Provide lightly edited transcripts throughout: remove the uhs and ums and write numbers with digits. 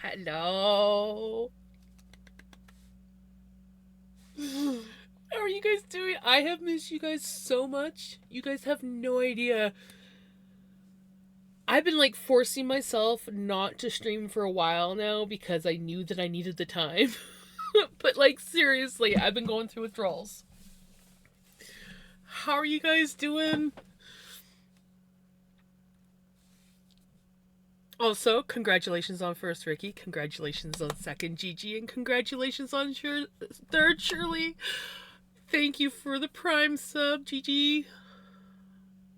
Hello. How are you guys doing? I have missed you guys so much. You guys have no idea. I've been like forcing myself not to stream for a while now because I knew that I needed the time. But like seriously, I've been going through withdrawals. How are you guys doing? Also, congratulations on first Ricky, congratulations on second Gigi, and congratulations on third Shirley. Thank you for the Prime sub, Gigi.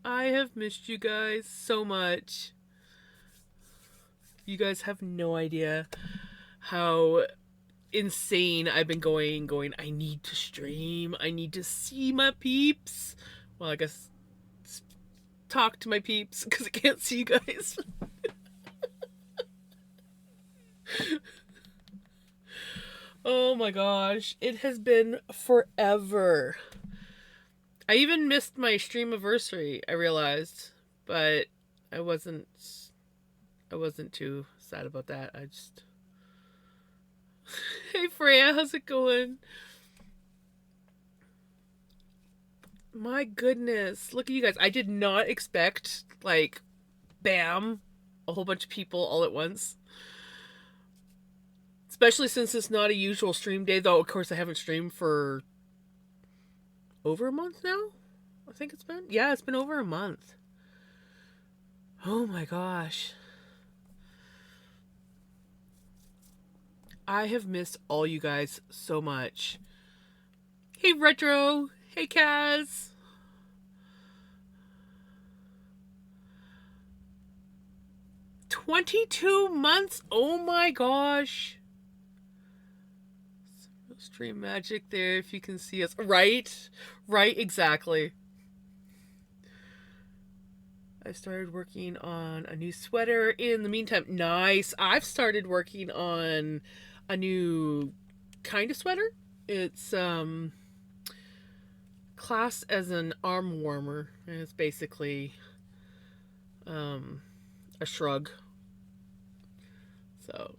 I have missed you guys so much. You guys have no idea how insane I've been going. I need to stream. I need to see my peeps. Well, I guess talk to my peeps because I can't see you guys. Oh my gosh, it has been forever. I even missed my stream anniversary, I realized, but I wasn't I wasn't too sad about that. I just Hey Freya, how's it going? My goodness, look at you guys. I did not expect like bam, a whole bunch of people all at once. Especially since it's not a usual stream day, though of course I haven't streamed for over a month now. I think it's been. Yeah, it's been over a month. Oh my gosh. I have missed all you guys so much. Hey Retro. Hey Kaz. 22 months? Oh my gosh. Stream magic there if you can see us. Right? Right, exactly. I started working on a new sweater in the meantime. Nice. I've started working on a new kind of sweater. It's class as an arm warmer. And it's basically a shrug. So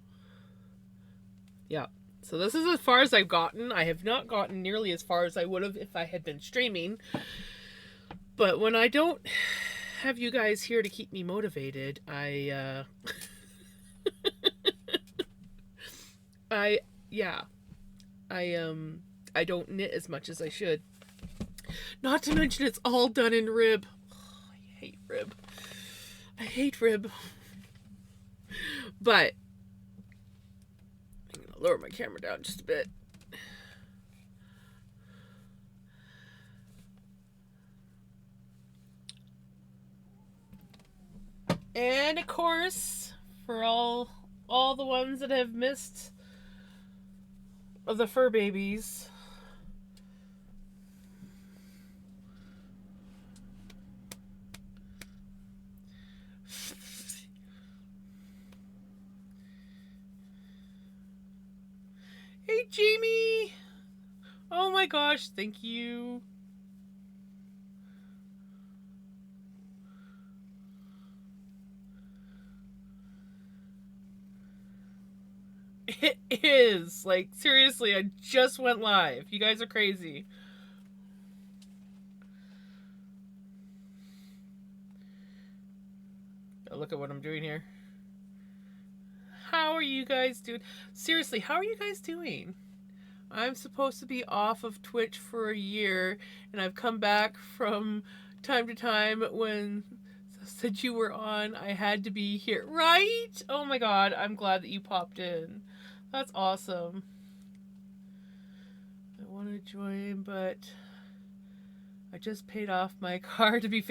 yeah. So this is as far as I've gotten. I have not gotten nearly as far as I would have if I had been streaming. But when I don't have you guys here to keep me motivated, I yeah. I don't knit as much as I should. Not to mention it's all done in rib. Oh, I hate rib. I hate rib. But I'm gonna lower my camera down just a bit. And of course, for all the ones that have missed of the fur babies. Hey Jamie! Oh my gosh, thank you. It is. Like, seriously, I just went live. You guys are crazy. Oh, look at what I'm doing here. How are you guys doing? Seriously, how are you guys doing? I'm supposed to be off of Twitch for a year, and I've come back from time to time when said you were on. I had to be here. Right? Oh my god, I'm glad that you popped in. That's awesome. I want to join, but I just paid off my car to be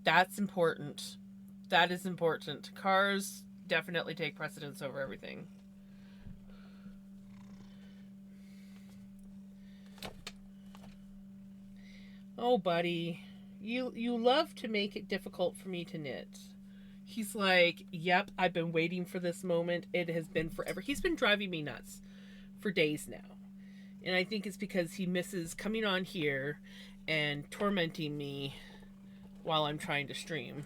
That's important. That is important. Cars definitely take precedence over everything. Oh, buddy. You love to make it difficult for me to knit. He's like, "Yep, I've been waiting for this moment. It has been forever." He's been driving me nuts for days now. And I think it's because he misses coming on here and tormenting me while I'm trying to stream.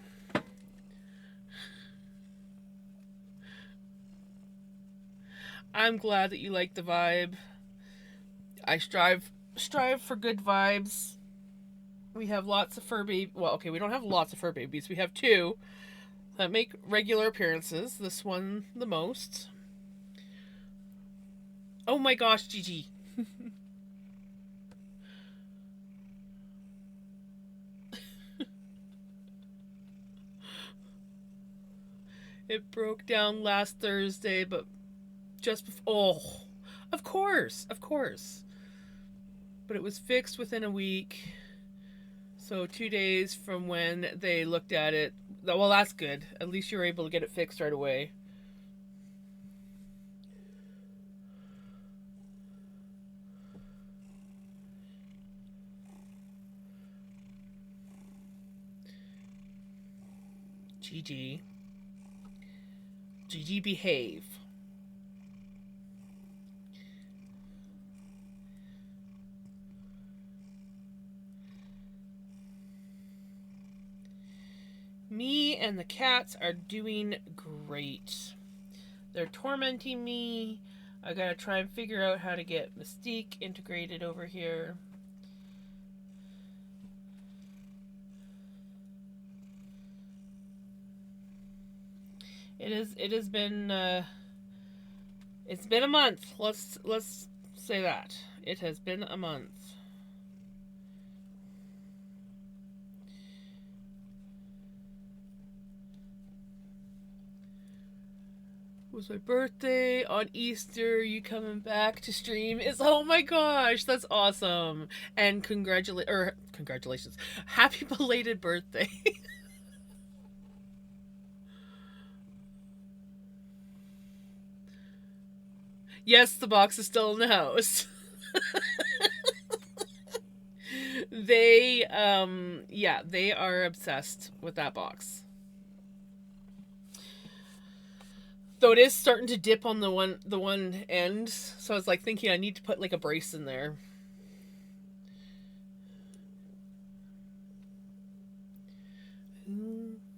I'm glad that you like the vibe. I strive for good vibes. We have lots of fur babies. Well, okay, we don't have lots of fur babies. We have two that make regular appearances. This one the most. Oh my gosh, Gigi. It broke down last Thursday, but just before. Oh, of course, of course. But it was fixed within a week. So 2 days from when they looked at it. Well, that's good. At least you were able to get it fixed right away. Gigi. Gigi, behave. Me and the cats are doing great. They're tormenting me. I gotta try and figure out how to get Mystique integrated over here. It has been it's been a month. Let's say that. It has been a month. It was my birthday on Easter. You coming back to stream? Is oh my gosh, that's awesome. And congratulations. Happy belated birthday. Yes, the box is still in the house. They yeah, they are obsessed with that box. Though it is starting to dip on the one end, so I was like thinking I need to put like a brace in there.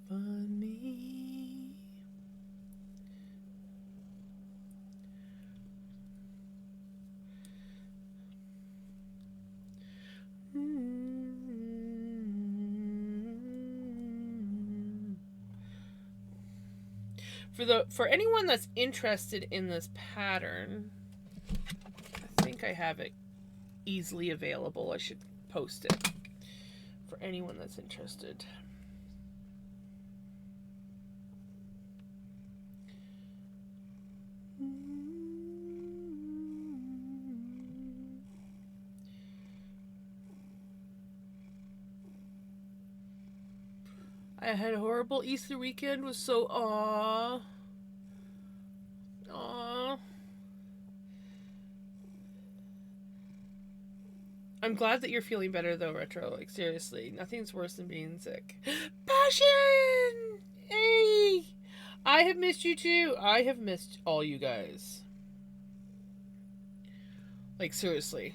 Funny. For anyone that's interested in this pattern, I think I have it easily available. I should post it for anyone that's interested. I had a horrible Easter weekend. Was so aww. I'm glad that you're feeling better though, Retro. Like seriously, nothing's worse than being sick. Passion! Hey! I have missed you too. I have missed all you guys. Like seriously.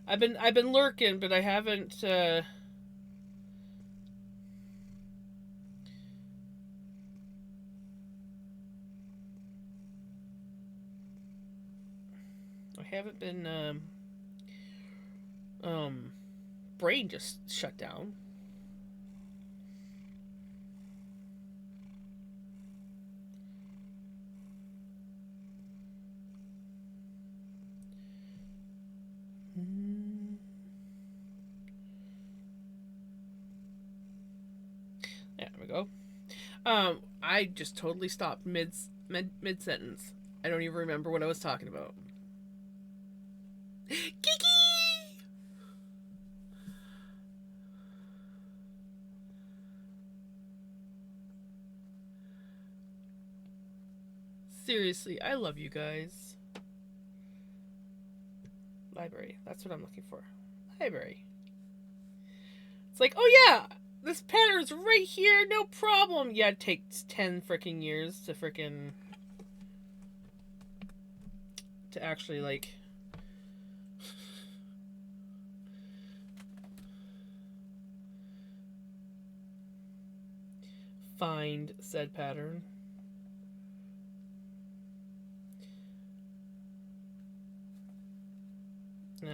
I've been lurking, but I haven't I haven't been brain just shut down. Yeah, there we go. I just totally stopped mid sentence. I don't even remember what I was talking about. Kiki! Seriously, I love you guys. Library. That's what I'm looking for. Library. It's like, oh yeah, this pattern's right here, no problem. Yeah, it takes 10 freaking years to freaking to actually like find said pattern.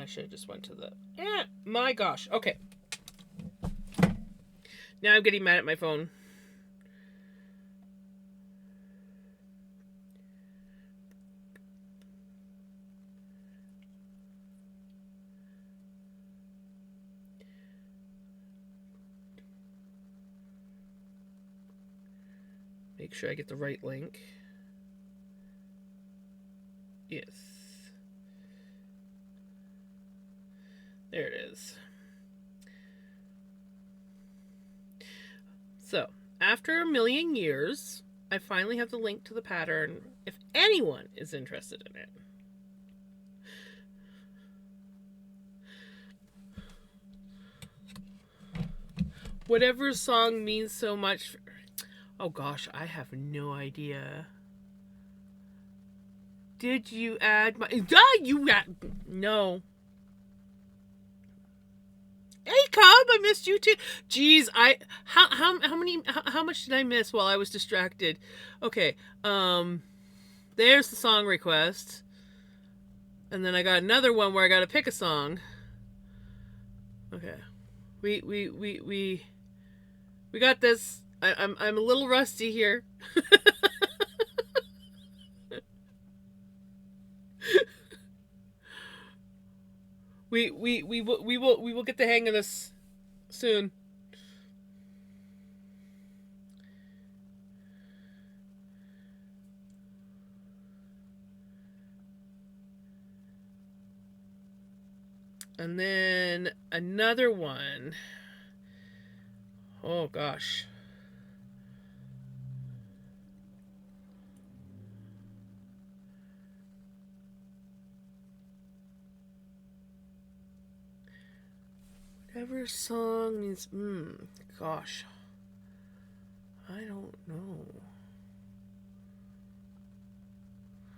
I should have just went to the... my gosh. Okay. Now I'm getting mad at my phone. Make sure I get the right link. Yes. There it is. So, after a million years, I finally have the link to the pattern if anyone is interested in it. Whatever song means so much... Oh gosh, I have no idea. Did you add my... No. Hey, Cobb, I missed you too. Jeez, how much did I miss while I was distracted? Okay, there's the song request. And then I got another one where I gotta pick a song. Okay. We got this. I'm a little rusty here. We will get the hang of this soon. And then another one. Oh gosh. Whatever song means, gosh. I don't know.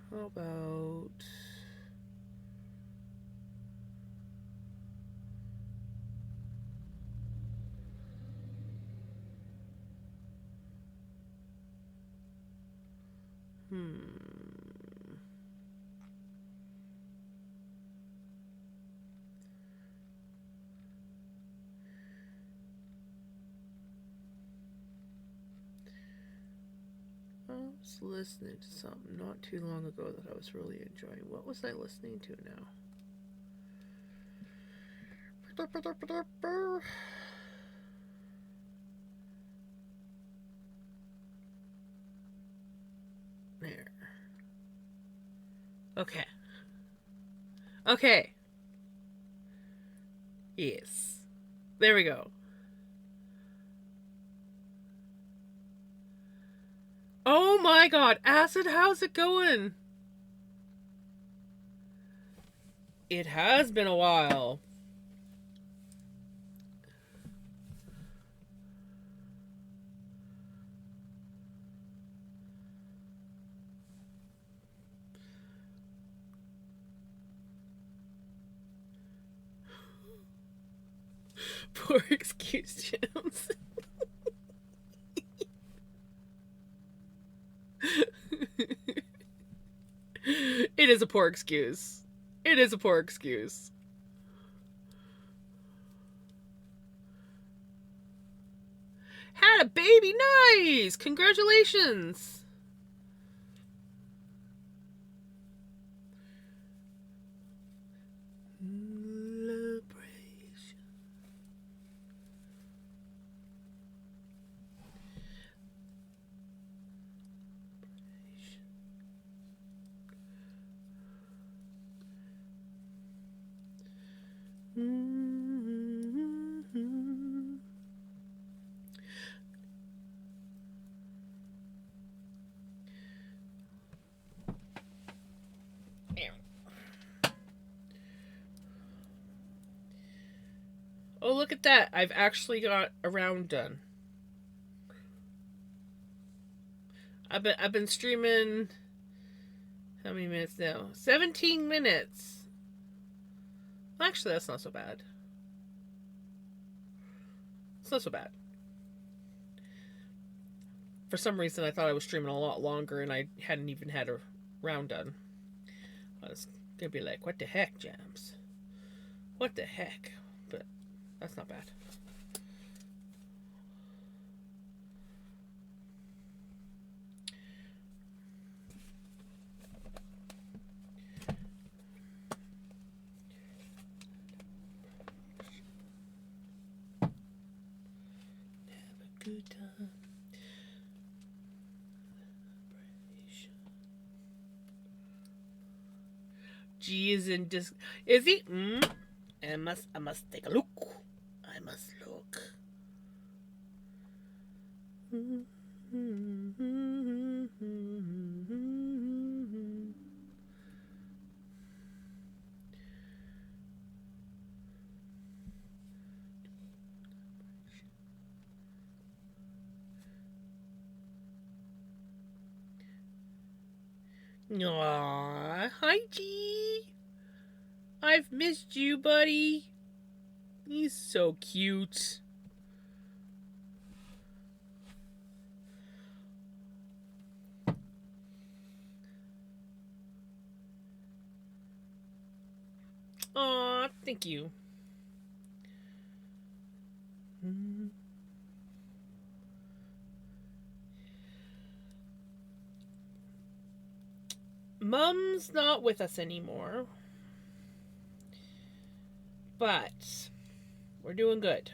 How about... I was listening to something not too long ago that I was really enjoying. What was I listening to now? There. Okay. Okay. Yes. There we go. Oh my god, Acid, how's it going? It has been a while. Poor excuse, James. It is a poor excuse. It is a poor excuse. Had a baby, nice! Congratulations! Oh, look at that. I've actually got a round done. I've been streaming how many minutes now? 17 minutes. Actually, that's not so bad. It's not so bad. For some reason, I thought I was streaming a lot longer and I hadn't even had a round done. I was gonna be like, what the heck, Jams? What the heck? But that's not bad. Have a good time. G is in dis. Is he? I must take a look. I must look. Aww, hi G. I've missed you, buddy. He's so cute. Aw, thank you. Mum's not with us anymore. But we're doing good.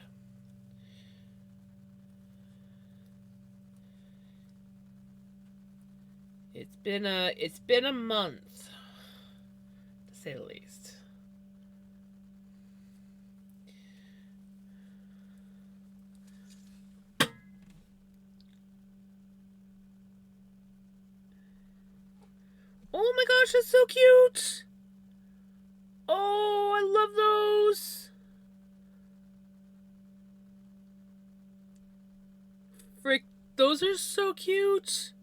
It's been a month, to say the least. Oh my gosh, that's so cute! Oh, I love those! Frick, those are so cute!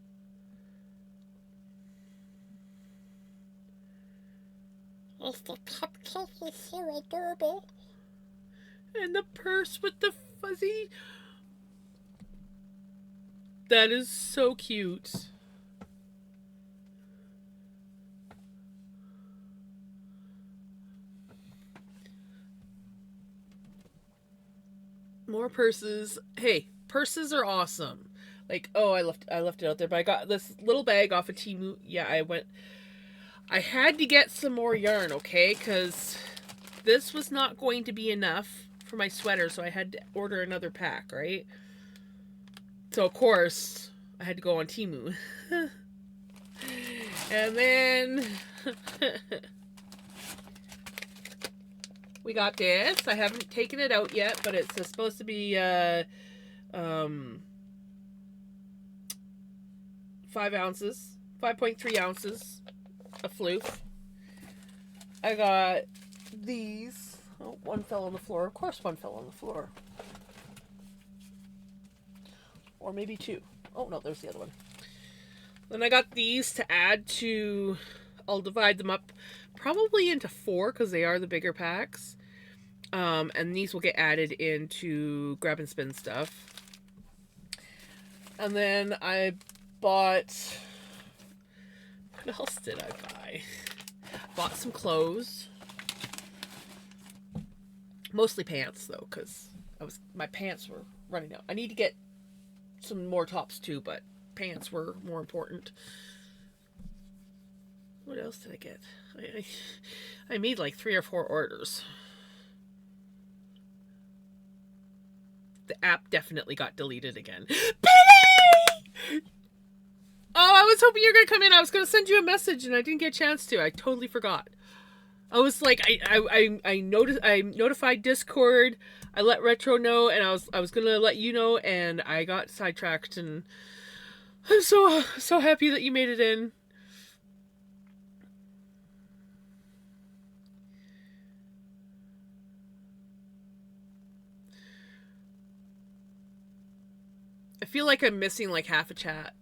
Oh, the cupcake is so adorable. And the purse with the fuzzy. That is so cute. More purses. Hey, purses are awesome. Like, oh, I left it out there, but I got this little bag off of Temu. Yeah, I had to get some more yarn, okay? Because this was not going to be enough for my sweater, so I had to order another pack, right? So, of course, I had to go on Temu. And then we got this. I haven't taken it out yet, but it's supposed to be 5 ounces, 5.3 ounces of floof. I got these. Oh, one fell on the floor. Of course one fell on the floor. Or maybe 2. Oh, no, there's the other one. Then I got these to add to... I'll divide them up probably into 4 because they are the bigger packs. And these will get added into grab and spin stuff. And then I bought... What else did I buy? Bought some clothes. Mostly pants, though, because my pants were running out. I need to get some more tops, too, but pants were more important. What else did I get? I made like 3 or 4 orders. The app definitely got deleted again. Penny! Oh, I was hoping you were going to come in. I was going to send you a message and I didn't get a chance to. I totally forgot. I was like, I notified Discord. I let Retro know, and I was gonna let you know, and I got sidetracked, and I'm so happy that you made it in. I feel like I'm missing like half a chat.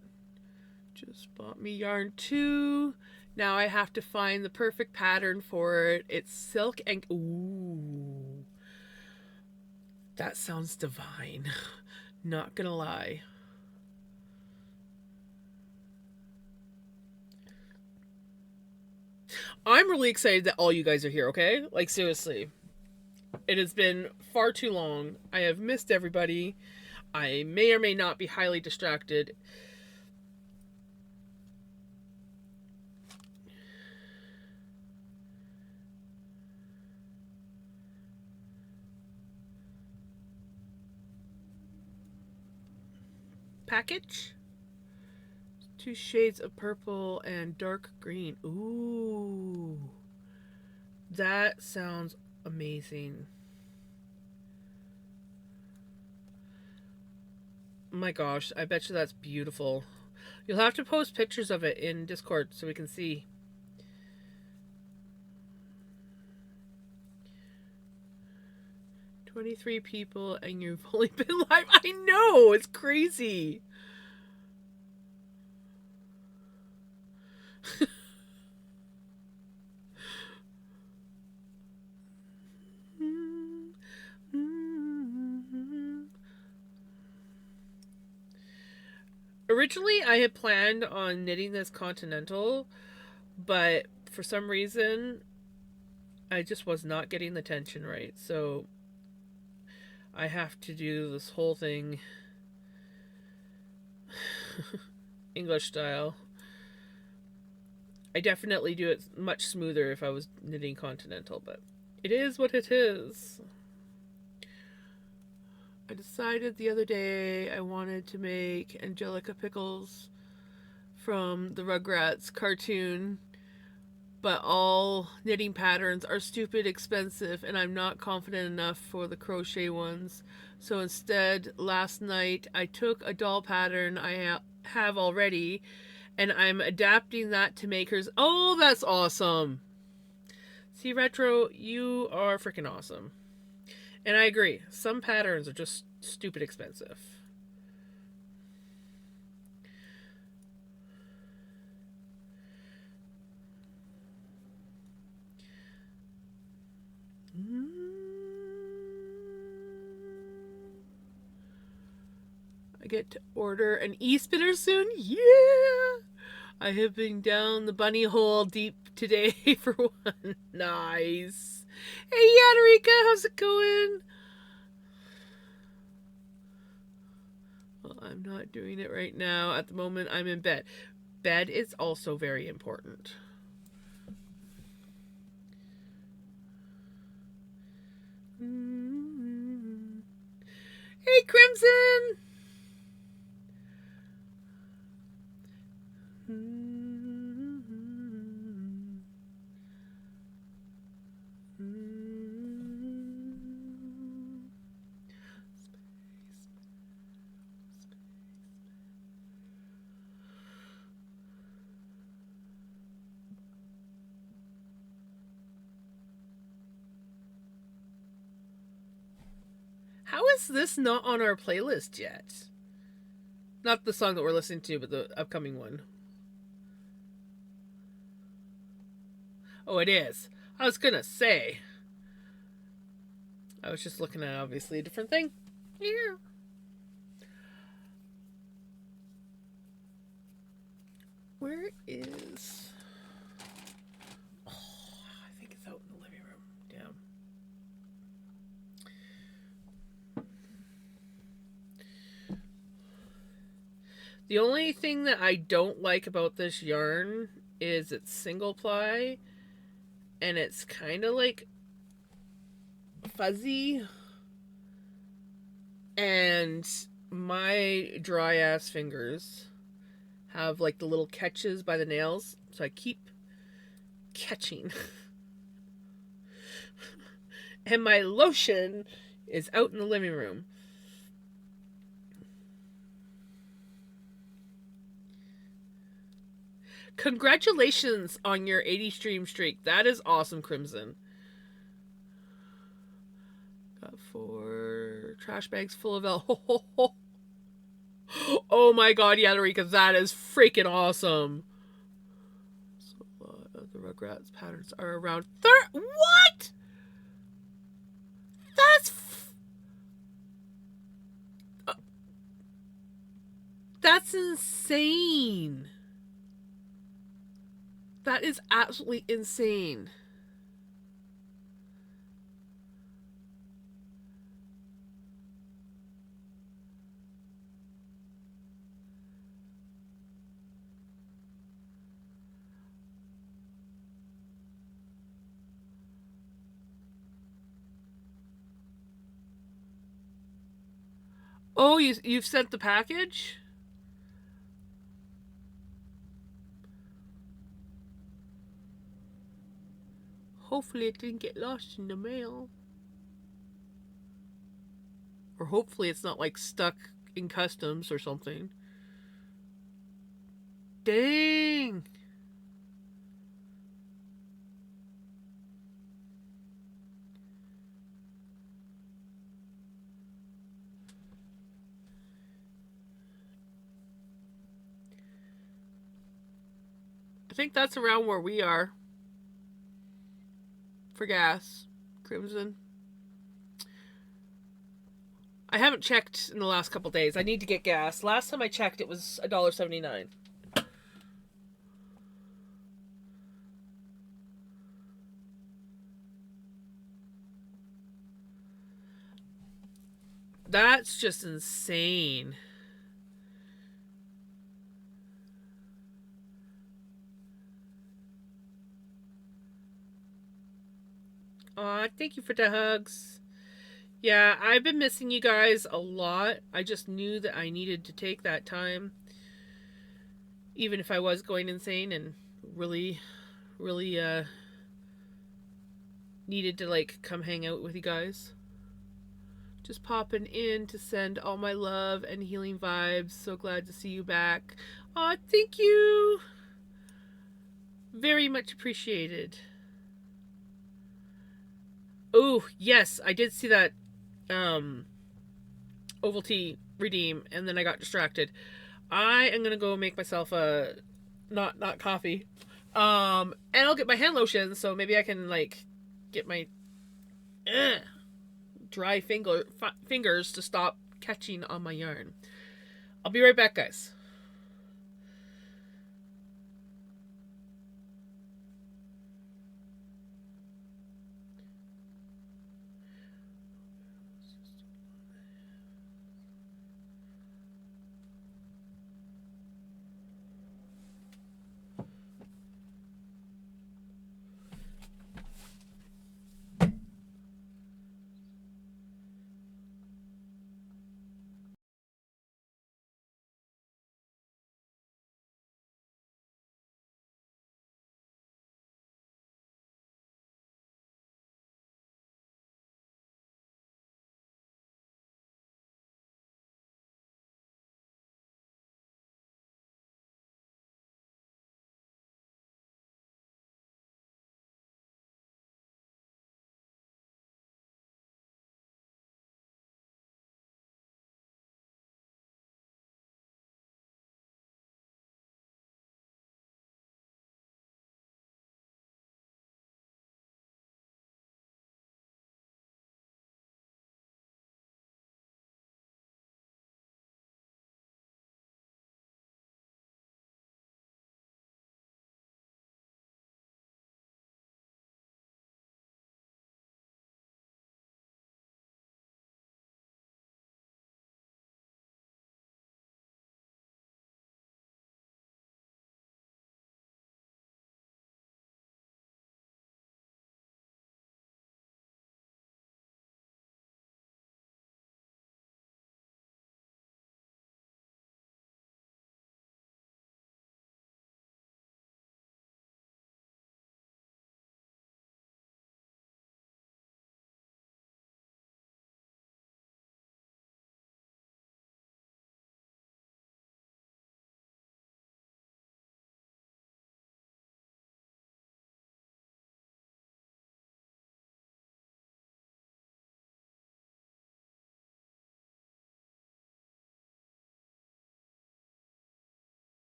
Just bought me yarn 2. Now I have to find the perfect pattern for it. It's silk and... Ooh. That sounds divine. Not gonna lie. I'm really excited that all you guys are here, okay? Like, seriously. It has been far too long. I have missed everybody. I may or may not be highly distracted. Package? 2 shades of purple and dark green. Ooh. That sounds amazing. My gosh, I bet you that's beautiful. You'll have to post pictures of it in Discord so we can see. "23 people and you've only been live." I know, it's crazy. Originally, I had planned on knitting this continental, but for some reason, I just was not getting the tension right. So I have to do this whole thing English style. I definitely do it much smoother if I was knitting continental, but it is what it is. I decided the other day I wanted to make Angelica Pickles from the Rugrats cartoon, but all knitting patterns are stupid expensive and I'm not confident enough for the crochet ones. So instead, last night I took a doll pattern I have already and I'm adapting that to make hers. Oh, that's awesome. See, Retro, you are freaking awesome. And I agree, some patterns are just stupid expensive. I get to order an e-spinner soon. Yeah! I have been down the bunny hole deep today for one. Nice. Hey, Yadarika, how's it going? Well, I'm not doing it right now. At the moment, I'm in bed. Bed is also very important. Hey, Crimson! How is this not on our playlist yet? Not the song that we're listening to, but the upcoming one. Oh, it is. I was gonna say. I was just looking at obviously a different thing. Yeah. Where is... Oh, I think it's out in the living room. Damn. The only thing that I don't like about this yarn is it's single ply and it's kind of like fuzzy, and my dry ass fingers have like the little catches by the nails, so I keep catching. And my lotion is out in the living room. Congratulations on your 80 stream streak. That is awesome, Crimson. Got 4 trash bags full of L. Oh my god, Yadarika, that is freaking awesome. So a lot of the Rugrats patterns are around what? That's insane. That is absolutely insane. Oh, you've sent the package? Hopefully it didn't get lost in the mail. Or hopefully it's not like stuck in customs or something. Dang. I think that's around where we are for gas. Crimson. I haven't checked in the last couple days. I need to get gas. Last time I checked, it was $1.79. That's just insane. Aw, thank you for the hugs. Yeah, I've been missing you guys a lot. I just knew that I needed to take that time, even if I was going insane and really, really needed to like come hang out with you guys. Just popping in to send all my love and healing vibes. So glad to see you back. Aw, thank you. Very much appreciated. Oh, yes, I did see that Ovaltine redeem, and then I got distracted. I am gonna go make myself a not coffee, and I'll get my hand lotion, so maybe I can like get my dry fingers to stop catching on my yarn. I'll be right back, guys.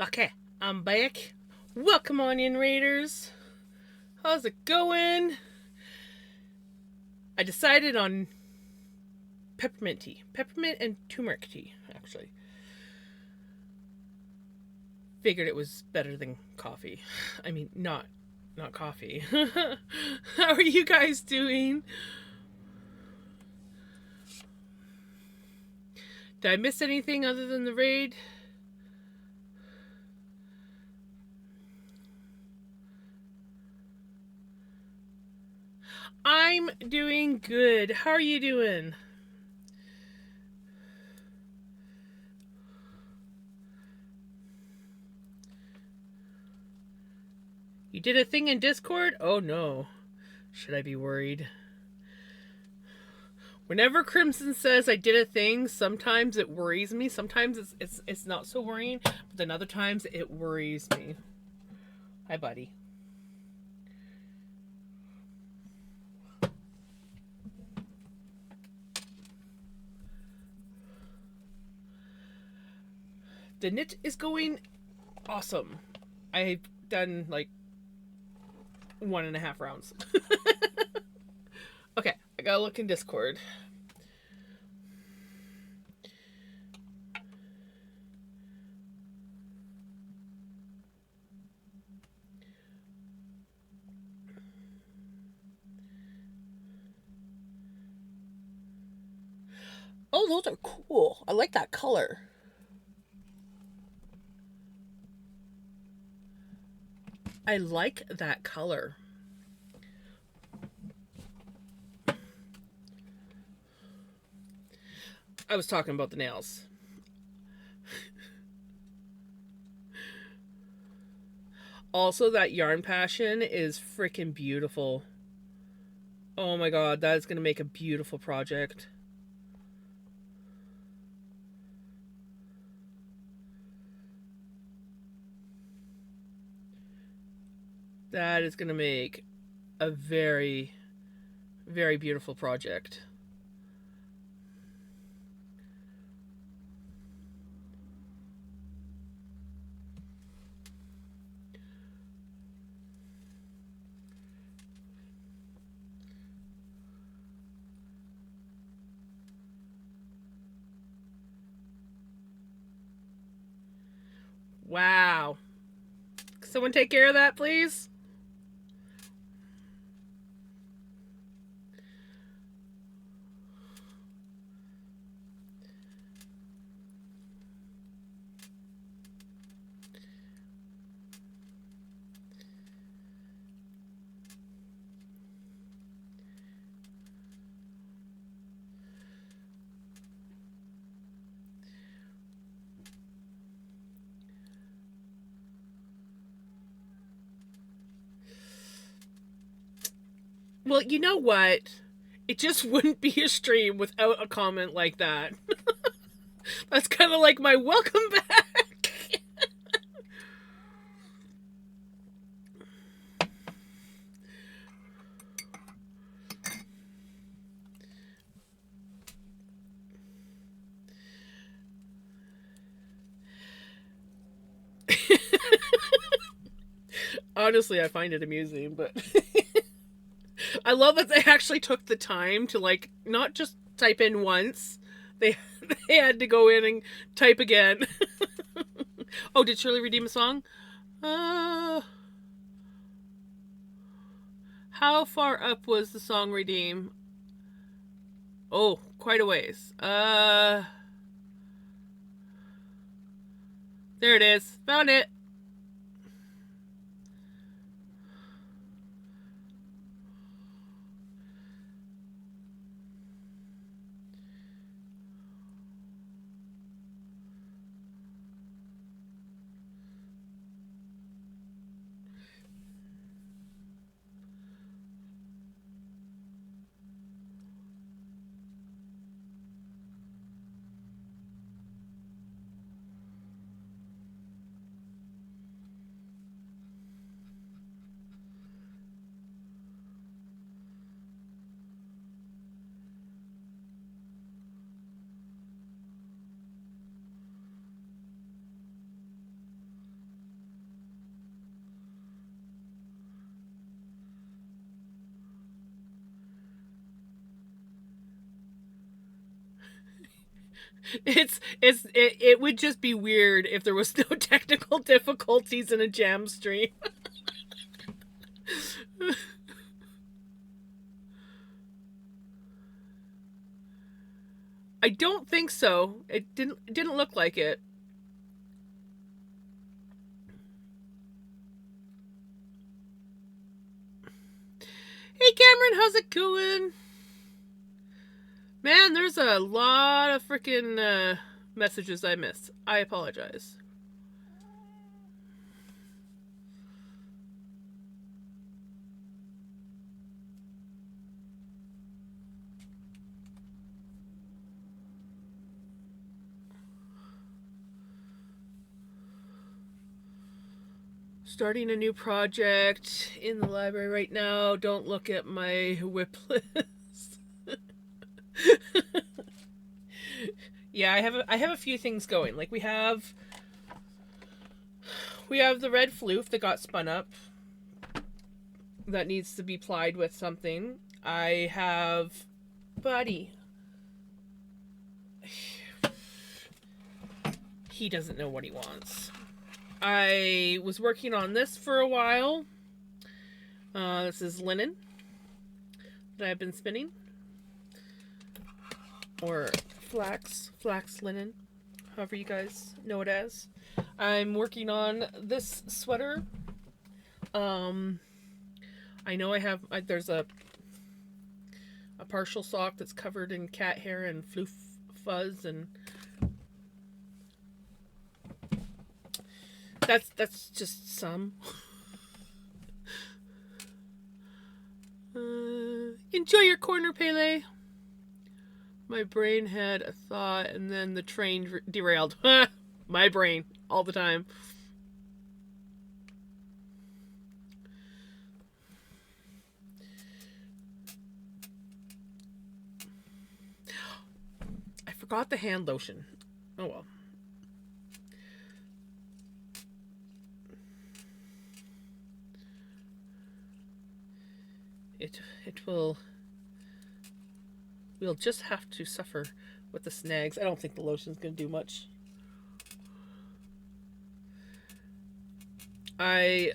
Okay, I'm back. Welcome on in, Raiders. How's it going? I decided on peppermint tea. Peppermint and turmeric tea, actually. Figured it was better than coffee. I mean, not coffee. How are you guys doing? Did I miss anything other than the raid? I'm doing good. How are you doing? You did a thing in Discord? Oh no. Should I be worried? Whenever Crimson says I did a thing, sometimes it worries me. Sometimes it's not so worrying, but then other times it worries me. Hi, buddy. The knit is going awesome. I've done like 1.5 rounds. Okay, I gotta look in Discord. Oh, those are cool. I like that color. I like that color. I was talking about the nails. Also, that yarn passion is freaking beautiful. Oh my god, that is going to make a beautiful project. That is going to make a very, very beautiful project. Wow. Someone take care of that, please? Well, you know what? It just wouldn't be a stream without a comment like that. That's kind of like my welcome back. Honestly, I find it amusing, but I love that they actually took the time to like not just type in once. They they had to go in and type again. Oh, did Shirley redeem a song? How far up was the song redeem? Oh, quite a ways. There it is. Found it. It would just be weird if there was no technical difficulties in a jam stream. I don't think so. It didn't look like it. Hey Cameron, how's it going? Man, there's a lot of freaking messages I missed. I apologize. Starting a new project in the library right now. Don't look at my whip list. Yeah, I have a few things going. Like we have the red floof that got spun up that needs to be plied with something. I have Buddy. He doesn't know what he wants. I was working on this for a while. This is linen that I've been spinning. Or flax linen, however you guys know it as. I'm working on this sweater. I know there's a partial sock that's covered in cat hair and floof fuzz, and that's just some. Enjoy your corner, Pele. My brain had a thought and then the train derailed. My brain, all the time. I forgot the hand lotion. Oh well. We'll just have to suffer with the snags. I don't think the lotion's going to do much. I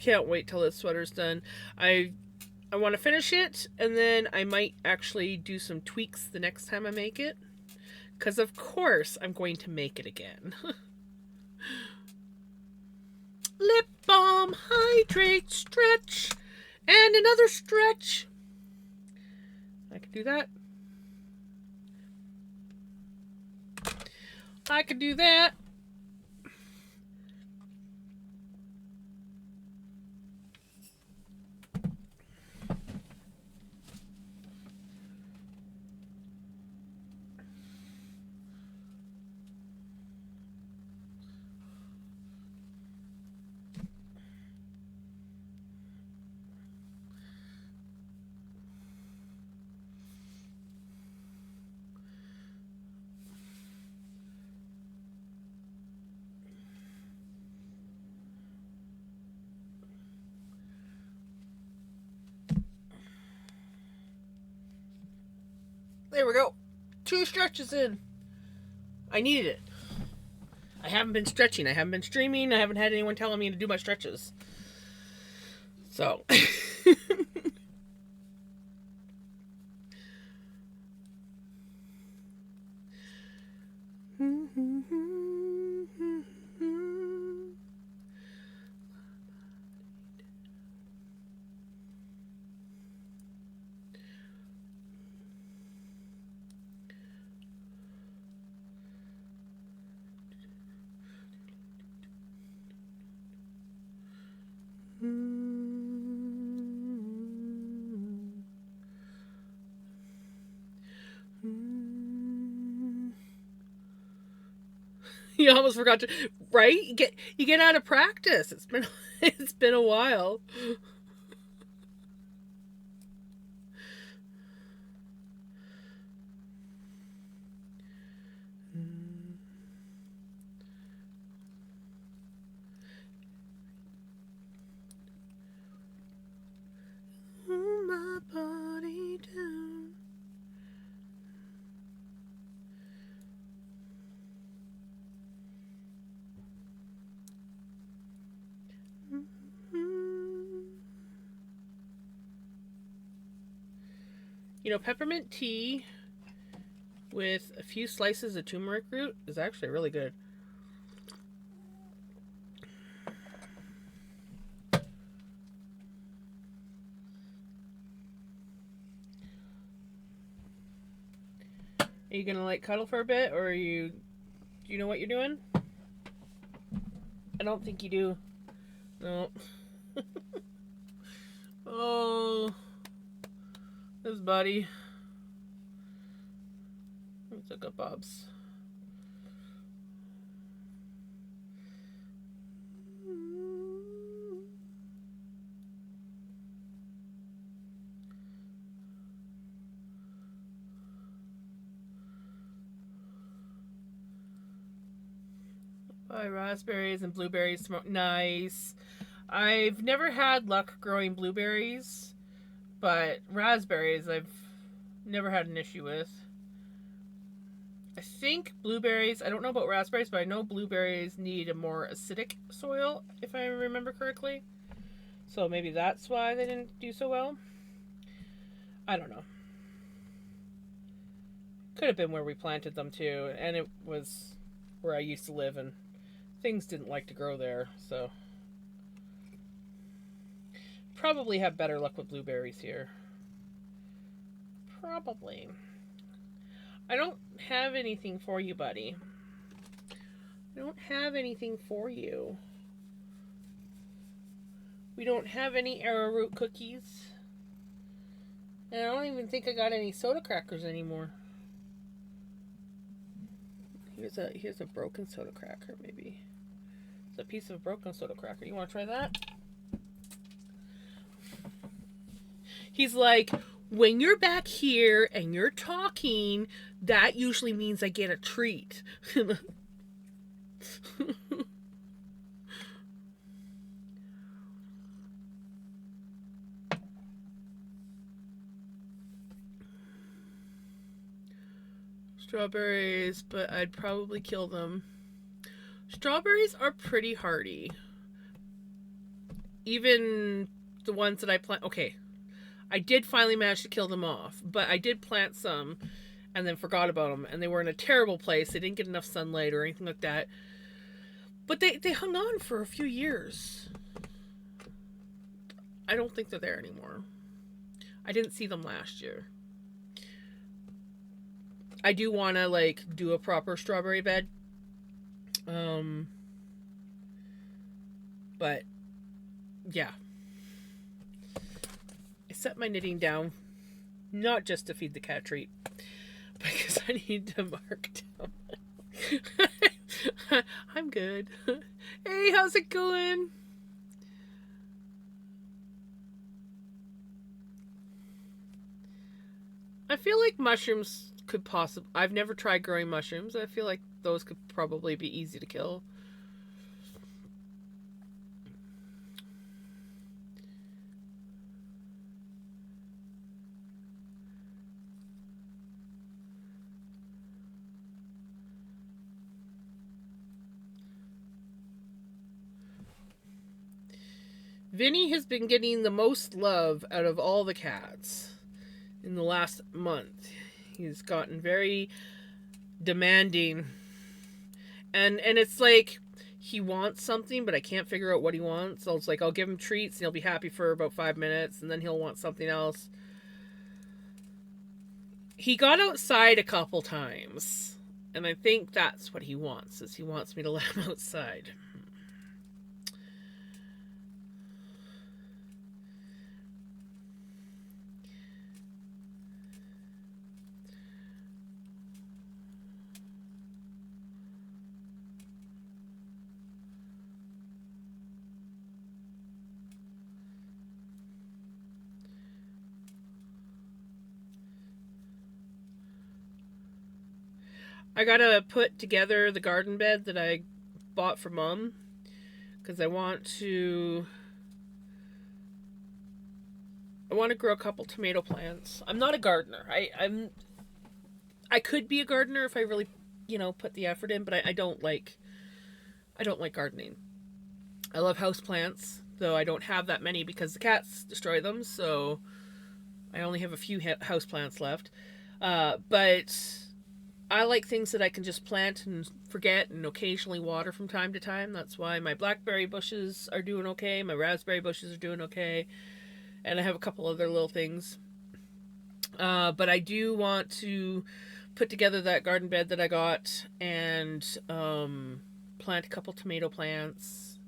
can't wait till this sweater's done. I want to finish it, and then I might actually do some tweaks the next time I make it. Because of course I'm going to make it again. Lip balm, hydrate, stretch, and another stretch. I could do that. I could do that. There we go. 2 stretches in. I needed it. I haven't been stretching. I haven't been streaming. I haven't had anyone telling me to do my stretches. So. You almost forgot to, right? You get out of practice. It's been a while. My body down. You know, peppermint tea with a few slices of turmeric root is actually really good. Are you gonna like cuddle for a bit, or do you know what you're doing? I don't think you do. No. Oh, this buddy. Let's look up Bob's. Raspberries and blueberries. Nice. I've never had luck growing blueberries, but raspberries I've never had an issue with. I think blueberries, I don't know about raspberries, but I know blueberries need a more acidic soil, if I remember correctly. So maybe that's why they didn't do so well. I don't know. Could have been where we planted them too, and it was where I used to live, and things didn't like to grow there, so probably have better luck with blueberries here. Probably. I don't have anything for you, buddy. I don't have anything for you. We don't have any arrowroot cookies. And I don't even think I got any soda crackers anymore. Here's a broken soda cracker, maybe. It's a piece of a broken soda cracker. You want to try that? He's like, when you're back here and you're talking, that usually means I get a treat. Strawberries, but I'd probably kill them. Strawberries are pretty hardy. Even the ones that I plant. Okay, I did finally manage to kill them off, but I did plant some and then forgot about them, and they were in a terrible place. They didn't get enough sunlight or anything like that. But they hung on for a few years. I don't think they're there anymore. I didn't see them last year. I do want to like do a proper strawberry bed. But yeah. I set my knitting down not just to feed the cat treat, because I need to mark down. I'm good. Hey, how's it going? I feel like mushrooms could possibly... I've never tried growing mushrooms. I feel like those could probably be easy to kill. Vinny has been getting the most love out of all the cats in the last month. He's gotten very demanding. And it's like he wants something, but I can't figure out what he wants. So it's like I'll give him treats and he'll be happy for about 5 minutes, and then he'll want something else. He got outside a couple times, and I think that's what he wants, is he wants me to let him outside. I gotta put together the garden bed that I bought for Mom, because I want to grow a couple tomato plants. I'm not a gardener. I could be a gardener if I really, put the effort in, but I don't like gardening. I love house plants, though I don't have that many because the cats destroy them, so I only have a few house plants left. But I like things that I can just plant and forget and occasionally water from time to time. That's why my blackberry bushes are doing okay. My raspberry bushes are doing okay. And I have a couple other little things. But I do want to put together that garden bed that I got and plant a couple tomato plants,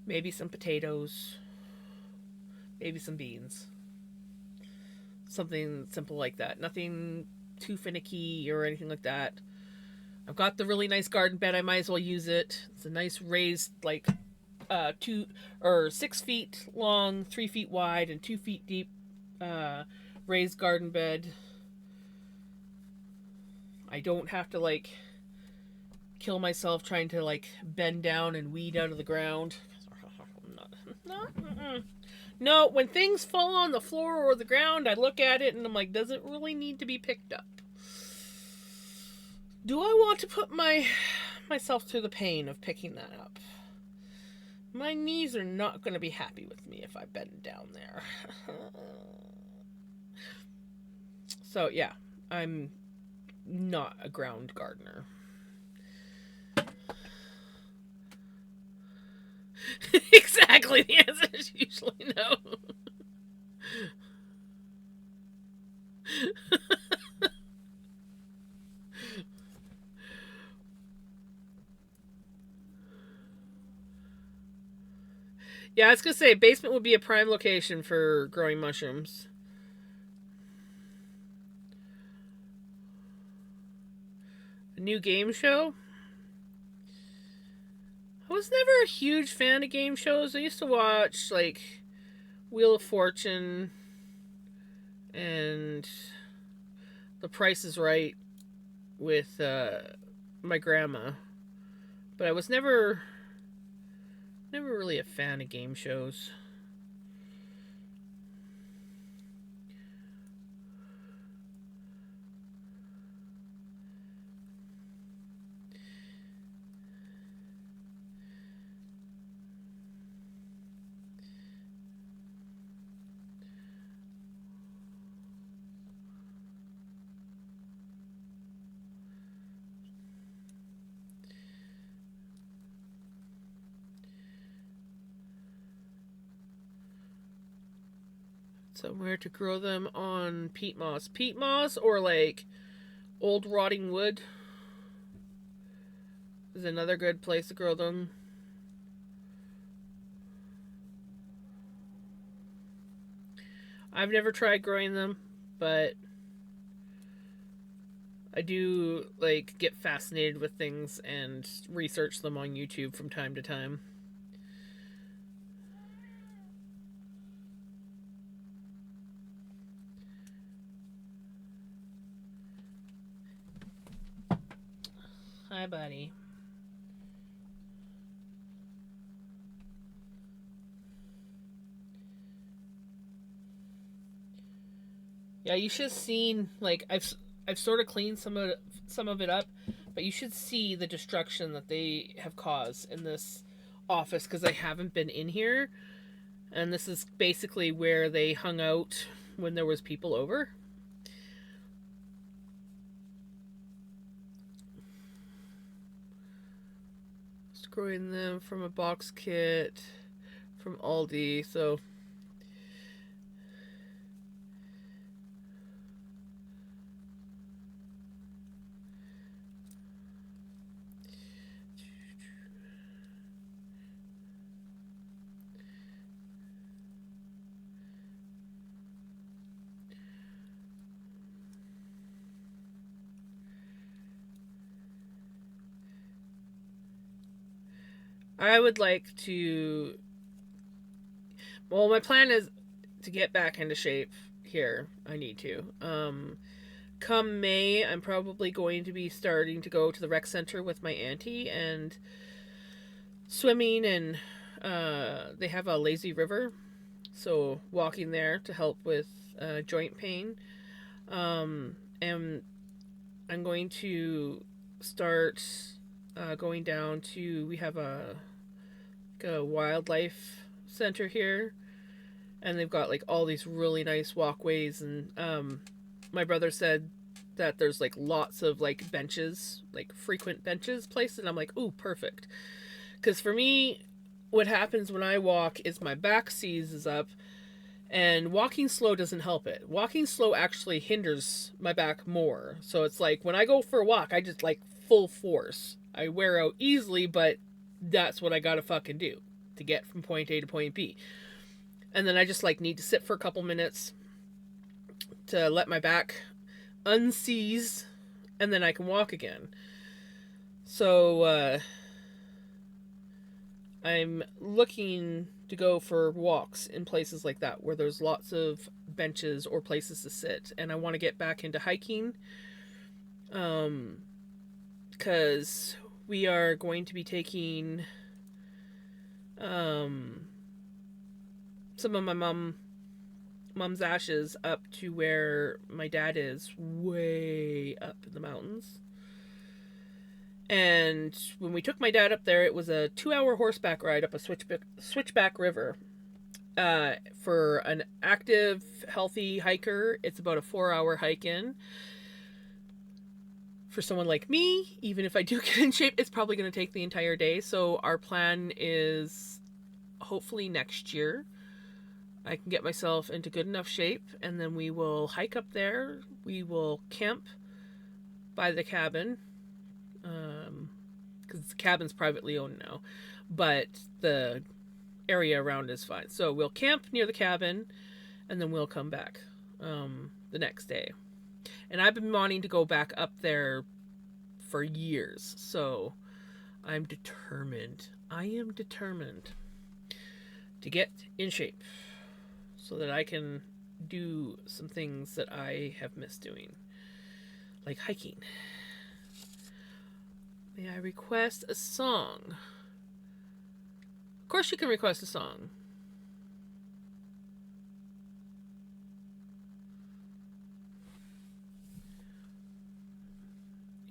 maybe some potatoes, maybe some beans. Something simple like that. Nothing too finicky or anything like that. I've got the really nice garden bed. I might as well use it. It's a nice raised, like, 6 feet long, 3 feet wide, and 2 feet deep raised garden bed. I don't have to, like, kill myself trying to, like, bend down and weed out of the ground. No, when things fall on the floor or the ground, I look at it and I'm like, does it really need to be picked up? Do I want to put myself through the pain of picking that up? My knees are not going to be happy with me if I bend down there. So, yeah, I'm not a ground gardener. Exactly, the answer is usually no. Yeah, I was gonna say basement would be a prime location for growing mushrooms. A new game show? I was never a huge fan of game shows. I used to watch, like, Wheel of Fortune and The Price is Right with my grandma. But I was never really a fan of game shows. Somewhere to grow them on peat moss. Peat moss or, like, old rotting wood is another good place to grow them. I've never tried growing them, but I do, like, get fascinated with things and research them on YouTube from time to time. Hi, buddy. Yeah, you should have seen, like, I've sort of cleaned some of it up, but you should see the destruction that they have caused in this office because I haven't been in here, and this is basically where they hung out when there was people over. Screwing them from a box kit from Aldi, so I would like to. Well, my plan is to get back into shape here. I need to. Come May, I'm probably going to be starting to go to the rec center with my auntie and swimming, and they have a lazy river, so walking there to help with joint pain. And I'm going to start going down to. We have a wildlife center here, and they've got like all these really nice walkways, and my brother said that there's like lots of like benches, like frequent benches placed, and I'm like, ooh, perfect. Because for me, what happens when I walk is my back seizes up, and walking slow doesn't help it. Walking slow actually hinders my back more. So it's like when I go for a walk, I just like full force. I wear out easily, but that's what I gotta fucking do to get from point A to point B. And then I just like need to sit for a couple minutes to let my back unseize, and then I can walk again. So I'm looking to go for walks in places like that where there's lots of benches or places to sit, and I want to get back into hiking, because we are going to be taking some of my mom's ashes up to where my dad is, way up in the mountains. And when we took my dad up there, it was a 2-hour horseback ride up a switchback river. For an active, healthy hiker, it's about a 4-hour hike in. For someone like me, even if I do get in shape, it's probably going to take the entire day. So our plan is hopefully next year I can get myself into good enough shape, and then we will hike up there. We will camp by the cabin, because the cabin's privately owned now, but the area around is fine. So we'll camp near the cabin, and then we'll come back the next day. And I've been wanting to go back up there for years, so I'm determined. I am determined to get in shape so that I can do some things that I have missed doing, like hiking. May I request a song? Of course you can request a song.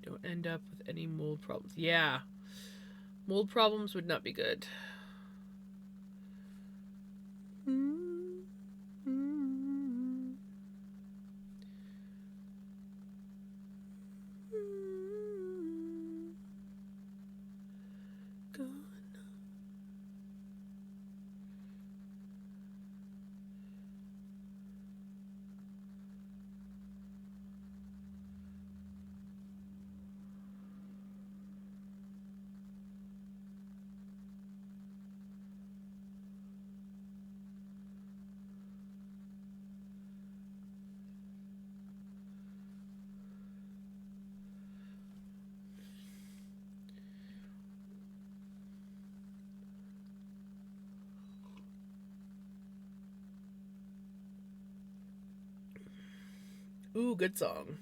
You don't end up with any mold problems. Yeah. Mold problems would not be good. Ooh, good song.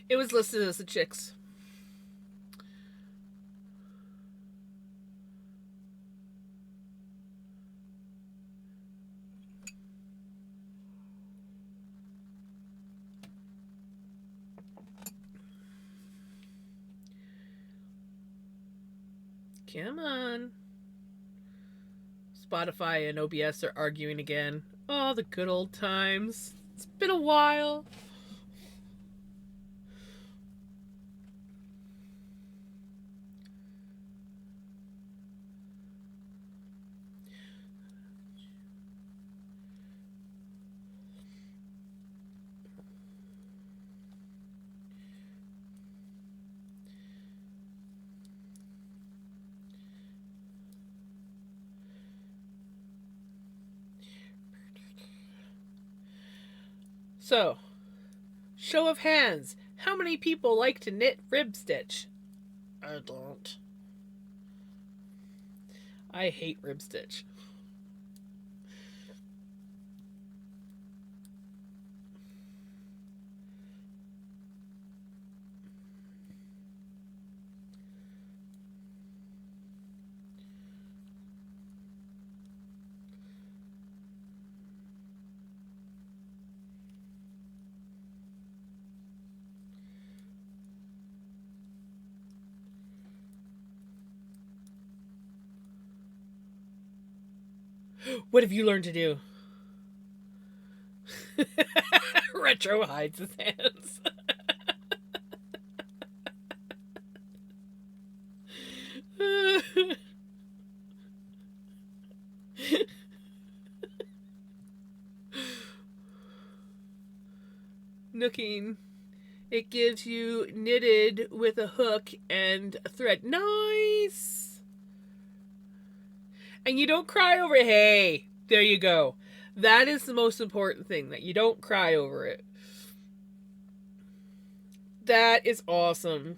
It was listed as the Chicks. Come on. Spotify and OBS are arguing again. Oh, the good old times. It's been a while. So, show of hands. How many people like to knit rib stitch? I don't. I hate rib stitch. What have you learned to do? Retro hides his hands. Nooking. It gives you knitted with a hook and a thread. Nice! And you don't cry over it. Hey, there you go. That is the most important thing, that you don't cry over it. That is awesome.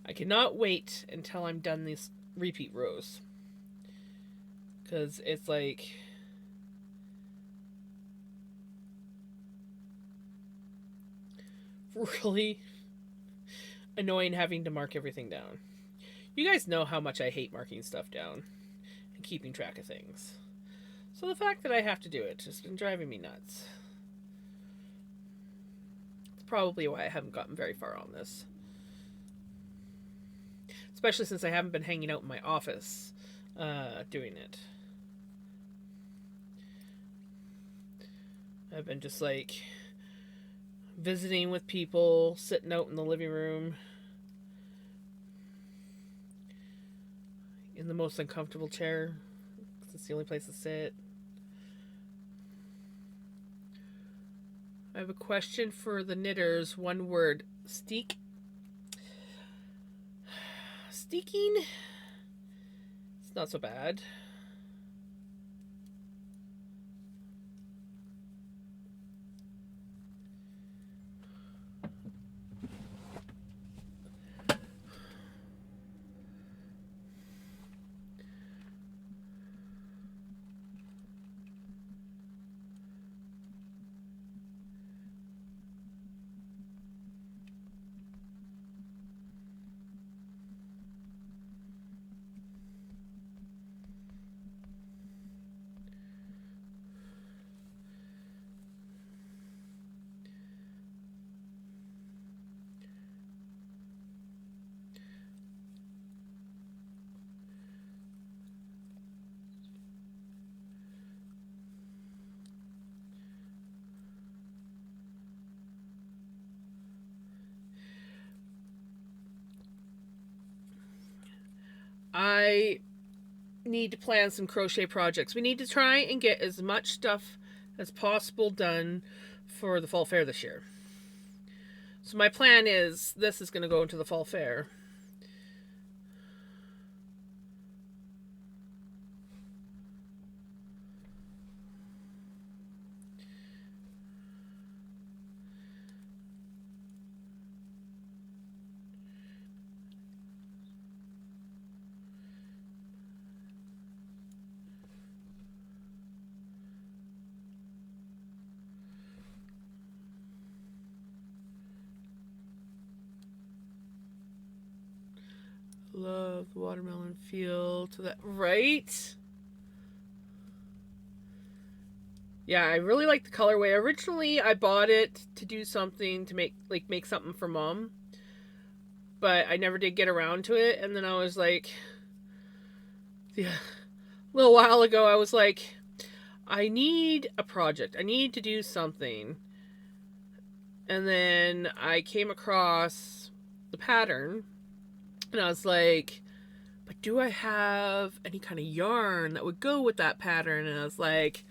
I cannot wait until I'm done these repeat rows. Because it's like... really annoying having to mark everything down. You guys know how much I hate marking stuff down and keeping track of things. So the fact that I have to do it has been driving me nuts. It's probably why I haven't gotten very far on this. Especially since I haven't been hanging out in my office doing it. I've been just like visiting with people, sitting out in the living room in the most uncomfortable chair. It's the only place to sit. I have a question for the knitters. One word. Steek. Steeking? It's not so bad. I need to plan some crochet projects. We need to try and get as much stuff as possible done for the fall fair this year. So my plan is, this is going to go into the fall fair. Love the watermelon feel to that, right? Yeah, I really like the colorway. Originally, I bought it to do something to make something for Mom, but I never did get around to it. And then I was like, yeah, a little while ago, I was like, I need a project. I need to do something. And then I came across the pattern, and I was like, but do I have any kind of yarn that would go with that pattern? And I was like,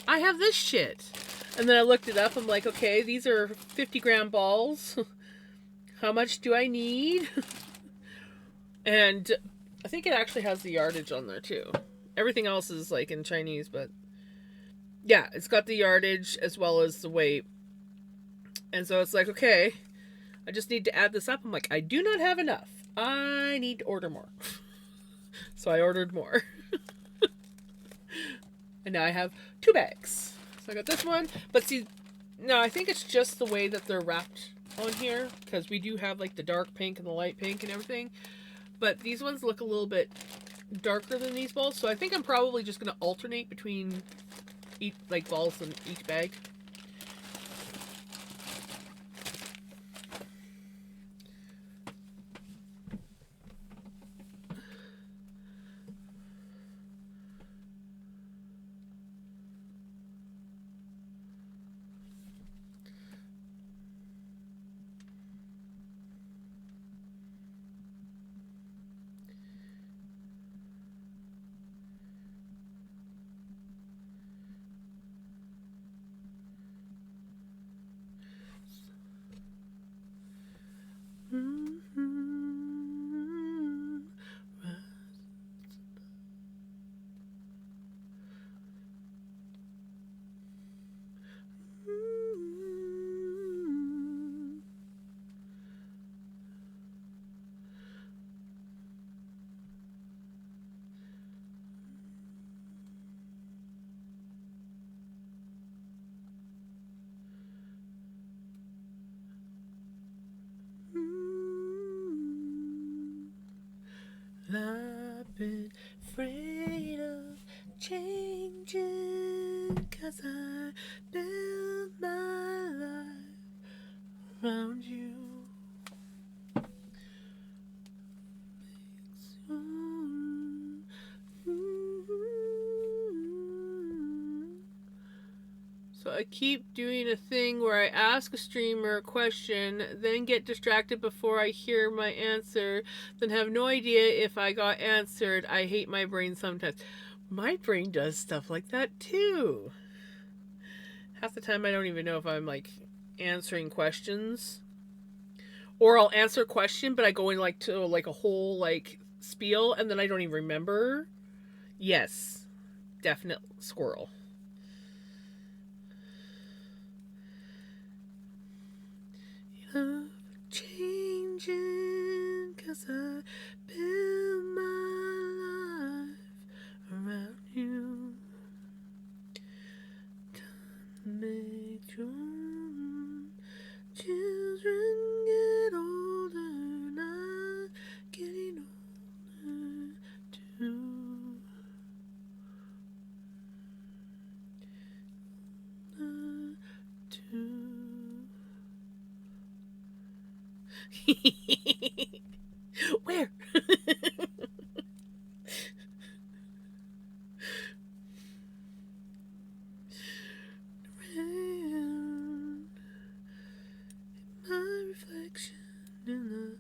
I have this shit. And then I looked it up. I'm like, okay, these are 50-gram balls. How much do I need? And I think it actually has the yardage on there too. Everything else is like in Chinese, but yeah, it's got the yardage as well as the weight. And so it's like, okay, I just need to add this up. I'm like, I do not have enough. I need to order more. So I ordered more. And now I have 2 bags. So I got this one. But see, no, I think it's just the way that they're wrapped on here. Because we do have like the dark pink and the light pink and everything. But these ones look a little bit darker than these balls. So I think I'm probably just going to alternate between each, like, balls in each bag. I've been afraid of changing, 'cause I built my life around you. So I keep doing a thing where I ask a streamer a question, then get distracted before I hear my answer, then have no idea if I got answered. I hate my brain sometimes. My brain does stuff like that too. Half the time I don't even know if I'm like answering questions. Or I'll answer a question, but I go in like to like a whole like spiel and then I don't even remember. Yes. Definite squirrel. Changing, 'cause I built my life around you. Time to make children get older, not getting older too. Where? My reflection in the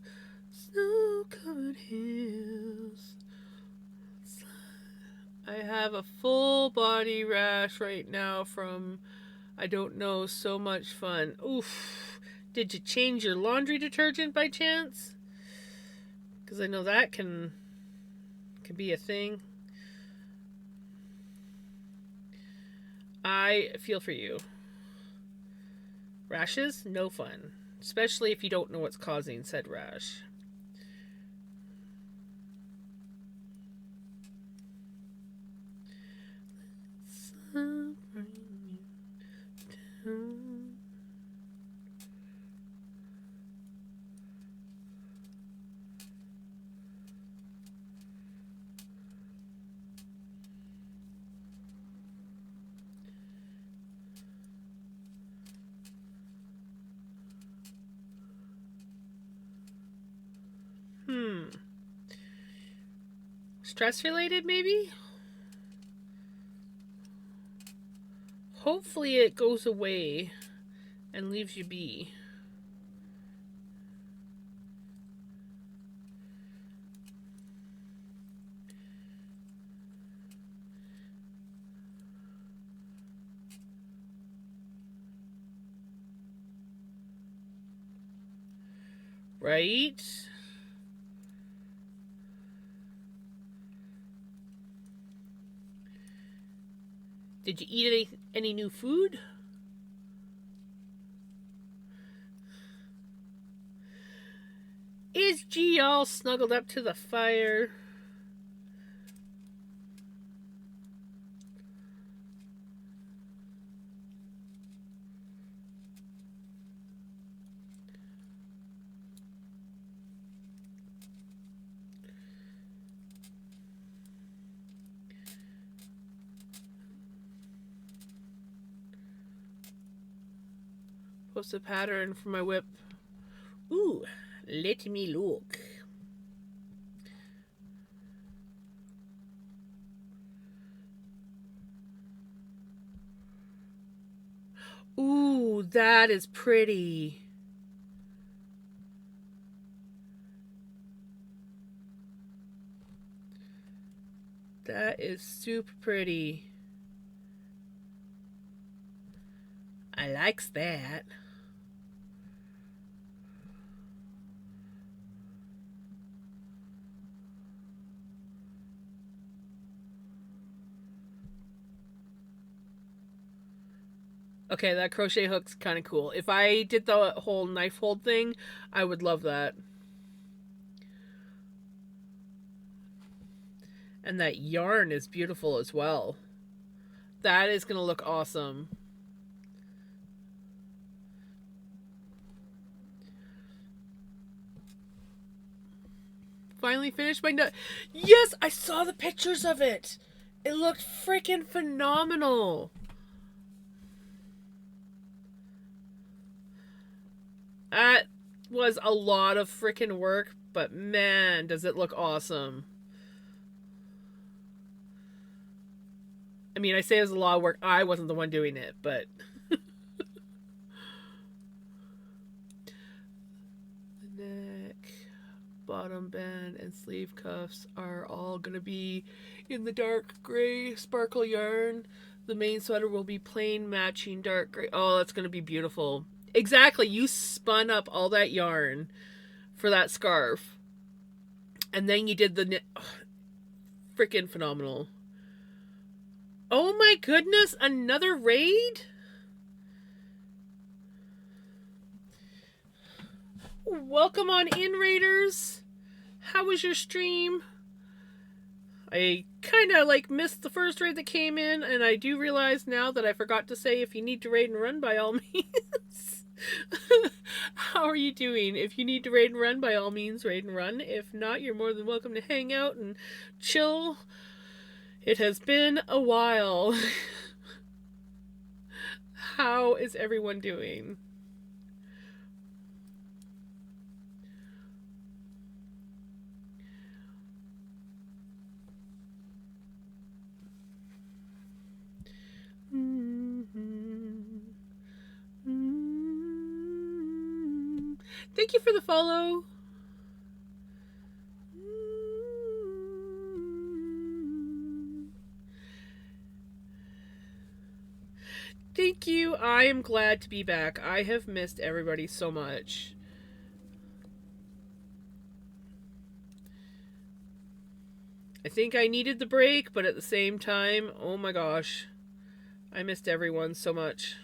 snow-covered hills. I have a full body rash right now from, I don't know, so much fun. Oof. Did you change your laundry detergent by chance? Because I know that can be a thing. I feel for you. Rashes? No fun. Especially if you don't know what's causing said rash. Stress related, maybe? Hopefully it goes away and leaves you be. Right? Did you eat any new food? Is G all snuggled up to the fire? Post a pattern for my whip. Ooh, let me look. Ooh, that is pretty. That is super pretty. I likes that. Okay, that crochet hook's kind of cool. If I did the whole knife hold thing, I would love that. And that yarn is beautiful as well. That is going to look awesome. Finally finished my nut. Yes, I saw the pictures of it. It looked freaking phenomenal. That was a lot of freaking work, but man, does it look awesome. I mean, I say it was a lot of work. I wasn't the one doing it, but the neck, bottom band, and sleeve cuffs are all going to be in the dark gray sparkle yarn. The main sweater will be plain matching dark gray. Oh, that's going to be beautiful. Exactly. You spun up all that yarn for that scarf. And then you did the freaking phenomenal. Oh my goodness, another raid? Welcome on in, raiders. How was your stream? I kind of missed the first raid that came in, and I do realize now that I forgot to say if you need to raid and run, by all means. How are you doing? If you need to raid and run, by all means, raid and run. If not, you're more than welcome to hang out and chill. It has been a while. How is everyone doing? Thank you for the follow. Thank you. I am glad to be back. I have missed everybody so much. I think I needed the break, but at the same time, oh my gosh, I missed everyone so much.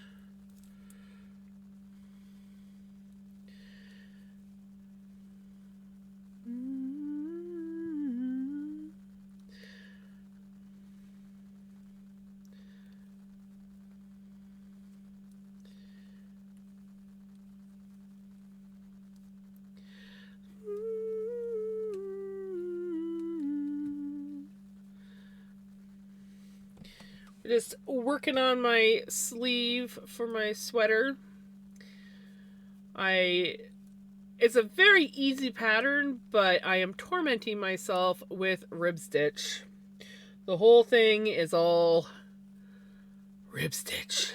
Just working on my sleeve for my sweater. It's a very easy pattern, but I am tormenting myself with rib stitch. The whole thing is all rib stitch,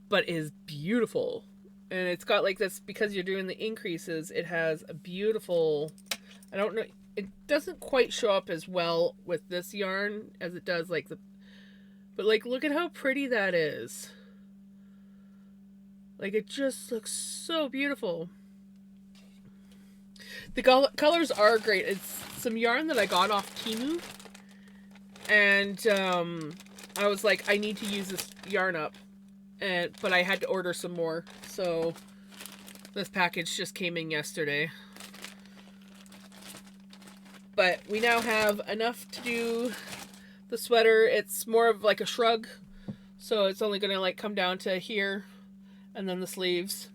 but is beautiful. And it's got this, because you're doing the increases, it has a beautiful, I don't know, it doesn't quite show up as well with this yarn as it does but look at how pretty that is. It just looks so beautiful. The colors are great. It's some yarn that I got off Temu. And I was like, I need to use this yarn up. But I had to order some more. So this package just came in yesterday. But we now have enough to do the sweater. It's more of like a shrug. So it's only going to like come down to here. And then the sleeves.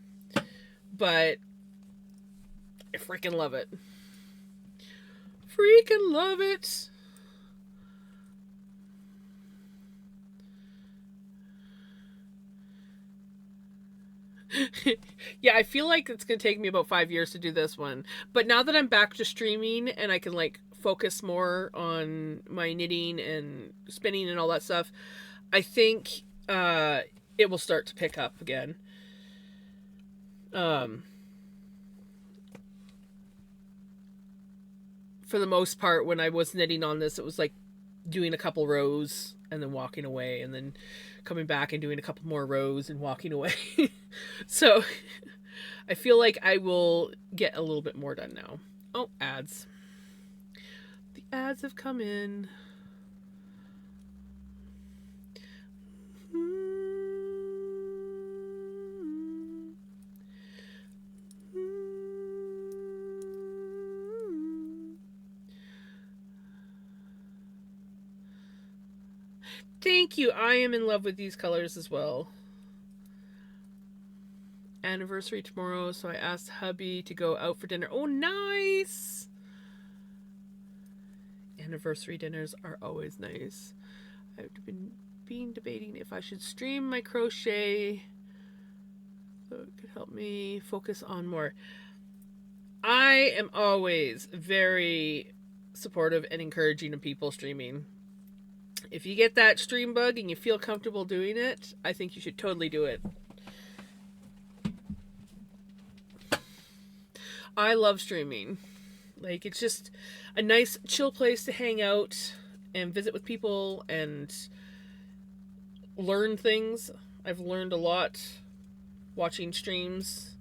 But I freaking love it. Freaking love it. Yeah, I feel like it's going to take me about 5 years to do this one. But now that I'm back to streaming and I can like focus more on my knitting and spinning and all that stuff, I think it will start to pick up again. For the most part, when I was knitting on this, it was like doing a couple rows and then walking away and then coming back and doing a couple more rows and walking away. So I feel like I will get a little bit more done now. Oh, ads. The ads have come in. Thank you. I am in love with these colors as well. Anniversary tomorrow, so I asked hubby to go out for dinner. Oh, nice! Anniversary dinners are always nice. I've been debating if I should stream my crochet so it could help me focus on more. I am always very supportive and encouraging of people streaming. If you get that stream bug and you feel comfortable doing it, I think you should totally do it. I love streaming. Like, it's just a nice chill place to hang out and visit with people and learn things. I've learned a lot watching streams.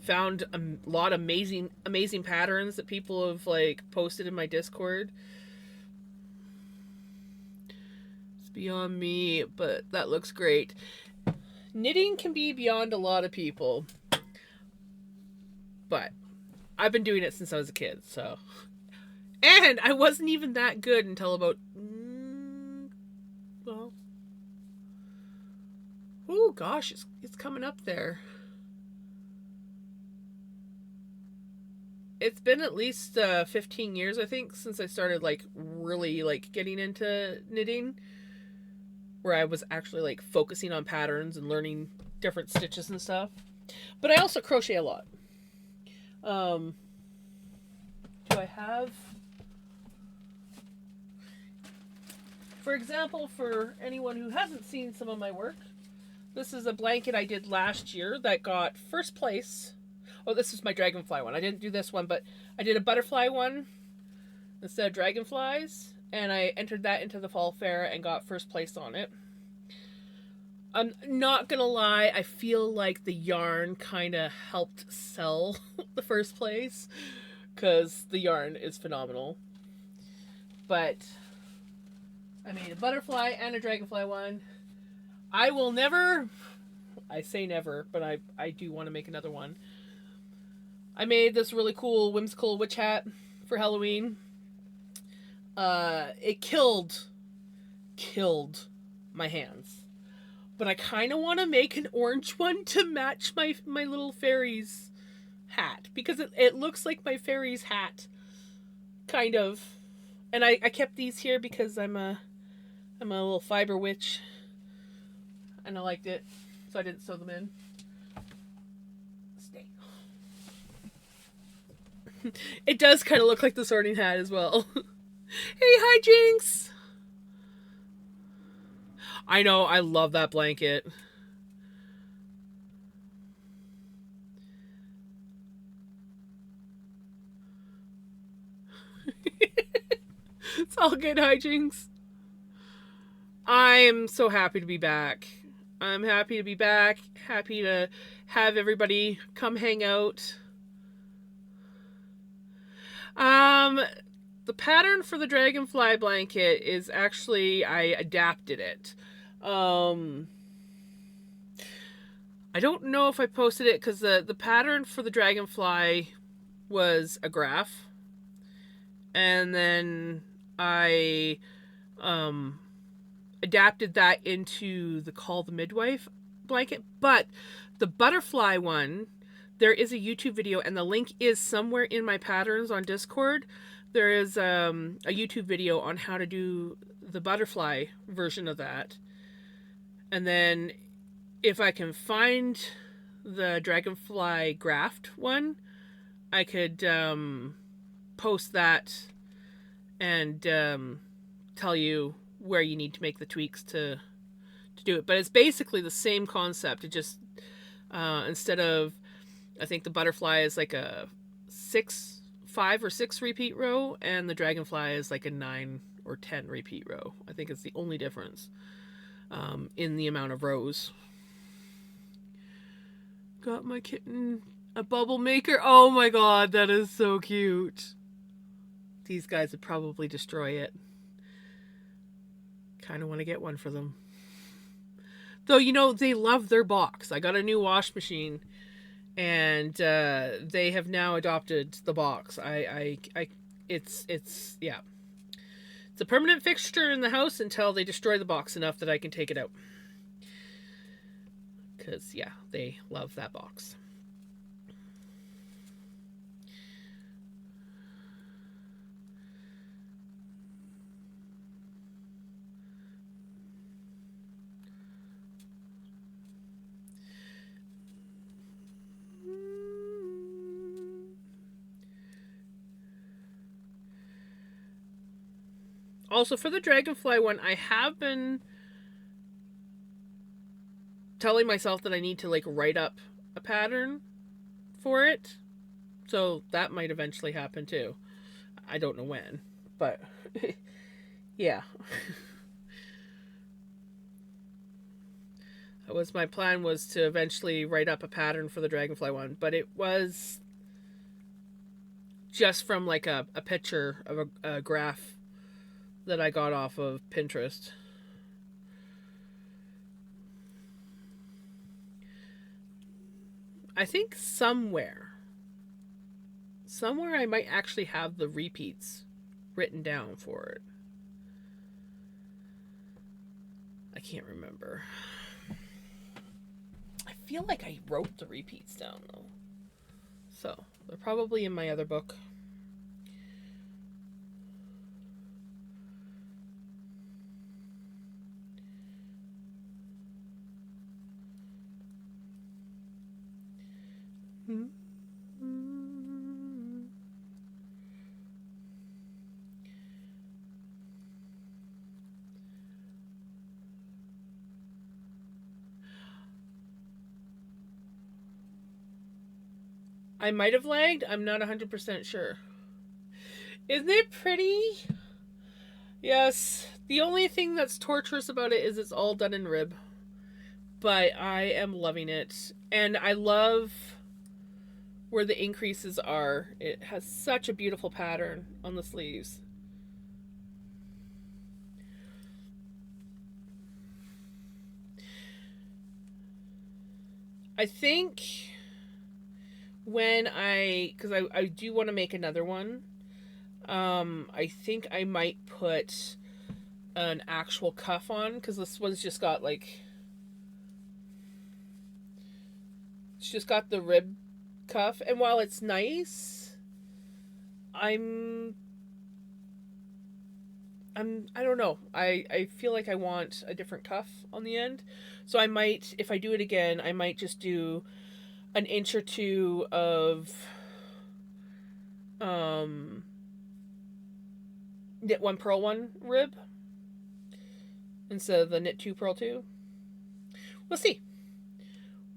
Found a lot of amazing patterns that people have like posted in my Discord. It's beyond me, but that looks great. Knitting can be beyond a lot of people, but I've been doing it since I was a kid, so. And I wasn't even that good until about, well, oh gosh, it's coming up there. It's been at least 15 years, I think, since I started like really like getting into knitting, where I was actually like focusing on patterns and learning different stitches and stuff. But I also crochet a lot. Do I have, for example, for anyone who hasn't seen some of my work, this is a blanket I did last year that got first place. Oh, this is my dragonfly one. I didn't do this one, but I did a butterfly one instead of dragonflies, and I entered that into the fall fair and got first place on it. I'm not gonna lie, I feel like the yarn kind of helped sell the first place, because the yarn is phenomenal. But I made a butterfly and a dragonfly one. I will never, I say never, but I do want to make another one. I made this really cool whimsical witch hat for Halloween. It killed my hands. But I kind of want to make an orange one to match my little fairy's hat. Because it looks like my fairy's hat. Kind of. And I kept these here because I'm a little fiber witch. And I liked it. So I didn't sew them in. Stay. It does kind of look like the Sorting Hat as well. Hey, hi, Jinx! I know, I love that blanket. It's all good, hi, Jinx. I am so happy to be back. I'm happy to be back. Happy to have everybody come hang out. The pattern for the dragonfly blanket is actually, I adapted it. I don't know if I posted it because the pattern for the dragonfly was a graph. And then I adapted that into the Call the Midwife blanket. But the butterfly one, there is a YouTube video, and the link is somewhere in my patterns on Discord. There is a YouTube video on how to do the butterfly version of that. And then if I can find the dragonfly graft one, I could post that and tell you where you need to make the tweaks to do it. But it's basically the same concept. It just instead of, I think the butterfly is like a 5 or 6 repeat row, and the dragonfly is like a 9 or 10 repeat row. I think it's the only difference in the amount of rows. Got my kitten a bubble maker. Oh my god, that is so cute. These guys would probably destroy it. Kind of want to get one for them. Though, you know, they love their box. I got a new wash machine, and they have now adopted the box. It's yeah. It's a permanent fixture in the house until they destroy the box enough that I can take it out. Because, yeah, they love that box. Also, for the dragonfly one, I have been telling myself that I need to, like, write up a pattern for it. So that might eventually happen, too. I don't know when, but yeah. That was my plan, was to eventually write up a pattern for the dragonfly one, but it was just from, like, a picture of a graph that I got off of Pinterest. I think somewhere I might actually have the repeats written down for it. I can't remember. I feel like I wrote the repeats down, though. So, they're probably in my other book. I might have lagged. I'm not 100% sure. Isn't it pretty? Yes. The only thing that's torturous about it is it's all done in rib. But I am loving it. And I love where the increases are. It has such a beautiful pattern on the sleeves. I think when because I do want to make another one, I think I might put an actual cuff on, because this one's just got, like, it's just got the rib cuff, and while it's nice, I don't know. I feel like I want a different cuff on the end. So I might, if I do it again, I might just do an inch or two of knit 1 purl 1 rib instead of the knit 2 purl 2. We'll see.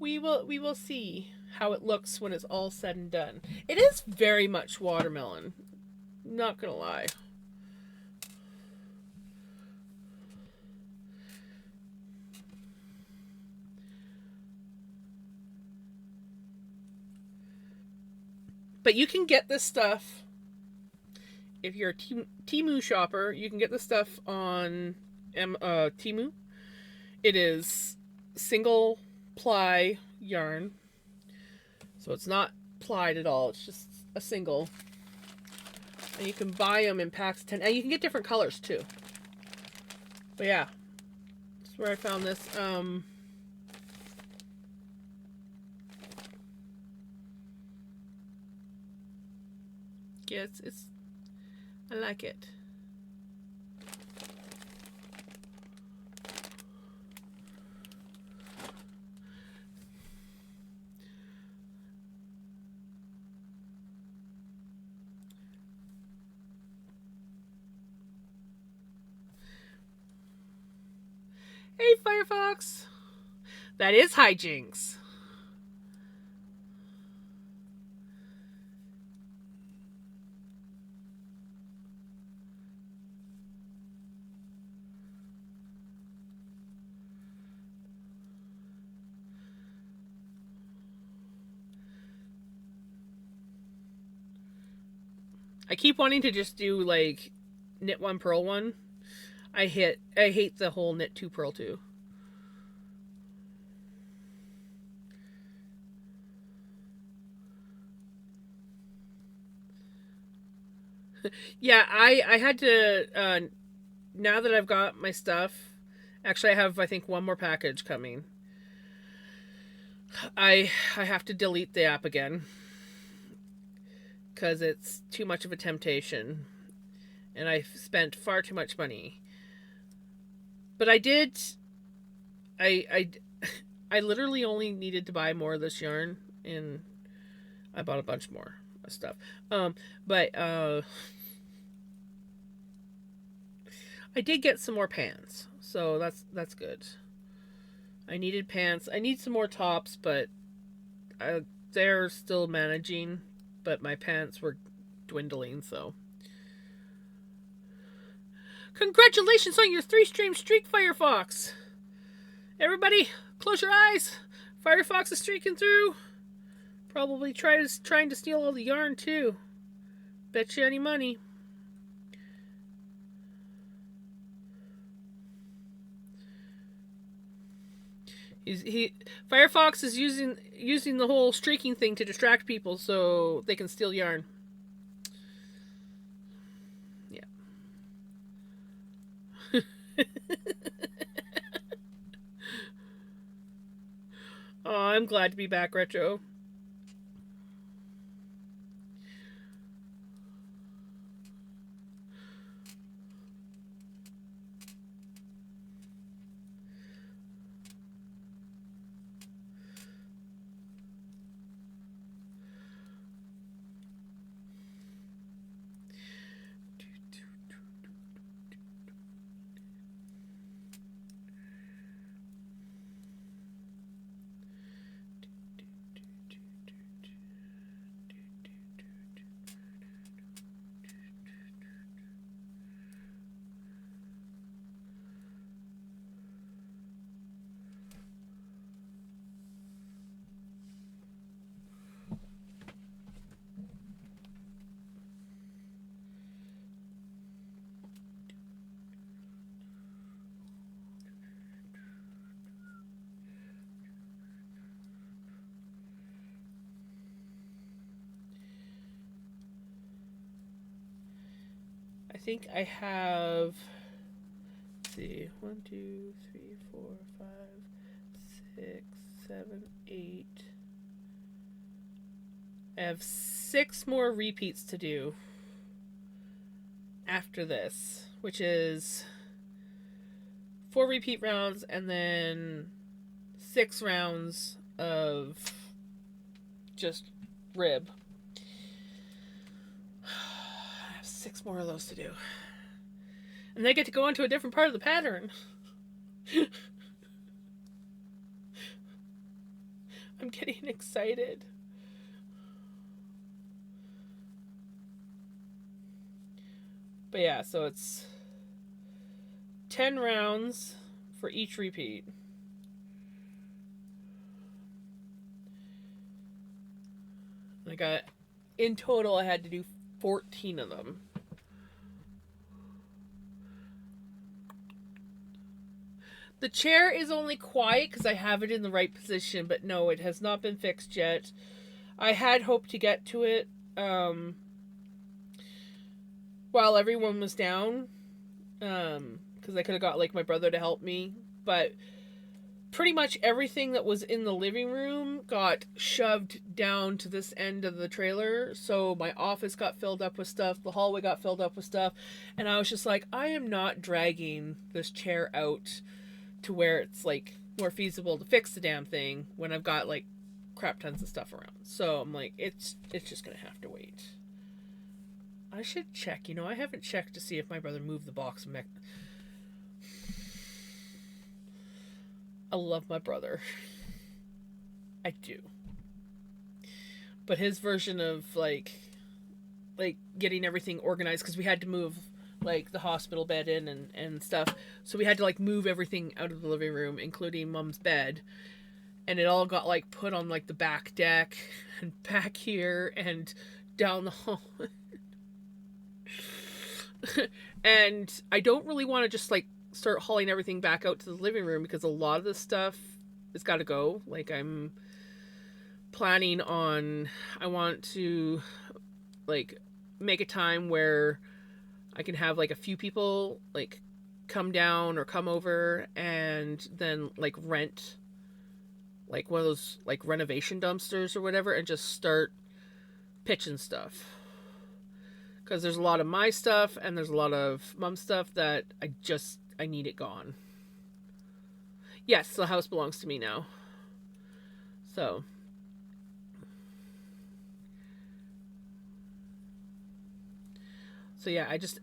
We will see how it looks when it's all said and done. It is very much watermelon. Not gonna lie. But you can get this stuff if you're a Temu shopper. You can get this stuff on Temu. It is single ply yarn, so it's not plied at all. It's just a single, and you can buy them in packs of 10, and you can get different colors too. But yeah, that's where I found this. Yeah, it's I like it. Hey, Firefox! That is hijinks. I keep wanting to just do like knit one, purl one. I hate the whole knit two, purl two. Yeah, I had to now that I've got my stuff. Actually, I have, I think, one more package coming. I have to delete the app again because it's too much of a temptation, and I've spent far too much money. But I did. I literally only needed to buy more of this yarn, and I bought a bunch more stuff. But I did get some more pants, so that's good. I needed pants. I need some more tops, but they're still managing. But my pants were dwindling, so. Congratulations on your 3-stream streak, Firefox! Everybody, close your eyes. Firefox is streaking through. Probably trying to steal all the yarn too. Bet you any money. Firefox is using the whole streaking thing to distract people so they can steal yarn. Yeah. Oh, I'm glad to be back, Retro. I think I have, let's see, 1, 2, 3, 4, 5, 6, 7, 8. I have 6 more repeats to do after this, which is 4 repeat rounds and then 6 rounds of just rib. 6 more of those to do. And they get to go into a different part of the pattern. I'm getting excited. But yeah, so it's 10 rounds for each repeat. I got in total, I had to do 14 of them. The chair is only quiet because I have it in the right position, but no, it has not been fixed yet. I had hoped to get to it while everyone was down, because I could have got like my brother to help me, but pretty much everything that was in the living room got shoved down to this end of the trailer. So my office got filled up with stuff, the hallway got filled up with stuff, and I was just like, I am not dragging this chair out to where it's like more feasible to fix the damn thing when I've got like crap tons of stuff around. So I'm like, it's just gonna have to wait. I should check. You know, I haven't checked to see if my brother moved the box. I love my brother. I do. But his version of like getting everything organized, because we had to move like the hospital bed in and stuff. So we had to like move everything out of the living room, including Mom's bed. And it all got like put on like the back deck and back here and down the hall. And I don't really want to just like start hauling everything back out to the living room, because a lot of this stuff has got to go. Like, I'm planning on, I want to like make a time where I can have like a few people like come down or come over, and then like rent like one of those like renovation dumpsters or whatever, and just start pitching stuff. Because there's a lot of my stuff and there's a lot of Mom's stuff that I need it gone. Yes, the house belongs to me now. So yeah, I just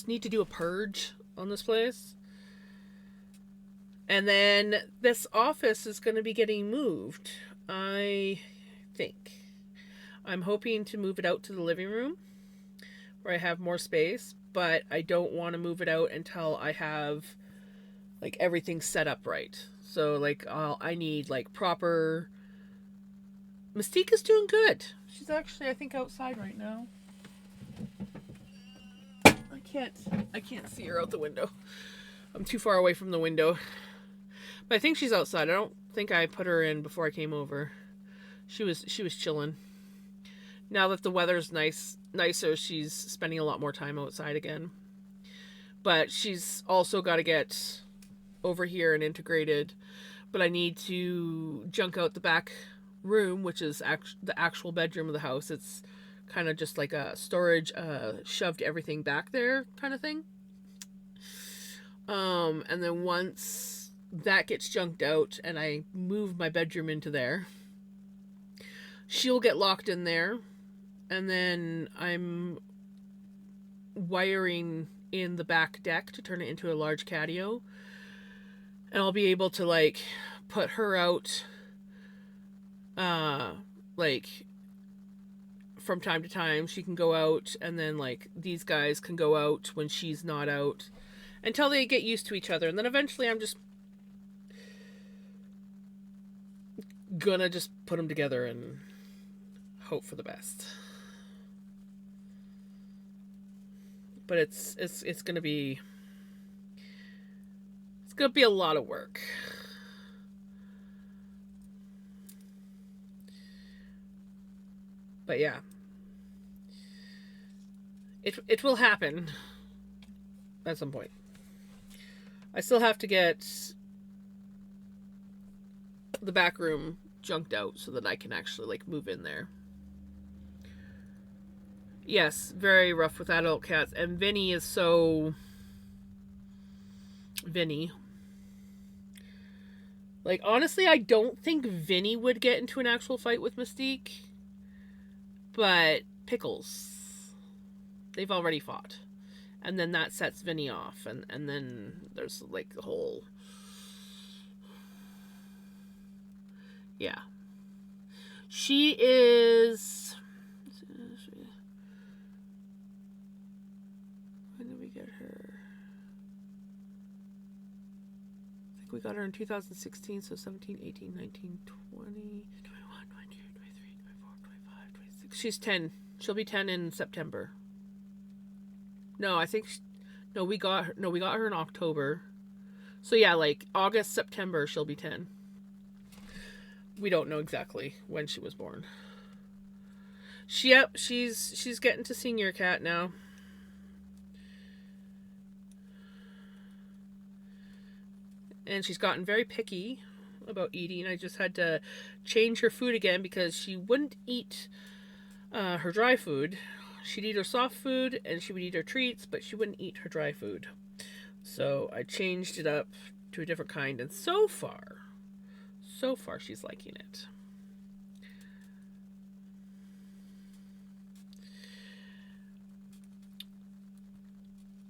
need to do a purge on this place. And then this office is going to be getting moved. I think I'm hoping to move it out to the living room where I have more space, but I don't want to move it out until I have like everything set up right. So like I need like proper. Mystique is doing good. She's actually, I think, outside right now. I can't see her out the window. I'm too far away from the window. But I think she's outside. I don't think I put her in before I came over. She was chilling. Now that the weather's nicer, she's spending a lot more time outside again. But she's also got to get over here and integrated. But I need to junk out the back room, which is the actual bedroom of the house. It's kind of just like a storage, shoved everything back there kind of thing. And then once that gets junked out and I move my bedroom into there, she'll get locked in there. And then I'm wiring in the back deck to turn it into a large catio. And I'll be able to like put her out like from time to time. She can go out, and then like these guys can go out when she's not out, until they get used to each other. And then eventually I'm just gonna just put them together and hope for the best. But it's gonna be a lot of work. But yeah, it will happen at some point. I still have to get the back room junked out so that I can actually like move in there. Yes, very rough with adult cats. And Vinny is so Vinny. Like, honestly, I don't think Vinny would get into an actual fight with Mystique. But Pickles, they've already fought. And then that sets Vinny off. And then there's like the whole... Yeah. She is... When did we get her? I think we got her in 2016, so 17, 18, 19, 20, 21, 22, 23, 24, 25, 26. she's 10. She'll be 10 in September. No, I think no, we got her in October. So yeah, like August, September she'll be 10. We don't know exactly when she was born. She's getting to senior cat now. And she's gotten very picky about eating. I just had to change her food again because she wouldn't eat her dry food. She'd eat her soft food and she would eat her treats, but she wouldn't eat her dry food. So I changed it up to a different kind, and so far she's liking it.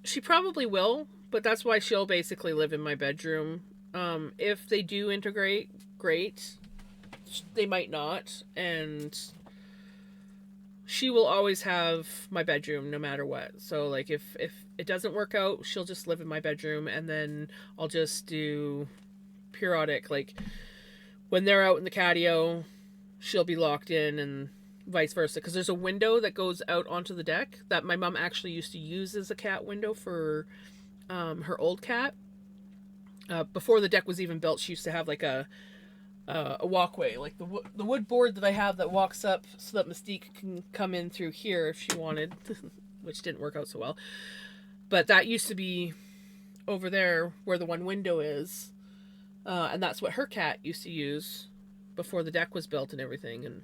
She probably will, but that's why she'll basically live in my bedroom. If they do integrate, great. They might not, and she will always have my bedroom no matter what. So like if it doesn't work out, she'll just live in my bedroom, and then I'll just do periodic, like when they're out in the catio, she'll be locked in, and vice versa, because there's a window that goes out onto the deck that my mom actually used to use as a cat window for her old cat. Before the deck was even built, she used to have like a walkway, like the wood board that I have that walks up so that Mystique can come in through here if she wanted, which didn't work out so well. But that used to be over there where the one window is, and that's what her cat used to use before the deck was built and everything, and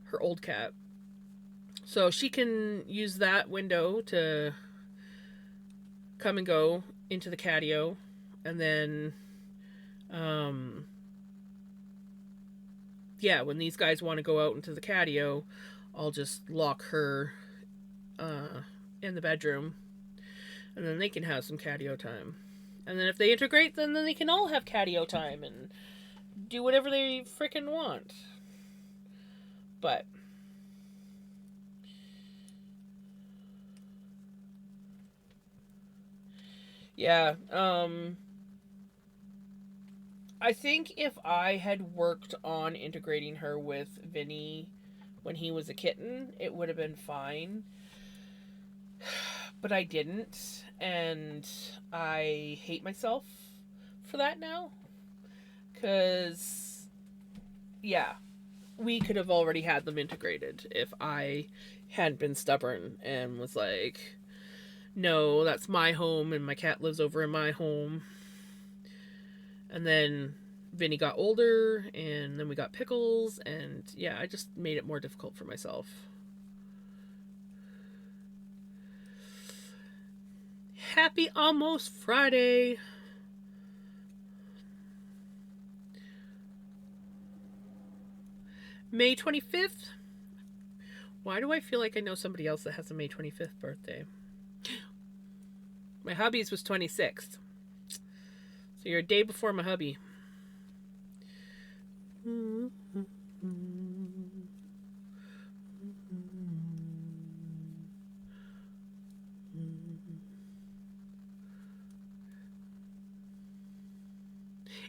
her old cat. So she can use that window to come and go into the catio, and then yeah, when these guys want to go out into the catio, I'll just lock her in the bedroom, and then they can have some catio time. And then if they integrate, then they can all have catio time and do whatever they freaking want. But yeah, I think if I had worked on integrating her with Vinny when he was a kitten, it would have been fine. But I didn't, and I hate myself for that now. Because, yeah, we could have already had them integrated if I hadn't been stubborn and was like, no, that's my home and my cat lives over in my home. And then Vinny got older, and then we got Pickles, and yeah, I just made it more difficult for myself. Happy almost Friday. May 25th? Why do I feel like I know somebody else that has a May 25th birthday? My hubby's was 26th. So you're a day before my hubby.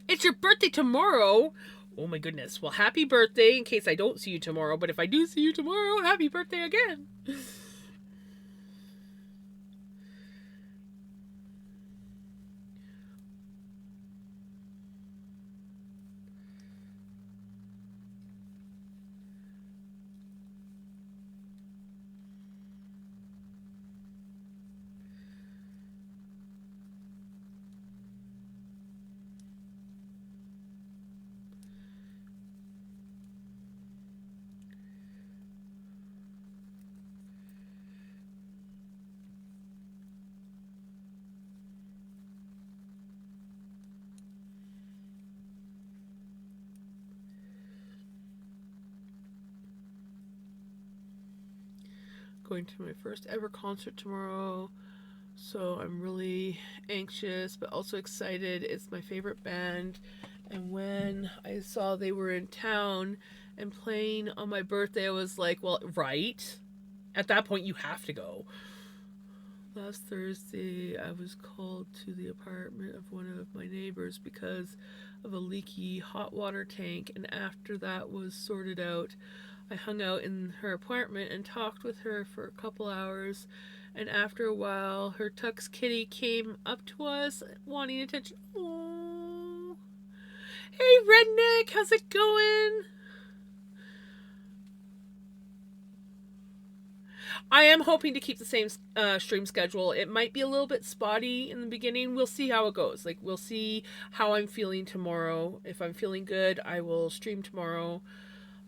It's your birthday tomorrow. Oh my goodness. Well, happy birthday in case I don't see you tomorrow. But if I do see you tomorrow, happy birthday again. Going to my first ever concert tomorrow, so I'm really anxious but also excited. It's my favorite band, and when I saw they were in town and playing on my birthday, I was like, well, right, at that point you have to go. Last Thursday, I was called to the apartment of one of my neighbors because of a leaky hot water tank, and after that was sorted out, I hung out in her apartment and talked with her for a couple hours, and after a while, her Tux kitty came up to us, wanting attention. Aww. Hey, Redneck, how's it going? I am hoping to keep the same stream schedule. It might be a little bit spotty in the beginning. We'll see how it goes. Like, we'll see how I'm feeling tomorrow. If I'm feeling good, I will stream tomorrow.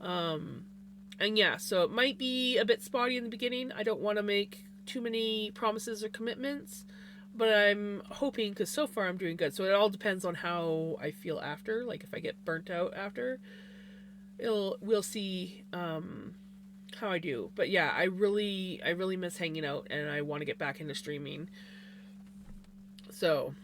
And yeah, so it might be a bit spotty in the beginning. I don't want to make too many promises or commitments, but I'm hoping, because so far I'm doing good. So it all depends on how I feel after. Like, if I get burnt out after, we'll see how I do. But yeah, I really miss hanging out, and I want to get back into streaming. So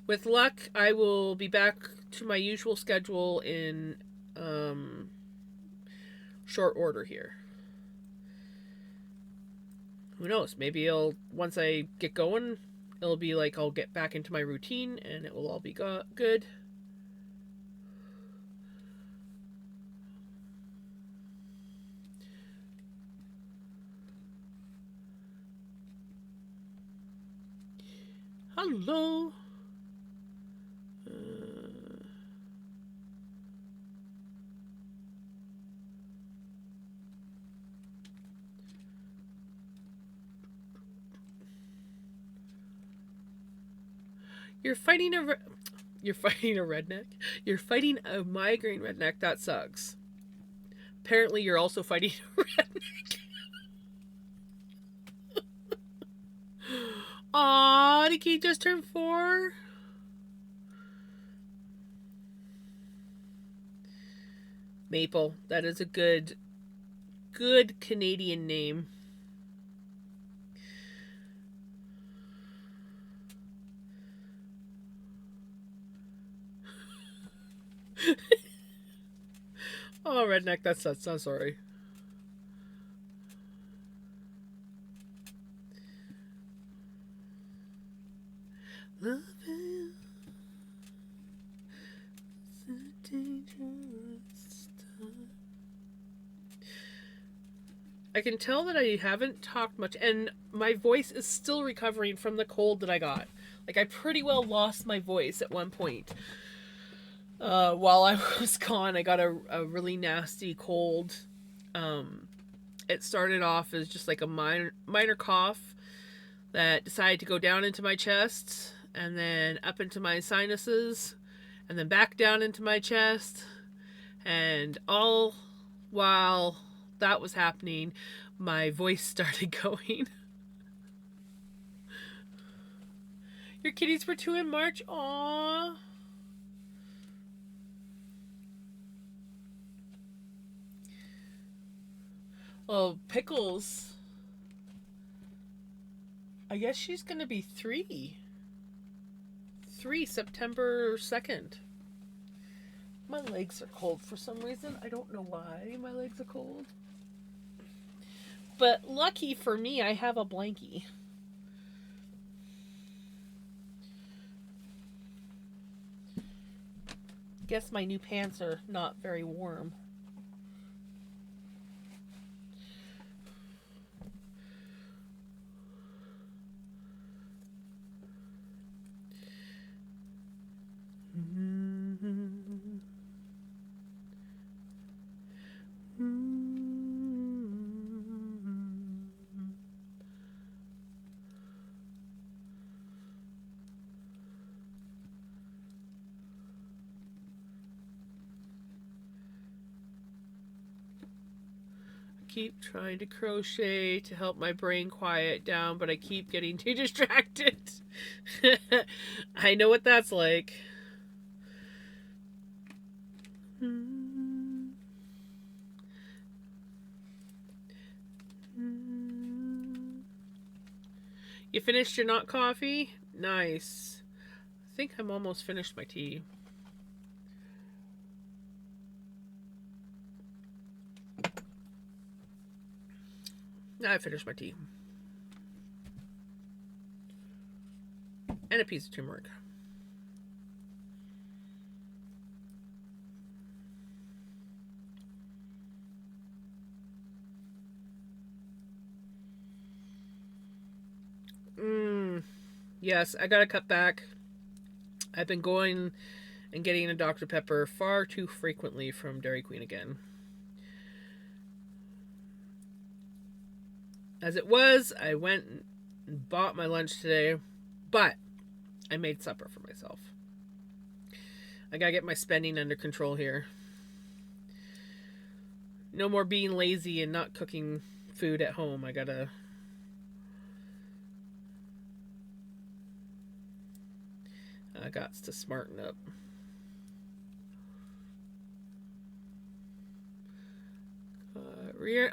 with luck, I will be back to my usual schedule in short order here. Who knows? Maybe once I get going, it'll be like I'll get back into my routine and it will all be good. Hello. You're fighting a redneck. You're fighting a migraine redneck. That sucks. Apparently, you're also fighting a redneck. Aw, did he just turn 4? Maple. That is a good Canadian name. Oh, redneck, that's I'm sorry. Love is a dangerous stuff. I can tell that I haven't talked much, and my voice is still recovering from the cold that I got. Like, I pretty well lost my voice at one point. While I was gone, I got a really nasty cold. It started off as just like a minor cough that decided to go down into my chest, and then up into my sinuses, and then back down into my chest. And all while that was happening, my voice started going. Your kitties were 2 in March? Aww. Well, Pickles, I guess she's going to be 3. 3, September 2nd. My legs are cold for some reason. I don't know why my legs are cold. But lucky for me, I have a blankie. Guess my new pants are not very warm. Keep trying to crochet to help my brain quiet down, but I keep getting too distracted. I know what that's like. You finished your not coffee? Nice. I think I'm almost finished my tea. I finished my tea. And a piece of turmeric. Yes, I gotta cut back. I've been going and getting a Dr. Pepper far too frequently from Dairy Queen again. As it was, I went and bought my lunch today, but I made supper for myself. I gotta get my spending under control here. No more being lazy and not cooking food at home. I got to smarten up.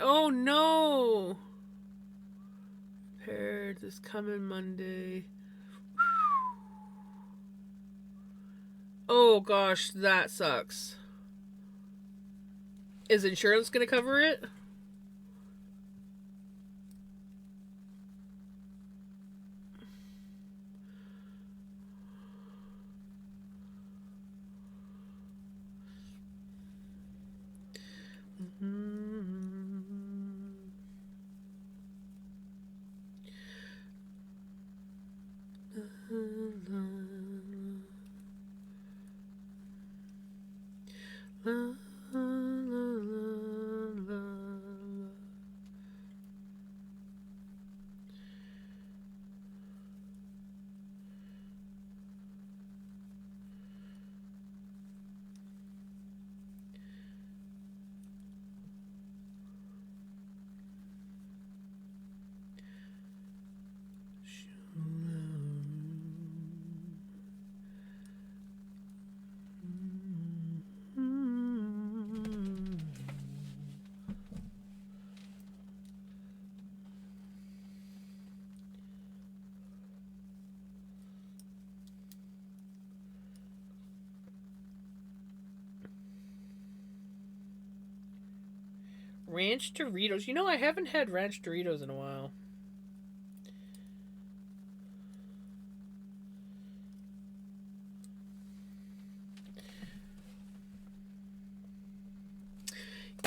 Oh no! Prepared this coming Monday. Oh gosh, that sucks. Is insurance gonna cover it? Ranch Doritos. You know, I haven't had Ranch Doritos in a while.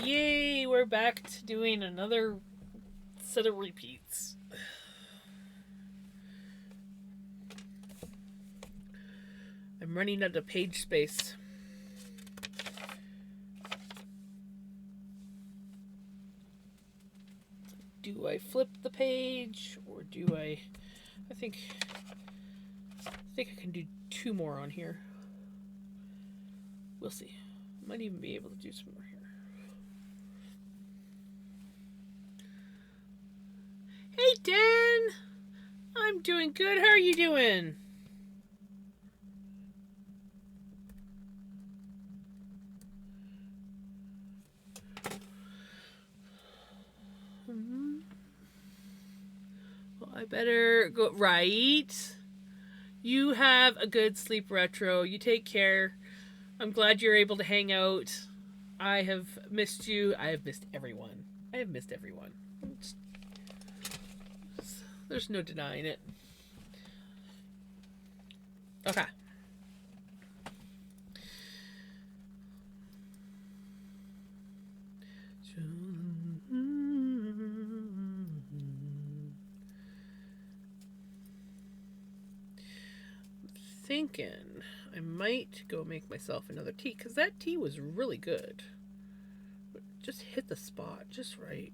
Yay, we're back to doing another set of repeats. I'm running out of page space. Do I flip the page or do I think I can do 2 more on here. We'll see. Might even be able to do some more here. Hey Dan! I'm doing good. How are you doing? Well, I better go. Right. You have a good sleep, Retro. You take care. I'm glad you're able to hang out. I have missed you. I have missed everyone. I have missed everyone. There's no denying it. Okay. Thinking I might go make myself another tea because that tea was really good. But just hit the spot just right.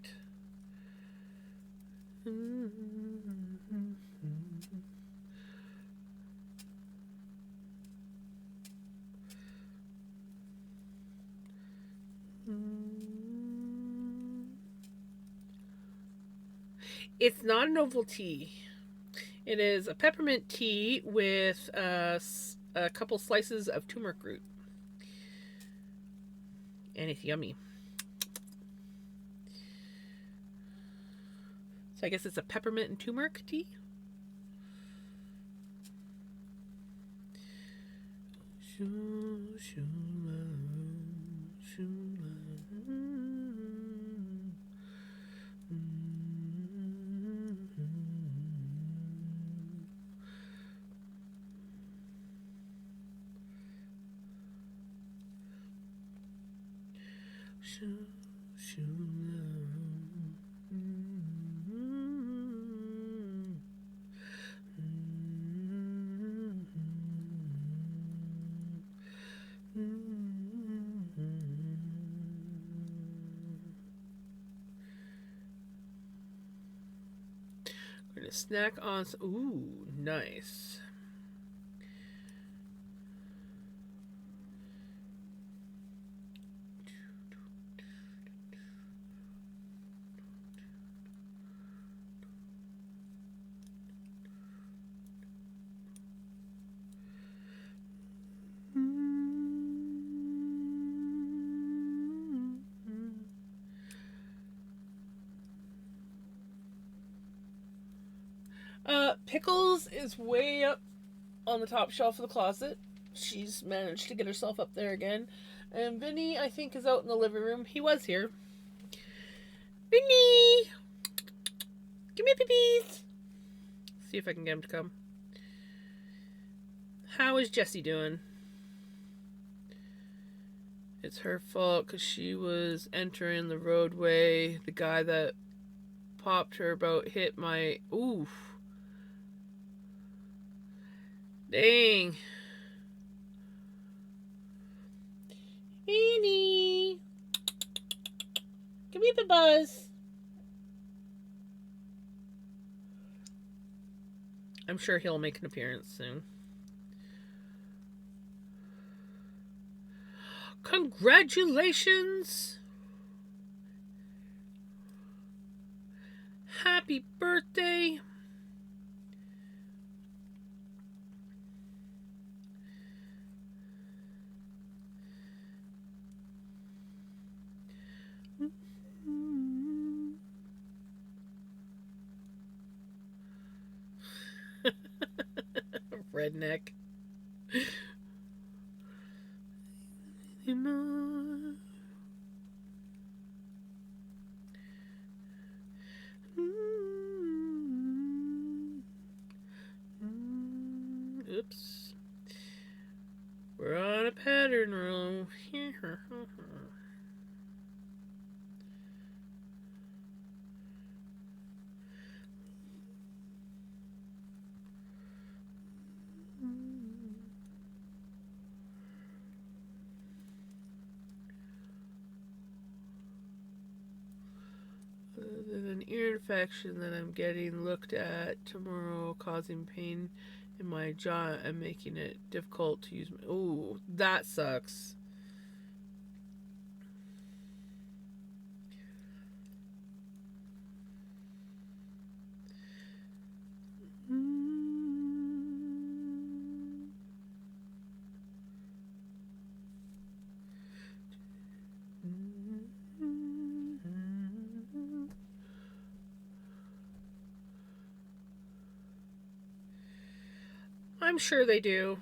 It's not a novelty. It is a peppermint tea with a couple slices of turmeric root. And it's yummy. So I guess it's a peppermint and turmeric tea. We're gonna snack on some. Ooh, nice. Pickles is way up on the top shelf of the closet. She's managed to get herself up there again. And Vinny, I think, is out in the living room. He was here. Vinny! Give me pippies! See if I can get him to come. How is Jessie doing? It's her fault because she was entering the roadway. The guy that popped her about hit my... Oof. Dang. Annie. Give me the buzz. I'm sure he'll make an appearance soon. Congratulations. Happy birthday. Redneck. Oops. We're on a pattern roll. An ear infection that I'm getting looked at tomorrow, causing pain in my jaw and making it difficult to use. Oh, that sucks. I'm sure they do.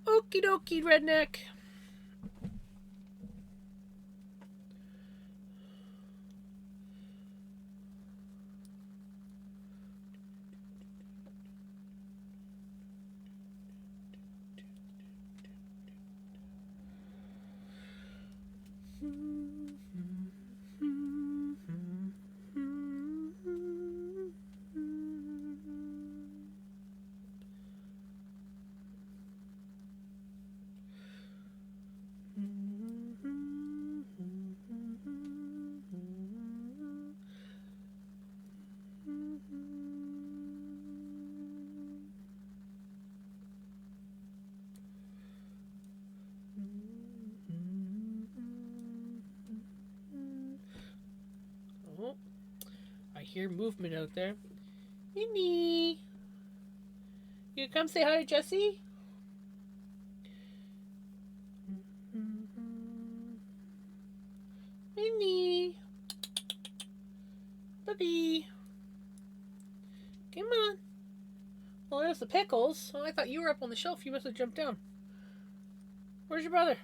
Okie dokie, redneck. Oh, I hear movement out there. Minnie, you come say hi to Jessie? Minnie, puppy, come on. Well, there's the pickles. Oh, I thought you were up on the shelf. You must have jumped down. Where's your brother?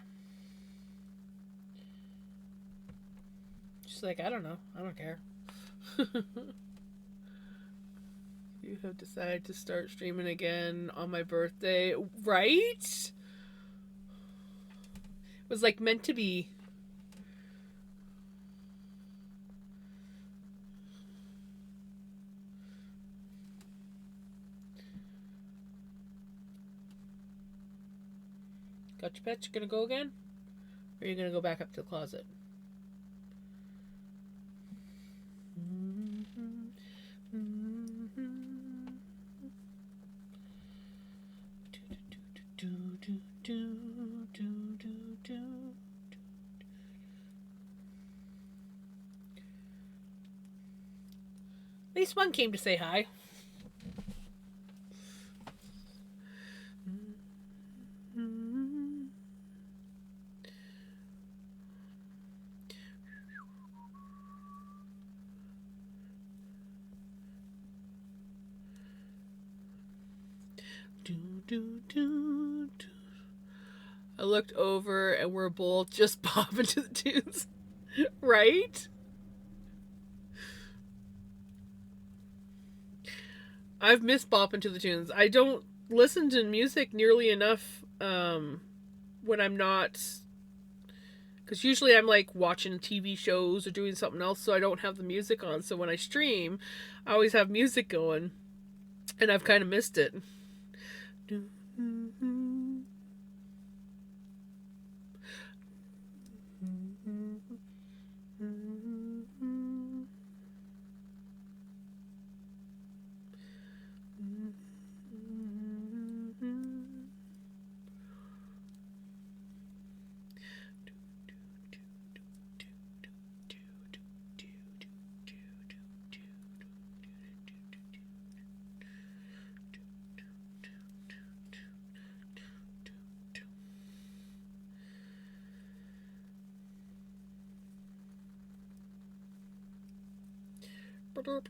She's like, I don't know. I don't care. You have decided to start streaming again on my birthday, right? It was like meant to be. Got your pets? You gonna go again? Or are you gonna go back up to the closet? At least one came to say hi. I looked over and we're both just bopping to the tunes. Right? I've missed bopping to the tunes. I don't listen to music nearly enough when I'm not. Because usually I'm like watching TV shows or doing something else, so I don't have the music on. So when I stream, I always have music going. And I've kind of missed it.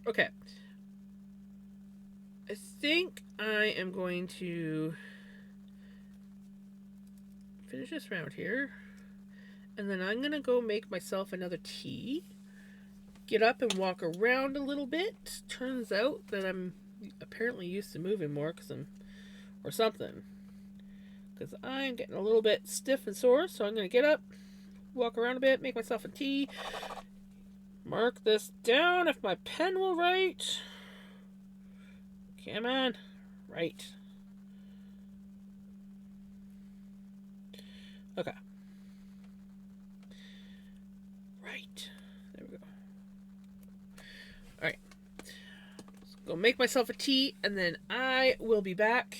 Okay. I think I am going to finish this round here. And then I'm going to go make myself another tea. Get up and walk around a little bit. Turns out that I'm apparently used to moving more or something. Because I'm getting a little bit stiff and sore. So I'm going to get up, walk around a bit, make myself a tea. Mark this down if my pen will write. Come on. Right. Okay. Right. There we go. Alright. Go make myself a tea, and then I will be back.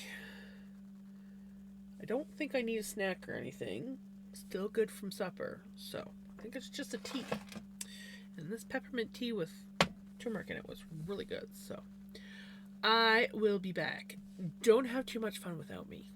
I don't think I need a snack or anything. Still good from supper. So, I think it's just a tea. And this peppermint tea with turmeric in it was really good. So, I will be back. Don't have too much fun without me.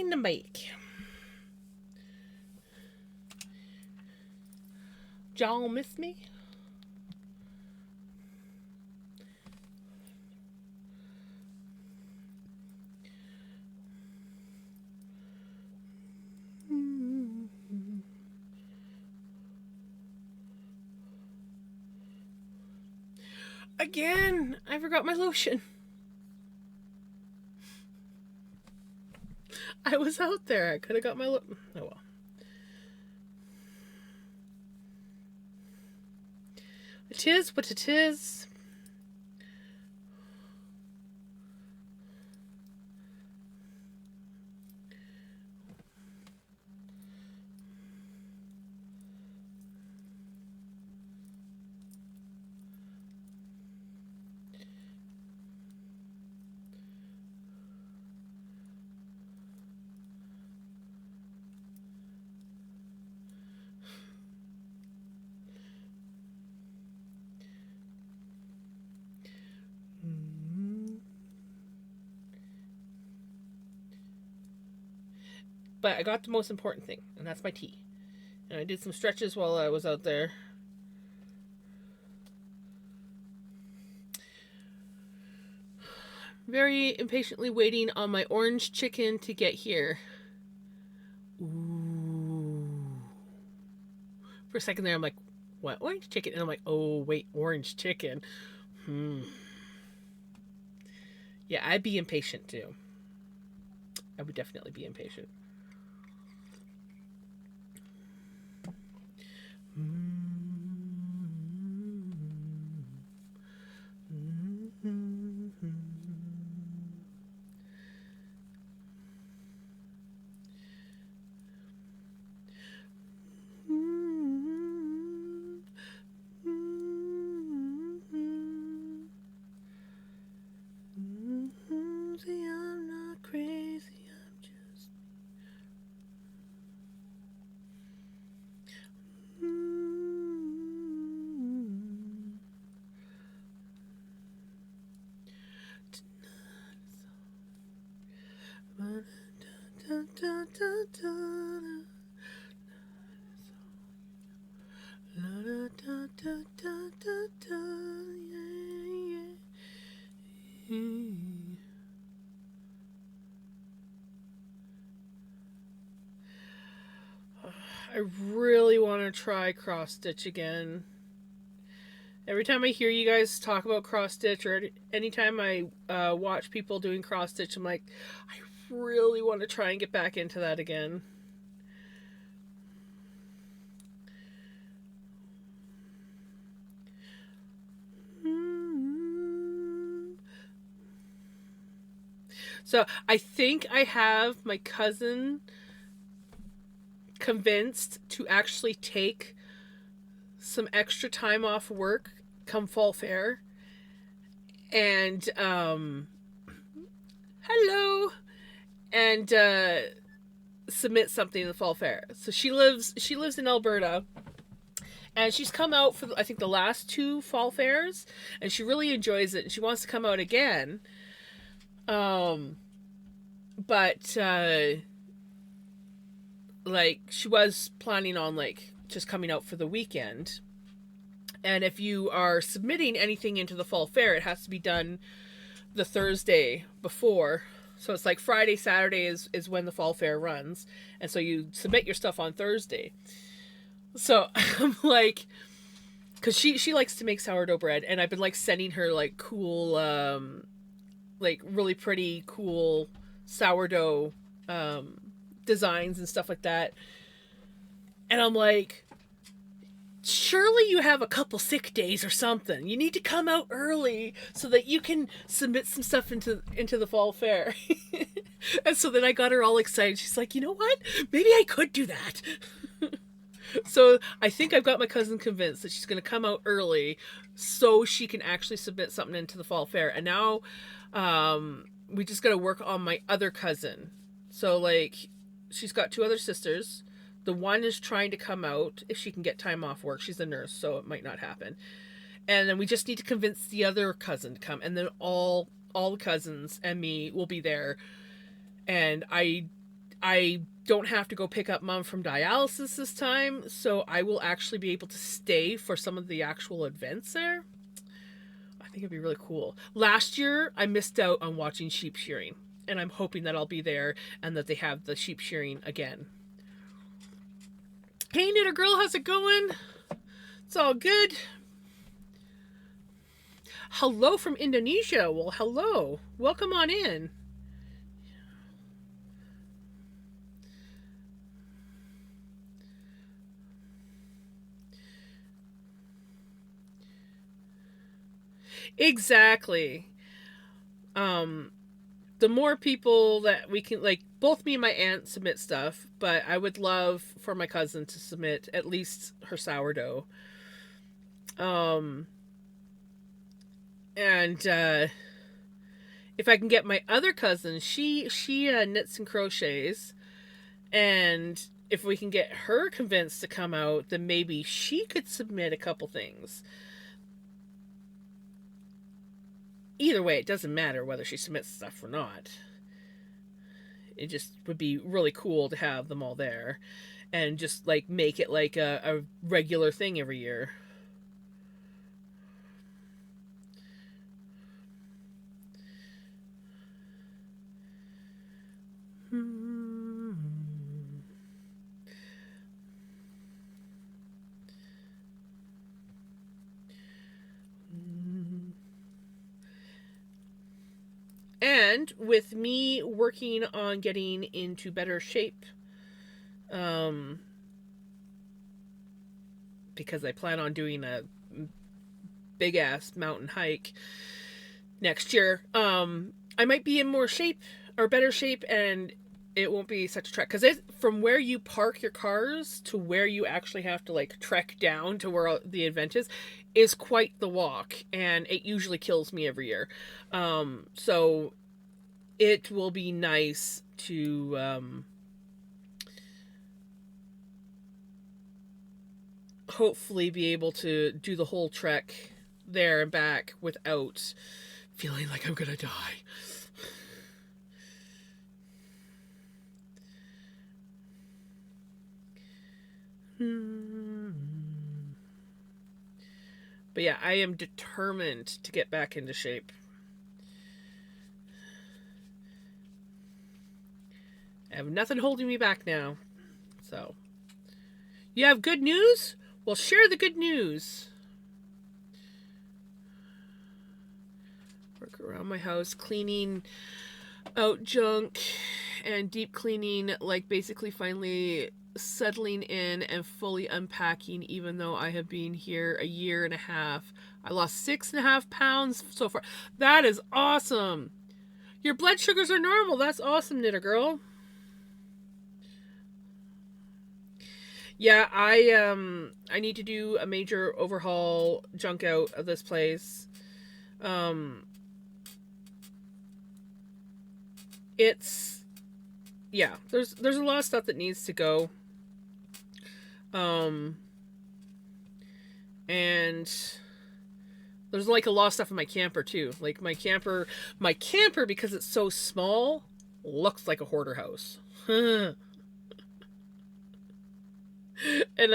Dynamite. Y'all miss me? Again, I forgot my lotion. I was out there. I could have got my lotion. Oh well. It is what it is. But I got the most important thing, and that's my tea. And I did some stretches while I was out there. Very impatiently waiting on my orange chicken to get here. Ooh. For a second there, I'm like, what? Orange chicken? And I'm like, oh, wait, orange chicken. Yeah, I'd be impatient too. I would definitely be impatient. See, I'm not crazy, I'm just... I really want to try cross stitch again. Every time I hear you guys talk about cross stitch, or anytime I watch people doing cross stitch, I'm like, I really want to try and get back into that again. So I think I have my cousin convinced to actually take some extra time off work come fall fair, and hello, and submit something in the fall fair. So she lives in Alberta, and she's come out for I think the last 2 fall fairs, and she really enjoys it, and she wants to come out again. But like she was planning on like just coming out for the weekend. And if you are submitting anything into the fall fair, it has to be done the Thursday before. So it's like Friday, Saturday is when the fall fair runs. And so you submit your stuff on Thursday. So I'm like, because she likes to make sourdough bread, and I've been like sending her like cool, like really pretty, cool sourdough designs and stuff like that. And I'm like, surely you have a couple sick days or something. You need to come out early so that you can submit some stuff into the fall fair. And so then I got her all excited. She's like, you know what? Maybe I could do that. So I think I've got my cousin convinced that she's going to come out early so she can actually submit something into the fall fair. And now we just got to work on my other cousin. So like she's got 2 other sisters. The one is trying to come out if she can get time off work. She's a nurse, so it might not happen. And then we just need to convince the other cousin to come. And then all the cousins and me will be there. And I I don't have to go pick up mom from dialysis this time, so I will actually be able to stay for some of the actual events there. I think it'd be really cool. Last year, I missed out on watching sheep shearing, and I'm hoping that I'll be there and that they have the sheep shearing again. Hey, Knitter Girl, how's it going? It's all good. Hello from Indonesia. Well, hello. Welcome on in. Exactly. The more people that we can, like, both me and my aunt submit stuff, but I would love for my cousin to submit at least her sourdough. And if I can get my other cousin, she knits and crochets, and if we can get her convinced to come out, then maybe she could submit a couple things. Either way, it doesn't matter whether she submits stuff or not. It just would be really cool to have them all there and just like make it like a regular thing every year. And with me working on getting into better shape, because I plan on doing a big ass mountain hike next year, I might be in more shape or better shape, and it won't be such a trek, because from where you park your cars to where you actually have to like trek down to where the event is quite the walk, and it usually kills me every year. So it will be nice to hopefully be able to do the whole trek there and back without feeling like I'm gonna die. But yeah, I am determined to get back into shape. I have nothing holding me back now. So, you have good news? Well, share the good news. Work around my house, cleaning out junk and deep cleaning, like basically finally settling in and fully unpacking, even though I have been here a year and a half. I lost 6.5 pounds so far. That is awesome. Your blood sugars are normal. That's awesome, Knitter Girl. Yeah, I need to do a major overhaul, junk out of this place. It's, yeah, there's a lot of stuff that needs to go. And there's like a lot of stuff in my camper too. Like my camper, because it's so small, looks like a hoarder house. And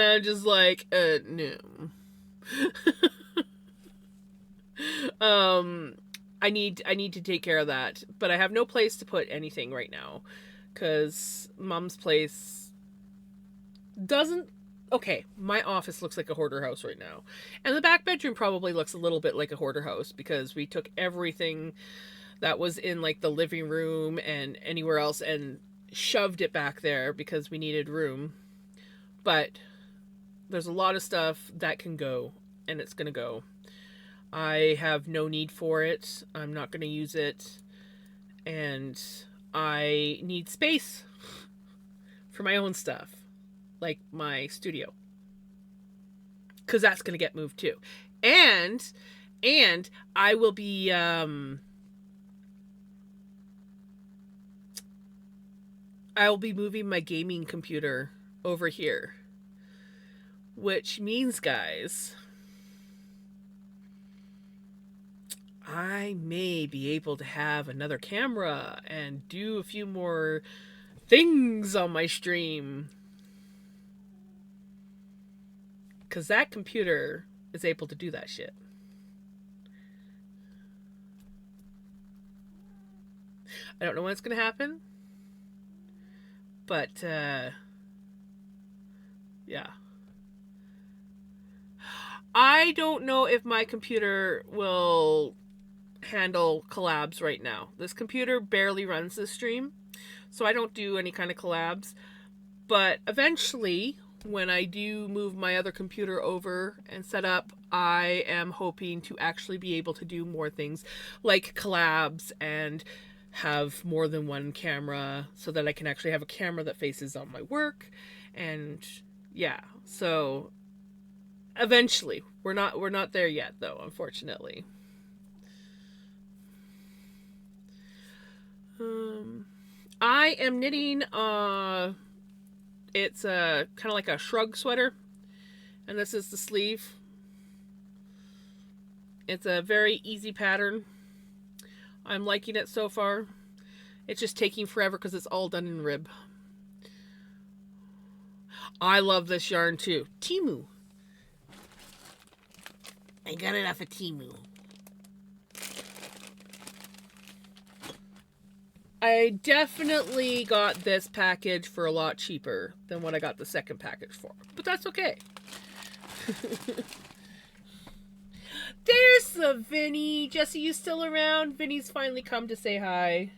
I'm just like, no. I need to take care of that, but I have no place to put anything right now, because mom's place doesn't. Okay, my office looks like a hoarder house right now, and the back bedroom probably looks a little bit like a hoarder house because we took everything that was in like the living room and anywhere else and shoved it back there because we needed room. But there's a lot of stuff that can go, and it's gonna go. I have no need for it. I'm not going to use it. And I need space for my own stuff, like my studio, because that's going to get moved too. And I will be moving my gaming computer over here, which means, guys, I may be able to have another camera and do a few more things on my stream. Because that computer is able to do that shit. I don't know when it's going to happen. But, yeah. I don't know if my computer will handle collabs right now. This computer barely runs this stream, so I don't do any kind of collabs. But eventually, when I do move my other computer over and set up, I am hoping to actually be able to do more things like collabs and have more than one camera so that I can actually have a camera that faces on my work. And yeah, so eventually, we're not there yet though, unfortunately. I am knitting it's a kind of like a shrug sweater, and this is the sleeve. It's a very easy pattern. I'm liking it so far. It's just taking forever because it's all done in rib. I love this yarn too. Temu. I got it off of Temu. I definitely got this package for a lot cheaper than what I got the second package for. But that's okay. There's the Vinny. Jesse, you still around? Vinny's finally come to say hi.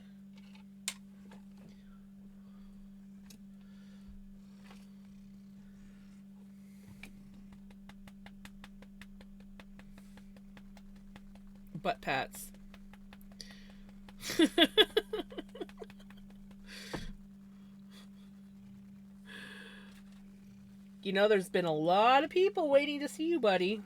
Butt pats. You know, there's been a lot of people waiting to see you, buddy.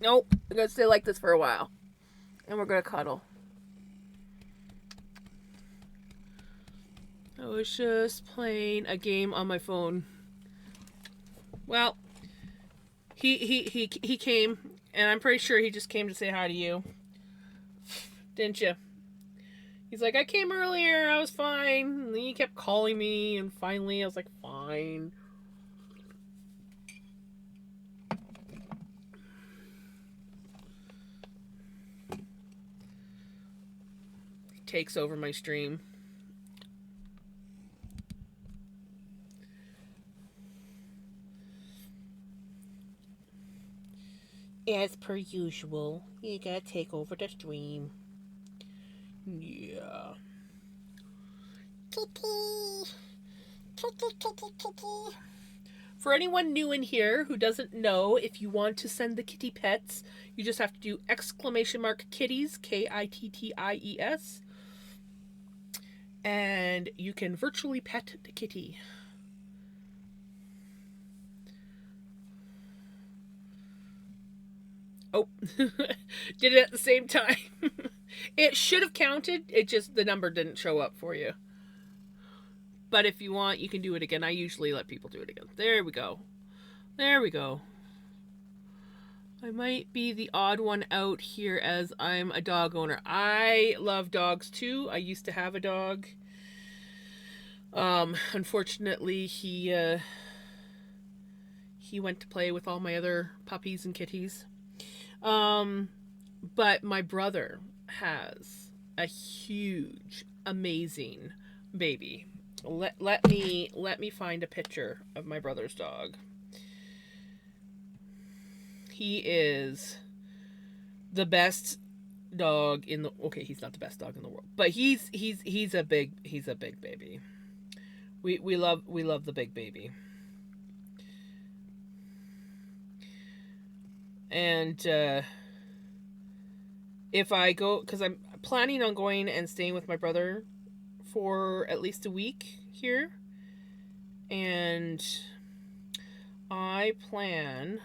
Nope, I'm gonna stay like this for a while. And we're gonna cuddle. I was just playing a game on my phone. Well, he came, and I'm pretty sure he just came to say hi to you. Didn't you? He's like, I came earlier, I was fine. And then he kept calling me, and finally I was like, fine. He takes over my stream. As per usual, you gotta take over the stream. Yeah. For anyone new in here who doesn't know, if you want to send the kitty pets, you just have to do !kitties, KITTIES, and you can virtually pet the kitty. Oh, did it at the same time. It should have counted, it just, the number didn't show up for you. But if you want, you can do it again. I usually let people do it again. There we go. There we go. I might be the odd one out here as I'm a dog owner. I love dogs too. I used to have a dog. Unfortunately, he went to play with all my other puppies and kitties. But my brother has a huge, amazing baby. Let me find a picture of my brother's dog. He is the best dog in the, okay, he's not the best dog in the world, but he's a big baby. We love the big baby. And if I go, because I'm planning on going and staying with my brother for at least a week here, and I plan,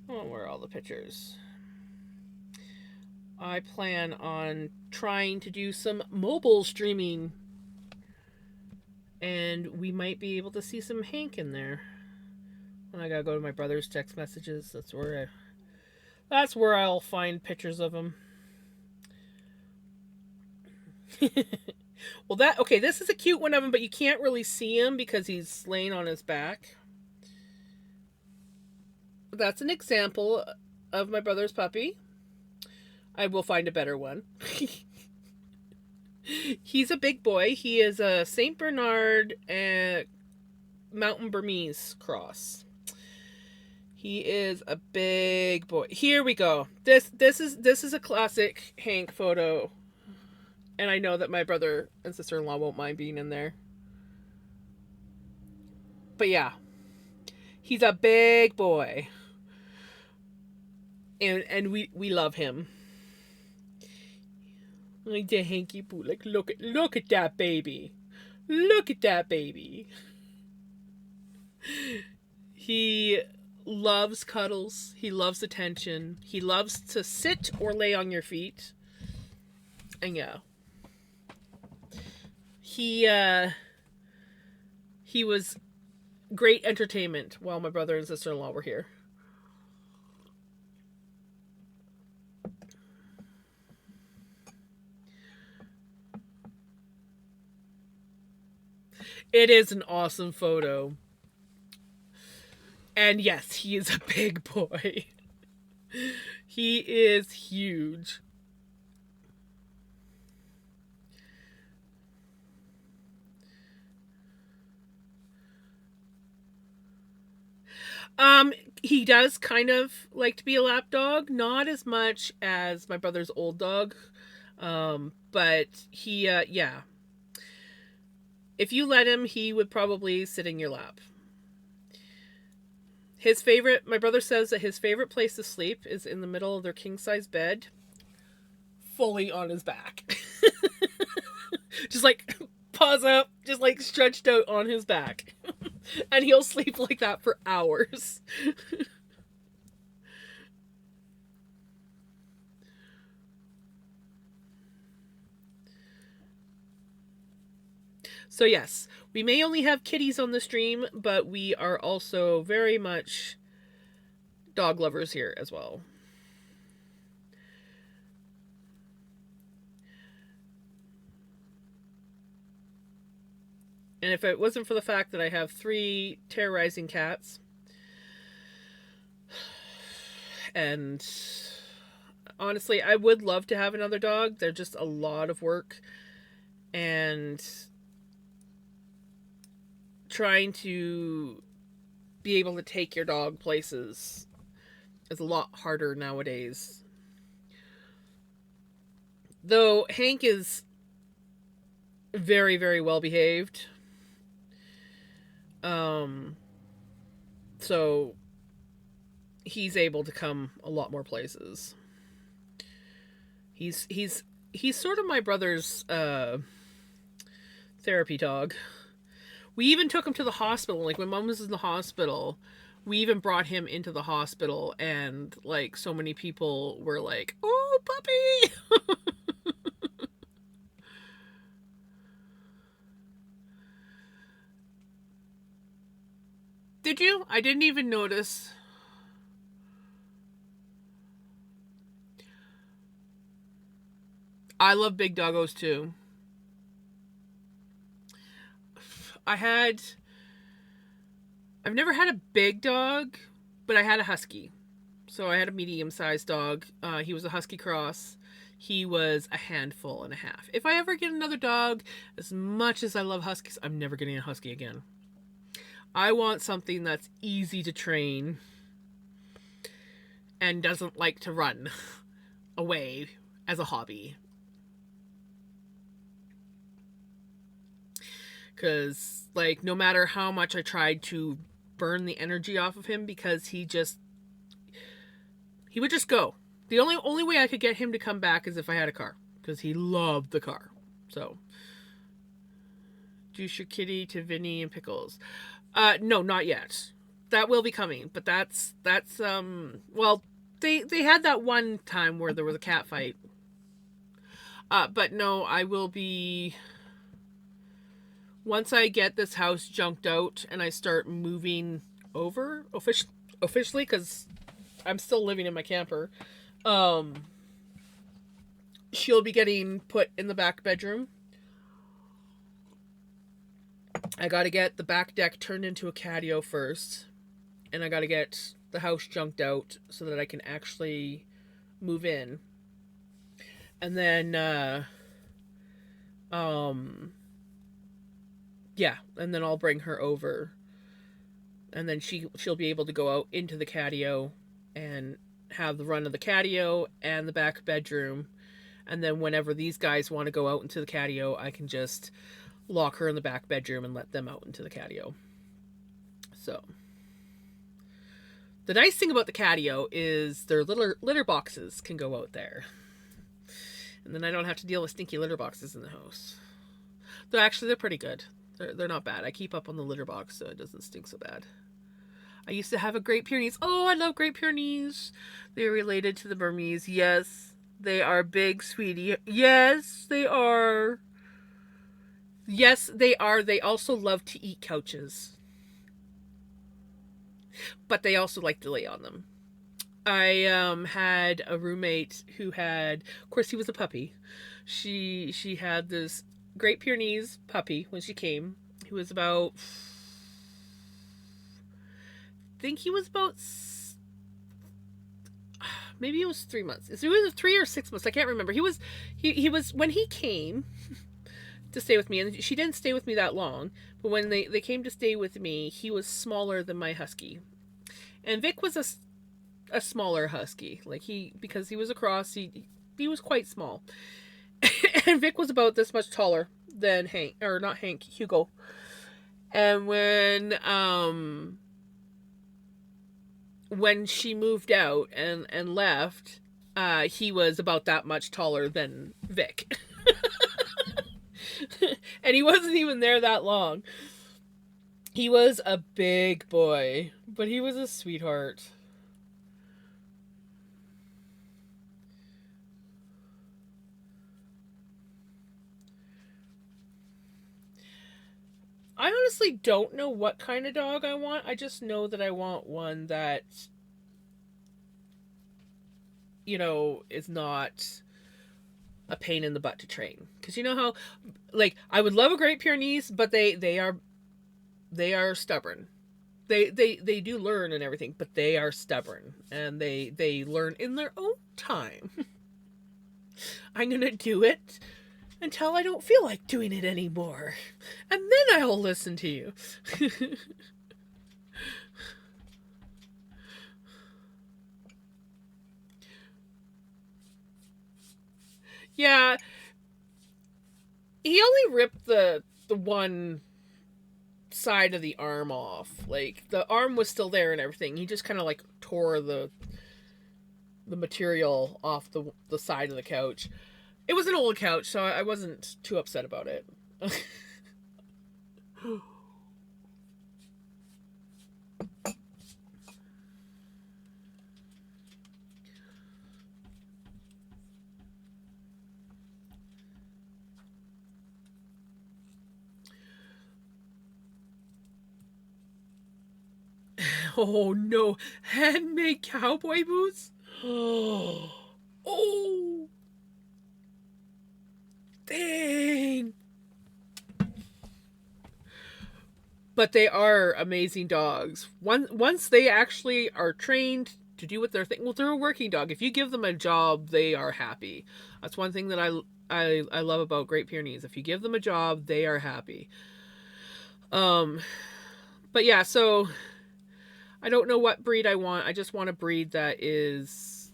oh, where are all the pictures? I plan on trying to do some mobile streaming. And we might be able to see some Hank in there. I gotta go to my brother's text messages. That's where I'll find pictures of him. Well, this is a cute one of him, but you can't really see him because he's laying on his back. That's an example of my brother's puppy. I will find a better one. He's a big boy. He is a St. Bernard and Mountain Burmese cross. He is a big boy. Here we go. This is a classic Hank photo. And I know that my brother and sister-in-law won't mind being in there. But yeah. He's a big boy. And we love him. Like the Hanky Poo. Like look at that baby. Look at that baby. He loves cuddles. He loves attention. He loves to sit or lay on your feet. And yeah. He was great entertainment while my brother and sister-in-law were here. It is an awesome photo. And yes, he is a big boy. He is huge. He does kind of like to be a lap dog, not as much as my brother's old dog. But he, yeah. If you let him, he would probably sit in your lap. My brother says that his favorite place to sleep is in the middle of their king-size bed, fully on his back. Just like, paws up, just like stretched out on his back. And he'll sleep like that for hours. So yes, we may only have kitties on the stream, but we are also very much dog lovers here as well. And if it wasn't for the fact that I have 3 terrorizing cats, and honestly, I would love to have another dog. They're just a lot of work, and trying to be able to take your dog places is a lot harder nowadays. Though Hank is very, very well behaved. So he's able to come a lot more places. He's sort of my brother's therapy dog. We even took him to the hospital. Like when Mom was in the hospital, we even brought him into the hospital, and like so many people were like, "Oh, puppy!" Did you? I didn't even notice. I love big doggos too. I've never had a big dog, but I had a husky. So I had a medium-sized dog. He was a husky cross. He was a handful and a half. If I ever get another dog, as much as I love huskies, I'm never getting a husky again. I want something that's easy to train and doesn't like to run away as a hobby. Because, like, no matter how much I tried to burn the energy off of him, because he would just go. The only way I could get him to come back is if I had a car, because he loved the car. So, introduce your kitty to Vinny and Pickles. No, not yet. That will be coming, but that's well, they had that one time where there was a cat fight. But no, I will be, once I get this house junked out and I start moving over officially, because I'm still living in my camper, she'll be getting put in the back bedroom. I gotta get the back deck turned into a catio first, and I gotta get the house junked out so that I can actually move in. And then, yeah, and then I'll bring her over, and then she'll be able to go out into the catio and have the run of the catio and the back bedroom. And then whenever these guys want to go out into the catio, I can just lock her in the back bedroom and let them out into the catio. So the nice thing about the catio is their little litter boxes can go out there. And then I don't have to deal with stinky litter boxes in the house. Though actually they're pretty good. They're not bad. I keep up on the litter box so it doesn't stink so bad. I used to have a Great Pyrenees. Oh, I love Great Pyrenees. They're related to the Burmese. Yes, they are big, sweetie. Yes, they are. Yes, they are. They also love to eat couches. But they also like to lay on them. I had a roommate who had, of course he was a puppy. She had this Great Pyrenees puppy when she came. He was about, I think he was about, maybe it was 3 months. It was 3 or 6 months. I can't remember. He was when he came to stay with me, and she didn't stay with me that long, but when they came to stay with me, he was smaller than my husky. And Vic was a smaller husky. Like because he was a cross, he was quite small. And Vic was about this much taller than Hank, or not Hank, Hugo. And when she moved out and left, he was about that much taller than Vic. And he wasn't even there that long. He was a big boy, but he was a sweetheart. I honestly don't know what kind of dog I want. I just know that I want one that, is not a pain in the butt to train. Because you know how, like, I would love a Great Pyrenees, but they are stubborn. They do learn and everything, but they are stubborn, and they learn in their own time. I'm gonna do it until I don't feel like doing it anymore, and then I'll listen to you. Yeah, he only ripped the one side of the arm off. Like, the arm was still there and everything. He just kind of like tore the material off the side of the couch. It was an old couch, so I wasn't too upset about it. Oh no, handmade cowboy boots? Oh, dang. But they are amazing dogs. Once they actually are trained to do what they're thinking, well, they're a working dog. If you give them a job, they are happy. That's one thing that I love about Great Pyrenees. If you give them a job, they are happy. But yeah, so I don't know what breed I want. I just want a breed that is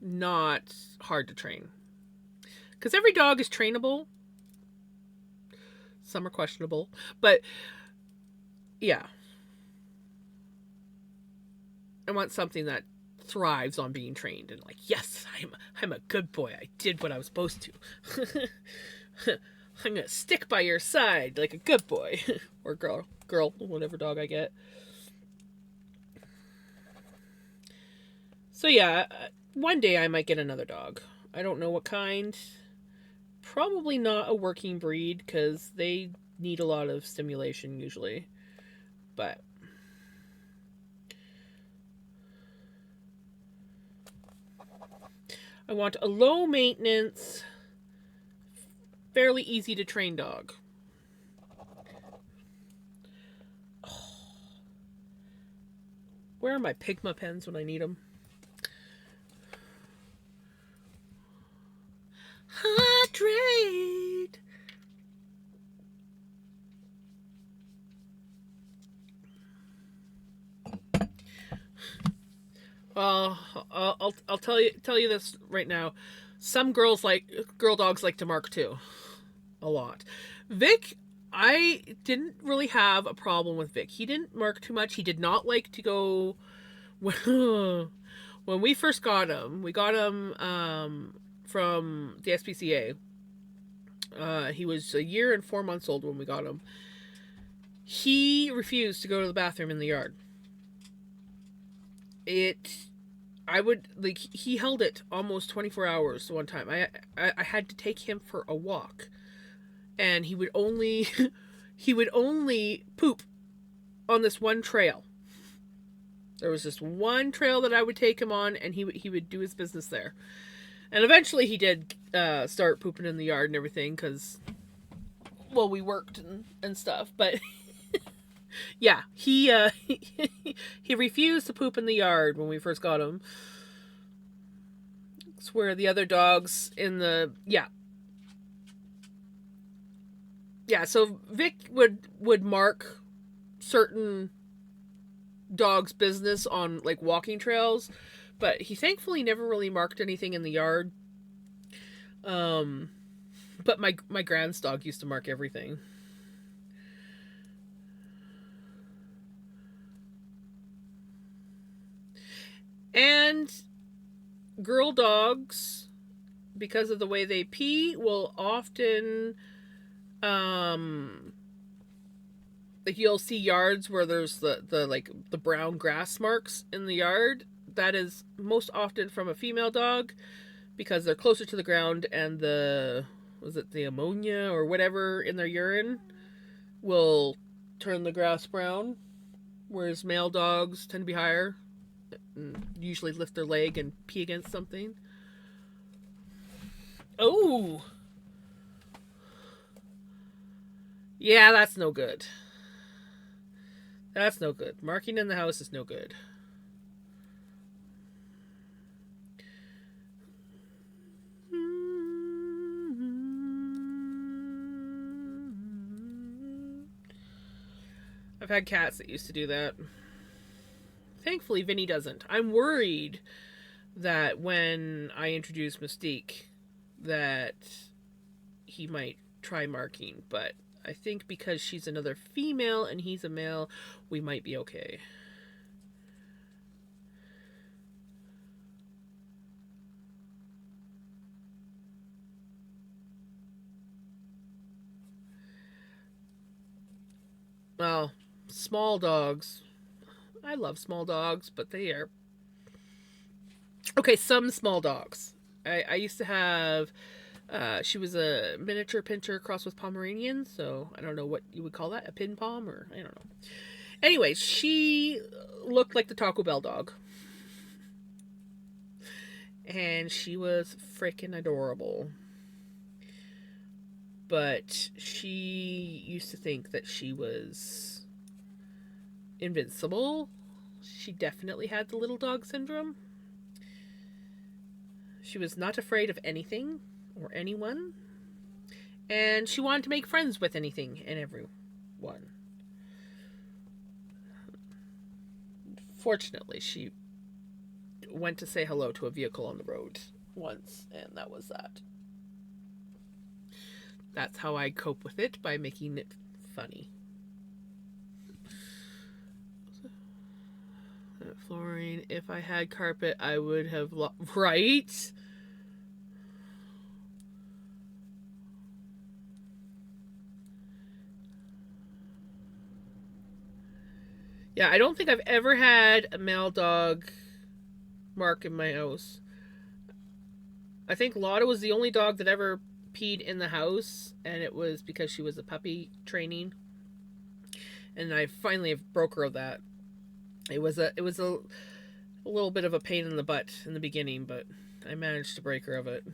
not hard to train. Because every dog is trainable. Some are questionable. But yeah. I want something that thrives on being trained and like, yes, I'm a good boy. I did what I was supposed to. I'm gonna stick by your side like a good boy. Or girl, whatever dog I get. So yeah, one day I might get another dog. I don't know what kind. Probably not a working breed because they need a lot of stimulation usually. But I want a low maintenance, fairly easy to train dog. Where are my Pigma pens when I need them? Hydrate. I'll tell you this right now. Some girl dogs like to mark too, a lot. Vic, I didn't really have a problem with Vic. He didn't mark too much. He did not like to go. When we first got him, we got him from the SPCA. He was a year and 4 months old when we got him. He refused to go to the bathroom in the yard. He held it almost 24 hours one time. I had to take him for a walk, and he would only poop on this one trail. There was this one trail that I would take him on, and he would do his business there. And eventually he did start pooping in the yard and everything because, well, we worked and stuff. But yeah, he refused to poop in the yard when we first got him. It's where the other dogs in the so Vic would mark certain dogs' business on like walking trails, but he thankfully never really marked anything in the yard. But my grand's dog used to mark everything. And girl dogs, because of the way they pee, will often like you'll see yards where there's the brown grass marks in the yard. That is most often from a female dog because they're closer to the ground, and the ammonia or whatever in their urine will turn the grass brown, whereas male dogs tend to be higher and usually lift their leg and pee against something. Oh! Yeah, that's no good. That's no good. Marking in the house is no good. I've had cats that used to do that. Thankfully, Vinny doesn't. I'm worried that when I introduce Mystique, that he might try marking, but I think because she's another female and he's a male, we might be okay. Well, small dogs. I love small dogs, but they are... Okay, some small dogs. I used to have... she was a miniature pinscher crossed with Pomeranian, so I don't know what you would call that, a pin pom, or I don't know. Anyway, she looked like the Taco Bell dog. And she was freaking adorable. But she used to think that she was invincible. She definitely had the little dog syndrome. She was not afraid of anything or anyone. And she wanted to make friends with anything and everyone. Fortunately, she went to say hello to a vehicle on the road once, and that was that. That's how I cope with it, by making it funny. Flooring. If I had carpet, I would have... Right? Yeah, I don't think I've ever had a male dog mark in my house. I think Lotta was the only dog that ever peed in the house, and it was because she was a puppy training. And I finally broke her of that. It was a little bit of a pain in the butt in the beginning, but I managed to break her of it.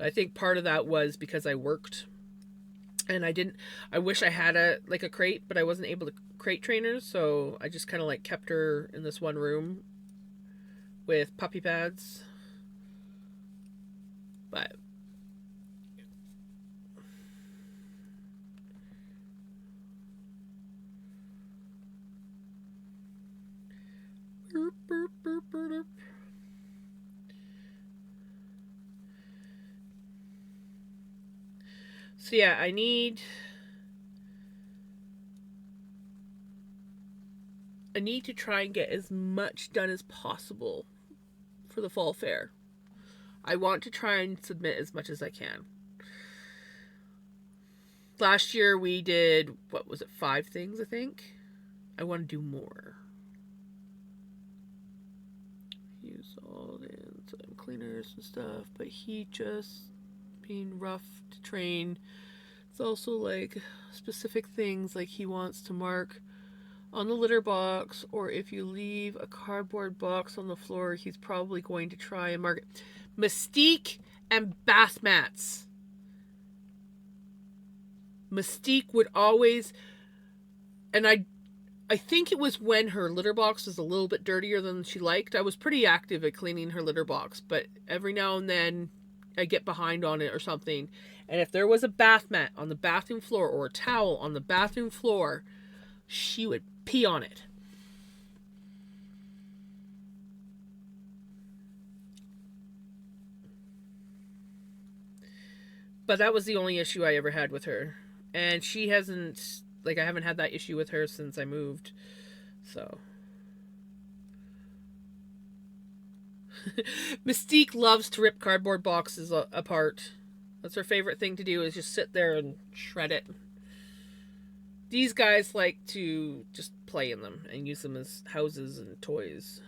I think part of that was because I worked, and I wish I had a crate, but I wasn't able to crate trainers, so I just kind of like kept her in this one room with puppy pads. But so yeah, I need to try and get as much done as possible for the fall fair. I want to try and submit as much as I can. Last year we did, what was it, 5 things, I think? I want to do more. Use all the cleaners and stuff, but he just being rough to train. It's also like specific things, like he wants to mark on the litter box, or if you leave a cardboard box on the floor, he's probably going to try and mark it. Mystique and bath mats. Mystique would always, and I think it was when her litter box was a little bit dirtier than she liked. I was pretty active at cleaning her litter box, but every now and then I get behind on it or something. And if there was a bath mat on the bathroom floor or a towel on the bathroom floor, she would pee on it. But that was the only issue I ever had with her. And she hasn't, I haven't had that issue with her since I moved. So. Mystique loves to rip cardboard boxes apart. That's her favorite thing to do, is just sit there and shred it. These guys like to just play in them and use them as houses and toys.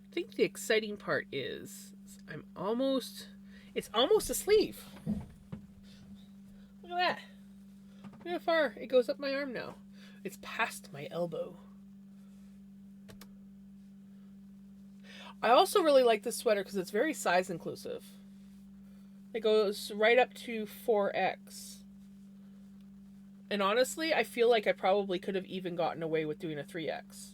I think the exciting part is it's almost a sleeve. Look at that. Look how far it goes up my arm now. It's past my elbow. I also really like this sweater because it's very size inclusive. It goes right up to 4X. And honestly, I feel like I probably could have even gotten away with doing a 3X.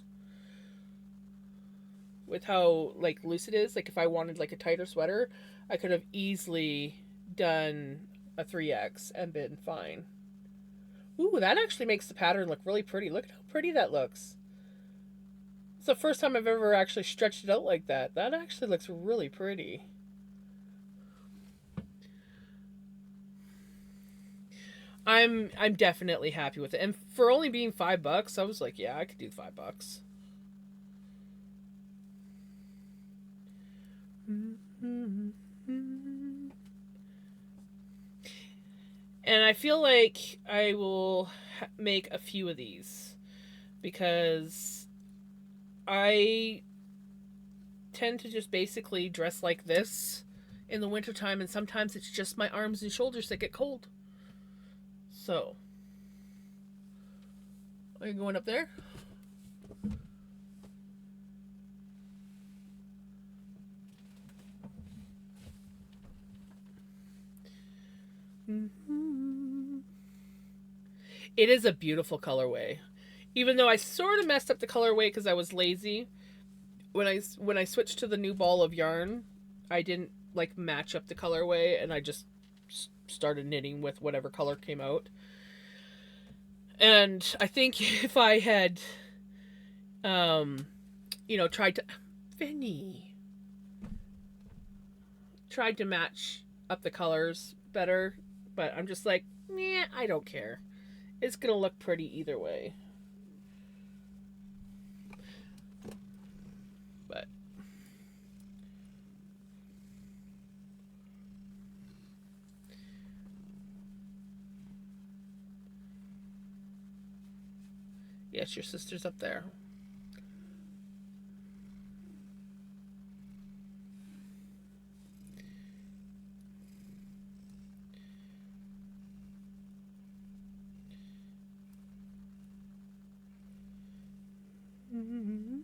With how loose it is, if I wanted a tighter sweater, I could have easily done a 3X and been fine. Ooh, that actually makes the pattern look really pretty. Look at how pretty that looks. the first time I've ever actually stretched it out like that. That actually looks really pretty. I'm definitely happy with it. And for only being $5, I was like, yeah, I could do $5. And I feel like I will make a few of these because I tend to just basically dress like this in the wintertime, and sometimes it's just my arms and shoulders that get cold. So, are you going up there? It is a beautiful colorway. Even though I sort of messed up the colorway because I was lazy. When I switched to the new ball of yarn, I didn't like match up the colorway, and I just started knitting with whatever color came out. And I think if I had, tried to, Vinny, tried to match up the colors better, but I'm just like, nah, I don't care. It's gonna look pretty either way. But yes, your sister's up there. Mm-hmm.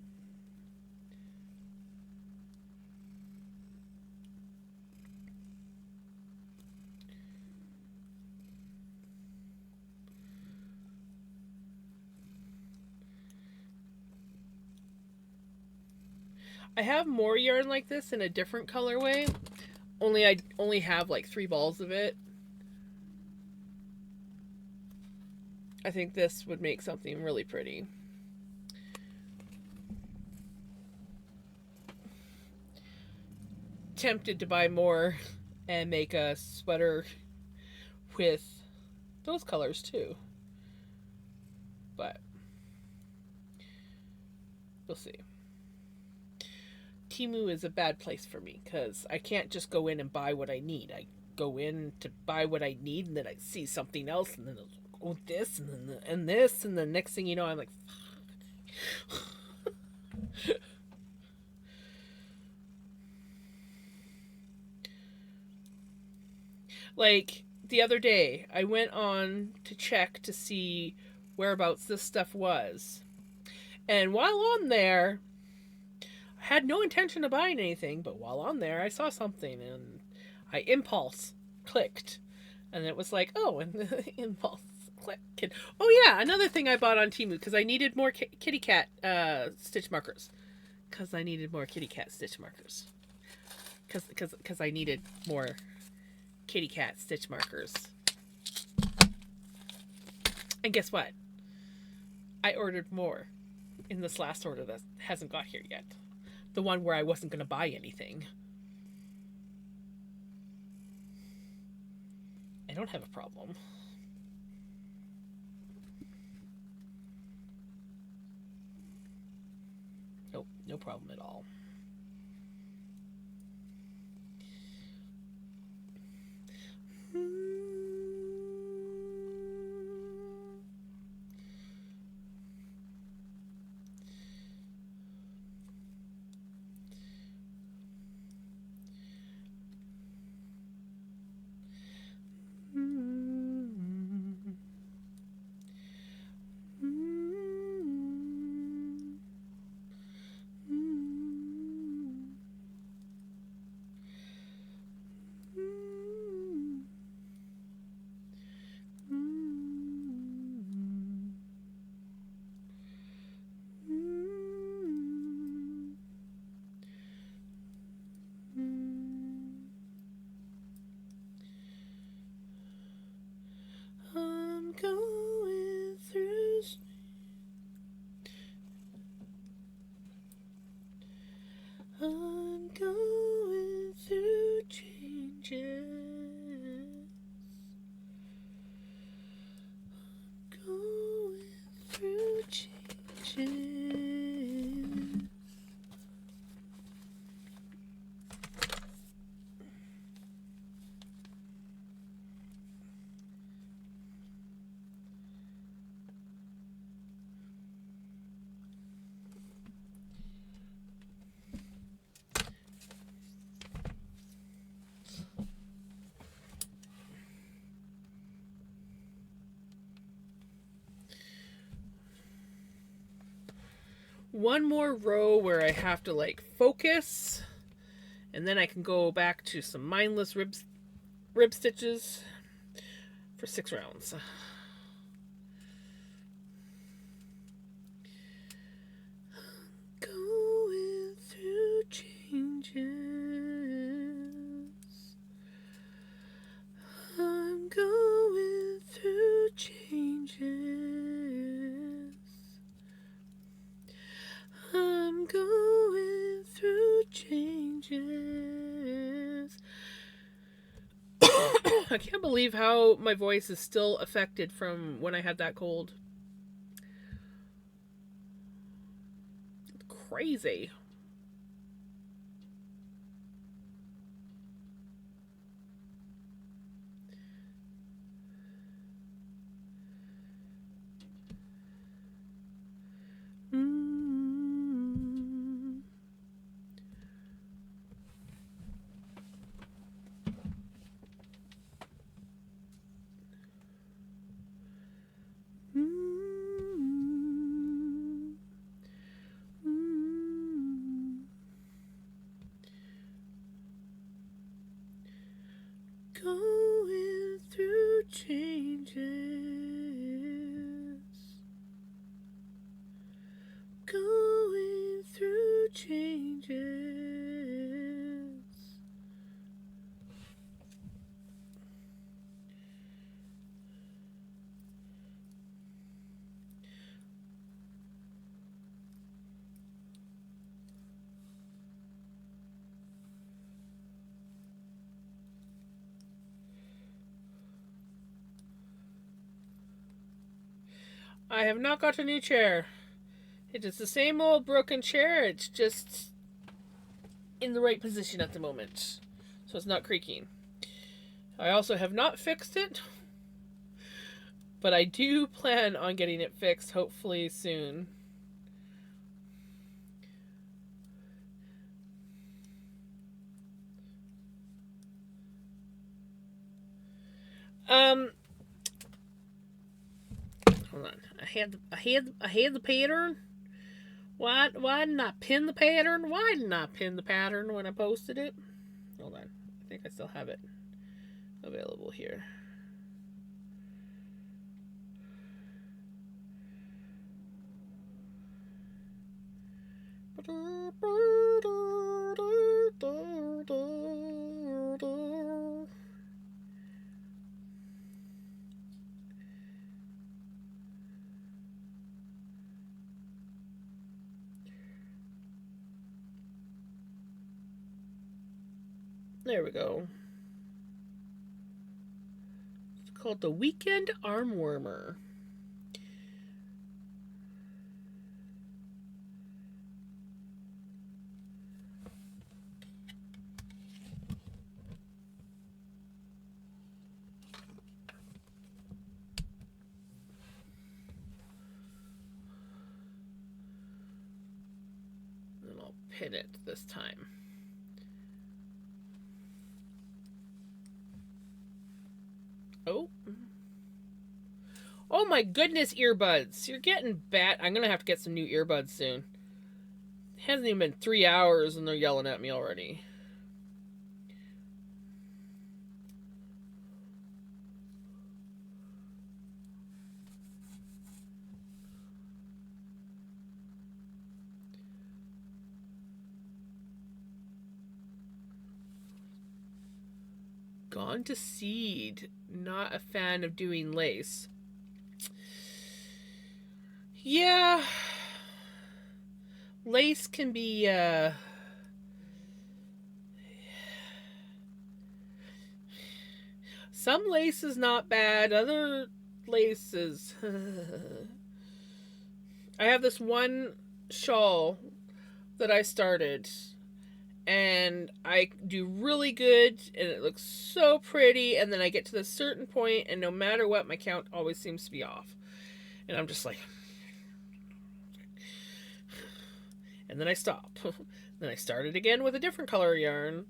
I have more yarn like this in a different colorway. Only I only have like 3 balls of it. I think this would make something really pretty. Tempted to buy more and make a sweater with those colors too. But we'll see. Temu is a bad place for me because I can't just go in and buy what I need. I go in to buy what I need, and then I see something else, and then oh, this, and then and this, and the next thing you know, I'm like, like the other day, I went on to check to see whereabouts this stuff was, and while on there, I had no intention of buying anything, but while on there, I saw something, and I impulse clicked, and it was like, oh, and impulse click. Oh yeah, another thing I bought on Temu because I needed more kitty cat stitch markers. Because I needed more kitty cat stitch markers. Because I needed more kitty cat stitch markers. And guess what? I ordered more in this last order that hasn't got here yet. The one where I wasn't going to buy anything. I don't have a problem. Nope, no problem at all. one more row where I have to like focus, and then I can go back to some mindless rib stitches for 6 rounds. Going through changes. I'm going through changes. I'm going through changes. I can't believe how my voice is still affected from when I had that cold. It's crazy. Going through changes. Going through changes. I have not got a new chair. It is the same old broken chair. It's just in the right position at the moment, so it's not creaking. I also have not fixed it, but I do plan on getting it fixed hopefully soon. Hold on. I had the pattern. Why didn't I pin the pattern? Why didn't I pin the pattern when I posted it? Hold on. I think I still have it available here. There we go. It's called the Weekend Arm Warmer. And I'll pin it this time. Oh. Oh my goodness, earbuds. You're getting bad. I'm going to have to get some new earbuds soon. It hasn't even been 3 hours and they're yelling at me already. Gone to seed. Not a fan of doing lace. Yeah. Lace can be, some lace is not bad. Other laces. I have this one shawl that I started, and I do really good, and it looks so pretty, and then I get to this certain point, and no matter what, my count always seems to be off. And I'm just like... And then I stop. Then I start it again with a different color yarn,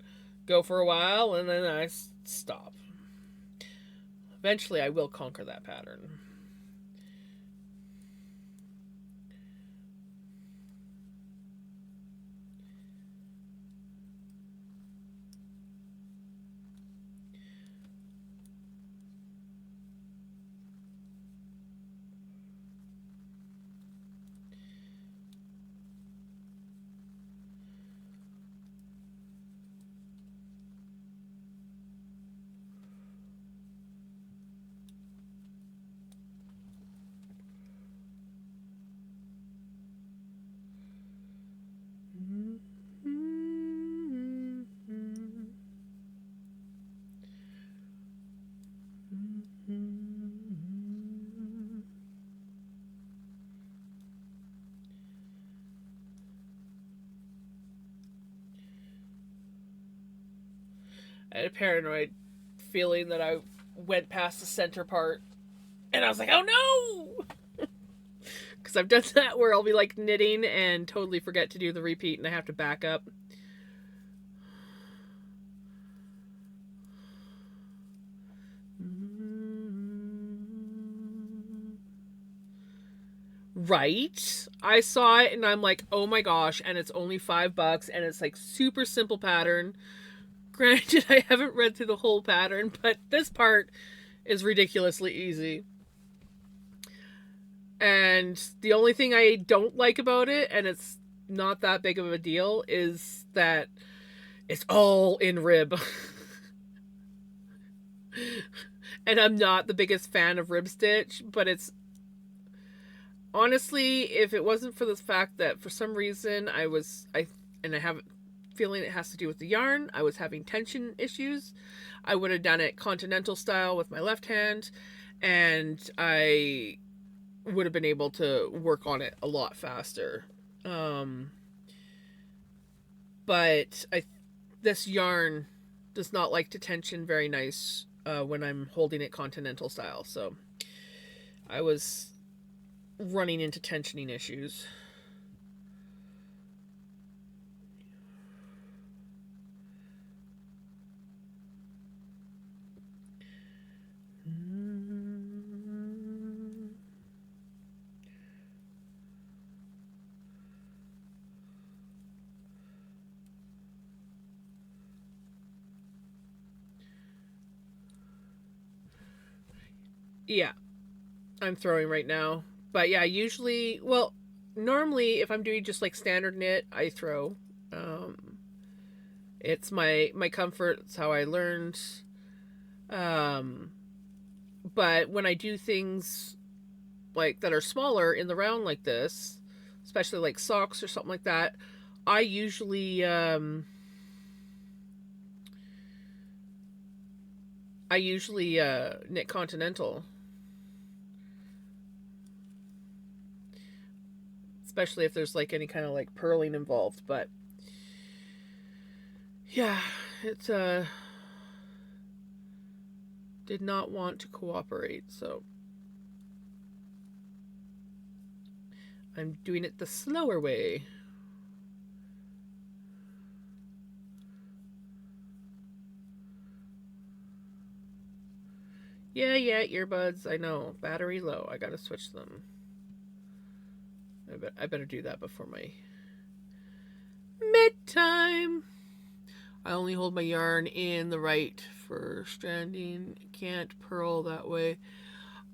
go for a while, and then I stop. Eventually I will conquer that pattern. I had a paranoid feeling that I went past the center part, and I was like, oh no! Because I've done that where I'll be like knitting and totally forget to do the repeat, and I have to back up. Right? I saw it and I'm like, oh my gosh, and it's only $5 and it's like super simple pattern. Granted, I haven't read through the whole pattern, but this part is ridiculously easy. And the only thing I don't like about it, and it's not that big of a deal, is that it's all in rib. And I'm not the biggest fan of rib stitch, but it's honestly, if it wasn't for the fact that for some reason I have a feeling it has to do with the yarn, I was having tension issues, I would have done it continental style with my left hand, and I would have been able to work on it a lot faster. But this yarn does not like to tension very nice when I'm holding it continental style, so I was running into tensioning issues. Yeah, I'm throwing right now. But yeah, usually, well, normally if I'm doing just like standard knit, I throw. It's my comfort. It's how I learned. Um, but when I do things like that are smaller in the round like this, especially like socks or something like that, I usually knit continental. Especially if there's like any kind of like purling involved, but yeah, it did not want to cooperate, so I'm doing it the slower way. Yeah, earbuds, I know. Battery low. I gotta switch them. I better do that before my mid time. I only hold my yarn in the right for stranding. Can't purl that way.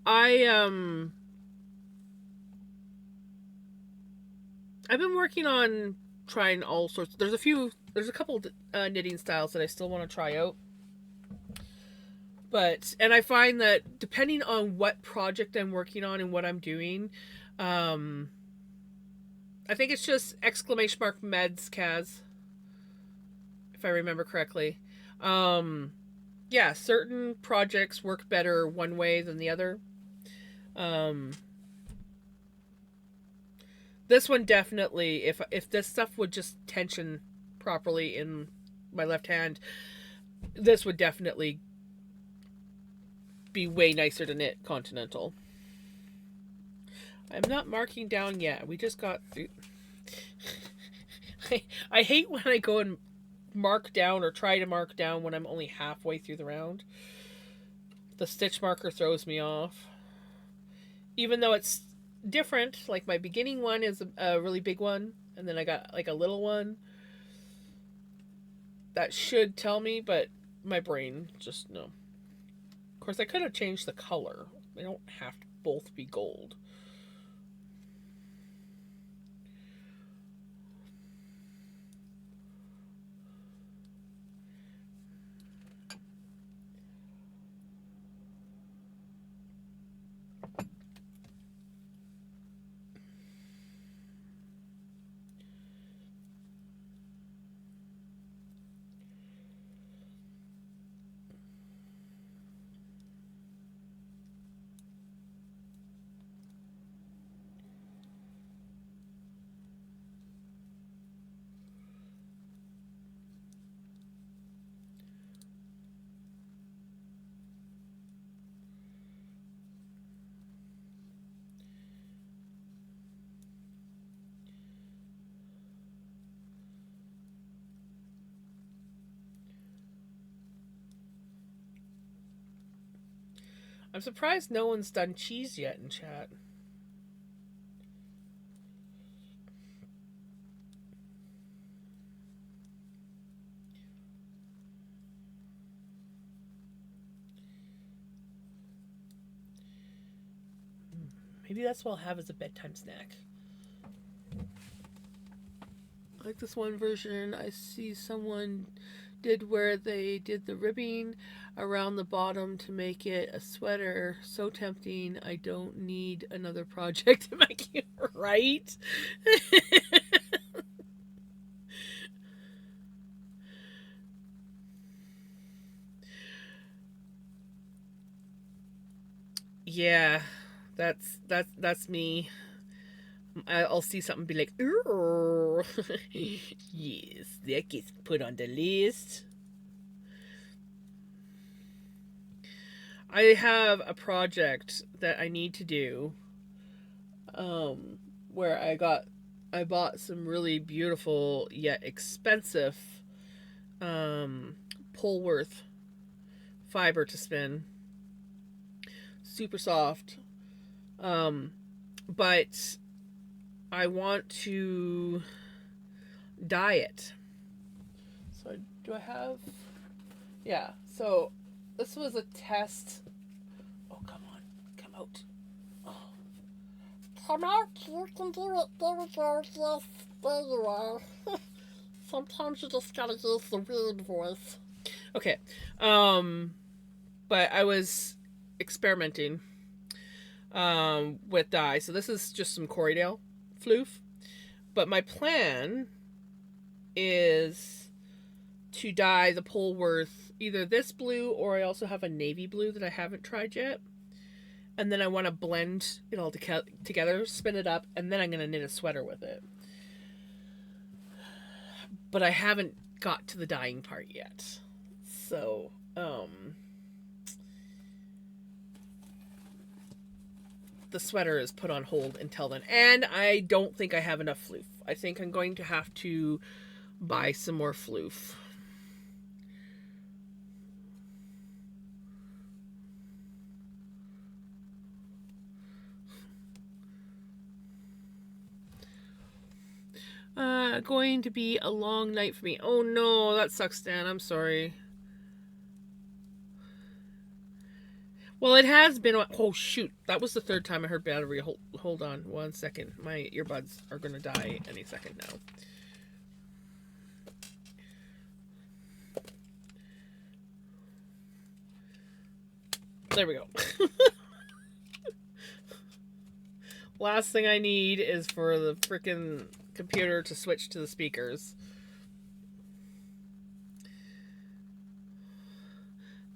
I've been working on trying all sorts. There's a couple knitting styles that I still want to try out. And I find that depending on what project I'm working on and what I'm doing, I think it's just exclamation mark meds Kaz, if I remember correctly. Yeah, certain projects work better one way than the other. This one definitely, if this stuff would just tension properly in my left hand, this would definitely be way nicer to knit continental. I'm not marking down yet. We just got through. I hate when I go and mark down or try to mark down when I'm only halfway through the round. The stitch marker throws me off. Even though it's different, like my beginning one is a really big one, and then I got like a little one. That should tell me, but my brain just no. Of course, I could have changed the color. They don't have to both be gold. I'm surprised no one's done cheese yet in chat. Maybe that's what I'll have as a bedtime snack. I like this one version. I see someone did where they did the ribbing around the bottom to make it a sweater. So tempting. I don't need another project to make it right. Yeah, that's me. I'll see something and be like, ooh. Yes, that gets put on the list. I have a project that I need to do, where I bought some really beautiful yet expensive Polworth fiber to spin. Super soft. But I want to dye it. So do I have... Yeah, so this was a test. Oh, come on. Come out. Oh. Come out. You can do it. There we go. Yes, there you are. Sometimes you just gotta use the weird voice. Okay. But I was experimenting with dye. So this is just some Corriedale floof. But my plan is to dye the Polworth either this blue, or I also have a navy blue that I haven't tried yet. And then I want to blend it all together, spin it up, and then I'm going to knit a sweater with it. But I haven't got to the dyeing part yet. So, the sweater is put on hold until then. And I don't think I have enough floof. I think I'm going to have to buy some more floof. Going to be a long night for me. Oh no, that sucks, Dan. I'm sorry. Well, it has been... Oh, shoot. That was the third time I heard battery. Hold on 1 second. My earbuds are going to die any second now. There we go. Last thing I need is for the freaking computer to switch to the speakers.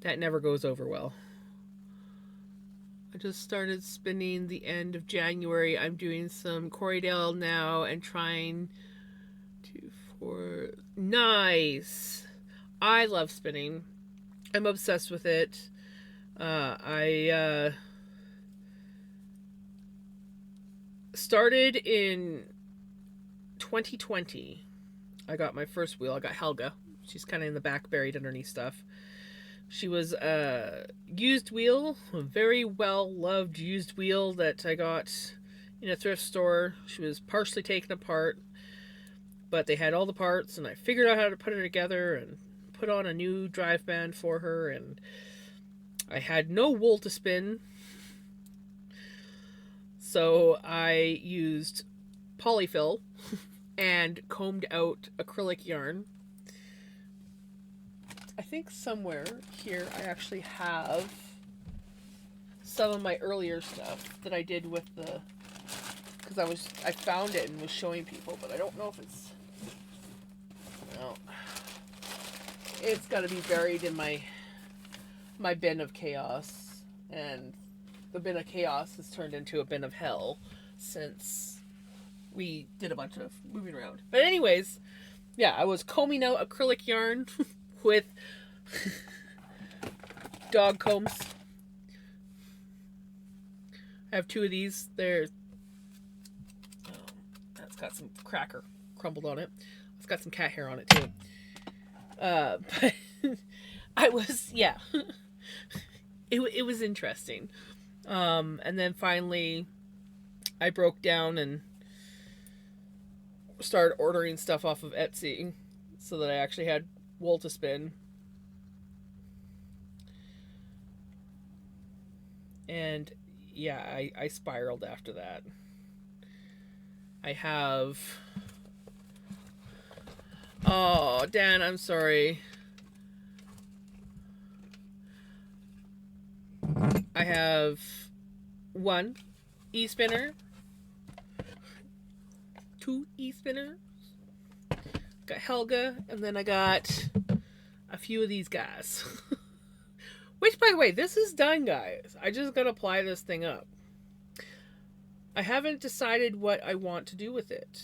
That never goes over well. I just started spinning the end of January. I'm doing some Corriedale now and trying 2, 4... Nice! I love spinning. I'm obsessed with it. I started in 2020. I got my first wheel. I got Helga. She's kind of in the back, buried underneath stuff. She was a used wheel, a very well-loved used wheel that I got in a thrift store. She was partially taken apart, but they had all the parts, and I figured out how to put it together and put on a new drive band for her, and I had no wool to spin, so I used polyfill and combed out acrylic yarn. I think somewhere here I actually have some of my earlier stuff that I did with the... Because I found it and was showing people, but I don't know if it's... No. It's got to be buried in my bin of chaos. And the bin of chaos has turned into a bin of hell since we did a bunch of moving around. But anyways, yeah, I was combing out acrylic yarn with dog combs. I have 2 of these. They're... that's got some cracker crumbled on it. It's got some cat hair on it too. But I was, yeah. it was interesting. And then finally, I broke down and started ordering stuff off of Etsy so that I actually had wool to spin. And yeah, I spiraled after that. I have. Oh, Dan, I'm sorry. I have one e-spinner, two e-spinners, got Helga, and then I got a few of these guys. Which, by the way, this is done, guys. I just gotta apply this thing up. I haven't decided what I want to do with it.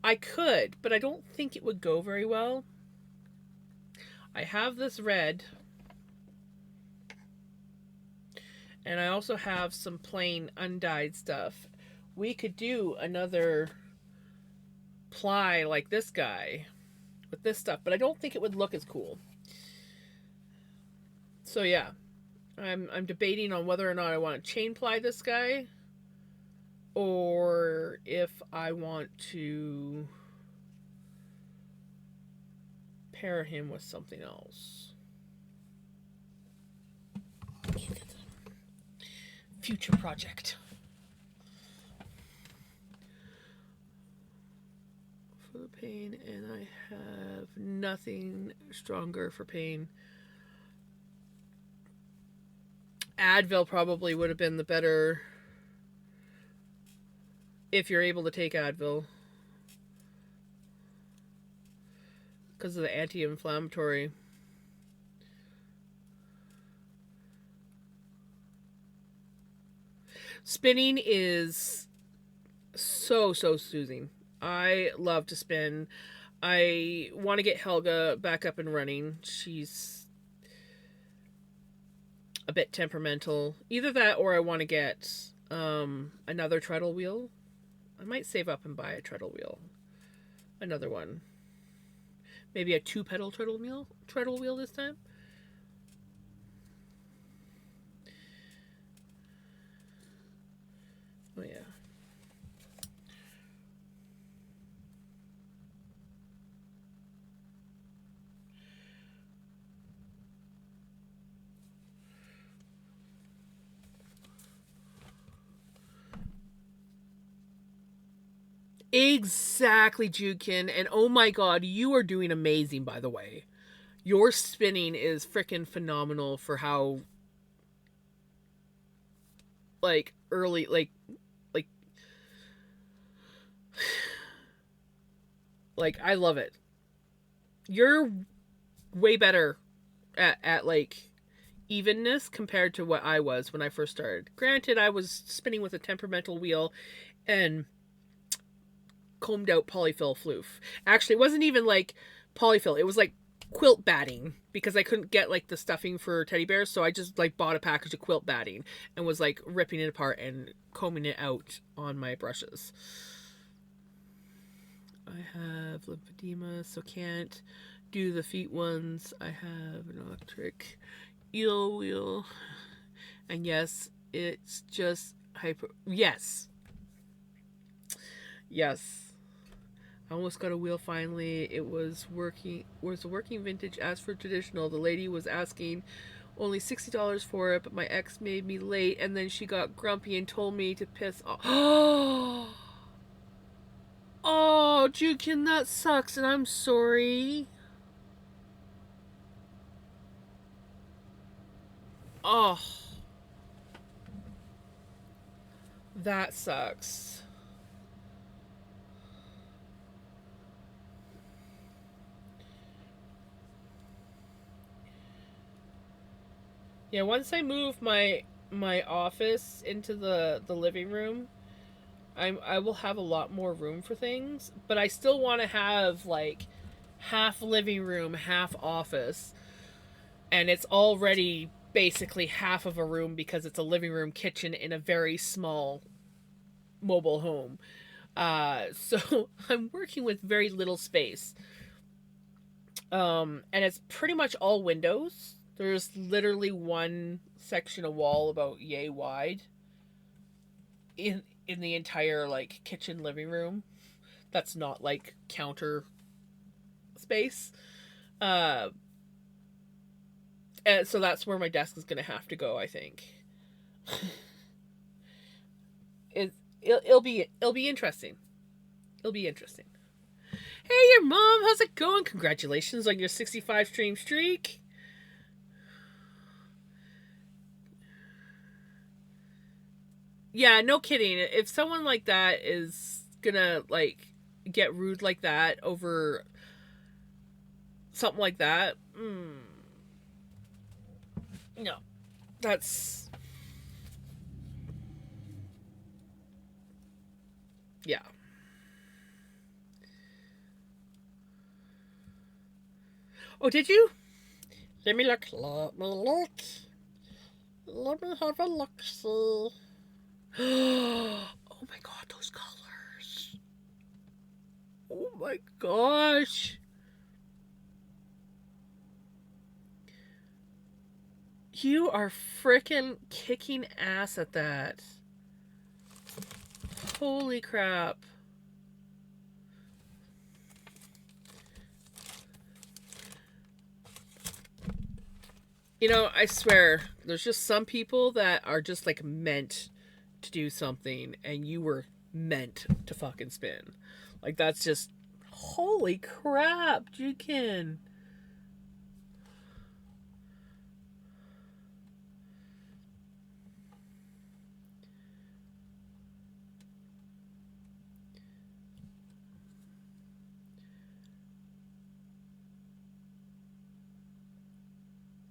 I could, but I don't think it would go very well. I have this red, and I also have some plain undyed stuff. We could do another ply like this guy with this stuff, but I don't think it would look as cool. So yeah, I'm debating on whether or not I want to chain ply this guy, or if I want to pair him with something else. Future project. For the pain, and I have nothing stronger for pain. Advil probably would have been the better, if you're able to take Advil, because of the anti-inflammatory. Spinning is so soothing. I love to spin. I want to get Helga back up and running. She's a bit temperamental. Either that, or I want to get another treadle wheel. I might save up and buy a treadle wheel. Another one. Maybe a 2-pedal treadle wheel this time. Oh yeah. Exactly, Jukin. And oh my god, you are doing amazing, by the way. Your spinning is freaking phenomenal for how, like, early, like, I love it. You're way better at like, evenness compared to what I was when I first started. Granted, I was spinning with a temperamental wheel and combed out polyfill floof. Actually, it wasn't even like polyfill. It was like quilt batting, because I couldn't get like the stuffing for teddy bears, so I just like bought a package of quilt batting and was like ripping it apart and combing it out on my brushes. I have lymphedema, so can't do the feet ones. I have an electric eel wheel, and yes, it's just hyper. Yes. I almost got a wheel finally. It was a working vintage. As for traditional, the lady was asking only $60 for it, but my ex made me late, and then she got grumpy and told me to piss off. Oh, Jukin, that sucks, and I'm sorry. Oh, that sucks. Yeah, once I move my office into the living room, I will have a lot more room for things, but I still want to have like half living room, half office, and it's already basically half of a room because it's a living room kitchen in a very small mobile home. So I'm working with very little space. And it's pretty much all windows. There's literally one section of wall about yay wide in the entire like kitchen living room. That's not like counter space. Uh, and so that's where my desk is gonna have to go. I think. It'll be interesting. It'll be interesting. Hey, your mom, how's it going? Congratulations on your 65 stream streak. Yeah, no kidding. If someone like that is gonna like get rude like that over something like that, no, that's yeah. Oh, did you? Let me look. Let me look. Let me have a look. See. Oh my god, those colors. Oh my gosh. You are freaking kicking ass at that. Holy crap. You know, I swear, there's just some people that are just like meant to do something, and you were meant to fucking spin. Like, that's just. Holy crap, Jukin.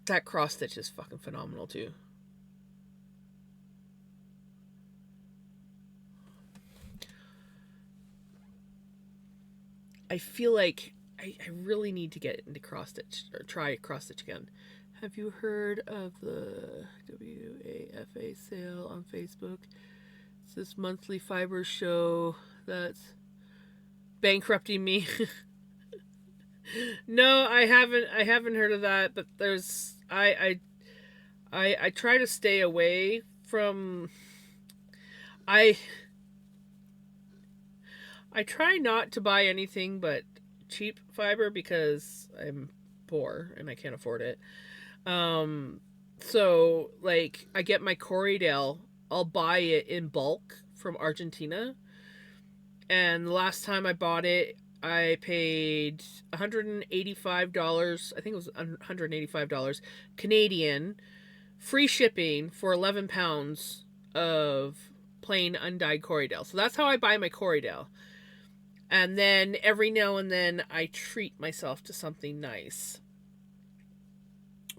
That cross stitch is fucking phenomenal too. I feel like I really need to get into cross stitch or try cross stitch again. Have you heard of the WAFA sale on Facebook? It's this monthly fiber show that's bankrupting me. No, I haven't heard of that, but there's I try to stay away from I try not to buy anything but cheap fiber because I'm poor and I can't afford it. So like I get my Corriedale, I'll buy it in bulk from Argentina. And the last time I bought it, I paid $185. I think it was $185 Canadian, free shipping for 11 pounds of plain undyed Corriedale. So that's how I buy my Corriedale. And then every now and then I treat myself to something nice.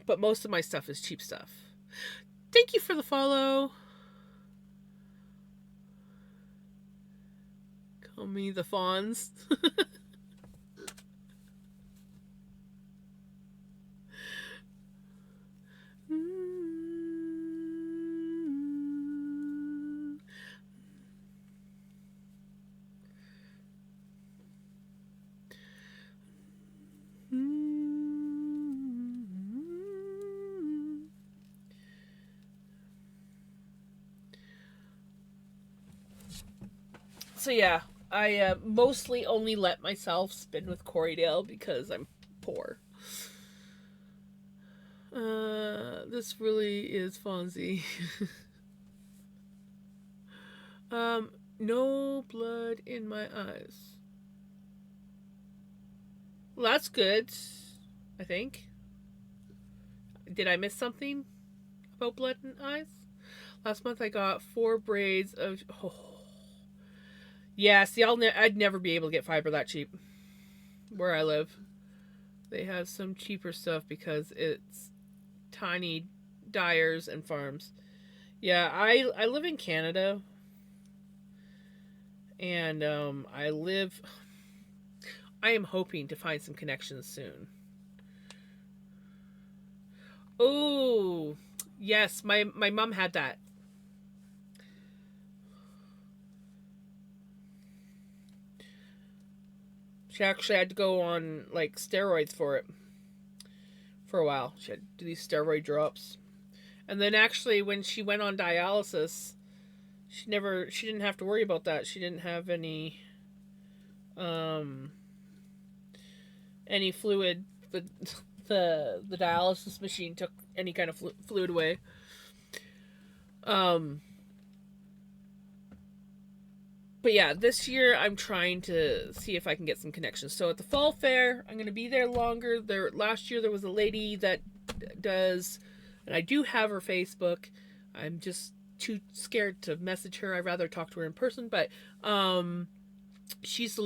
But most of my stuff is cheap stuff. Thank you for the follow. Call me the Fawns. So yeah, I mostly only let myself spin with Corriedale because I'm poor. This really is Fonzie. No blood in my eyes. Well, that's good, I think. Did I miss something about blood in eyes? Last month I got 4 braids of... Oh. Yeah, see, I'd never be able to get fiber that cheap where I live. They have some cheaper stuff because it's tiny dyers and farms. Yeah, I live in Canada. And I am hoping to find some connections soon. Oh, yes, my mom had that. She actually had to go on like steroids for it for a while. She had to do these steroid drops. And then actually when she went on dialysis, she didn't have to worry about that. She didn't have any fluid. The dialysis machine took any kind of fluid away. But yeah, this year I'm trying to see if I can get some connections. So at the fall fair, I'm going to be there longer. Last year there was a lady that does, and I do have her Facebook. I'm just too scared to message her. I'd rather talk to her in person. But she's the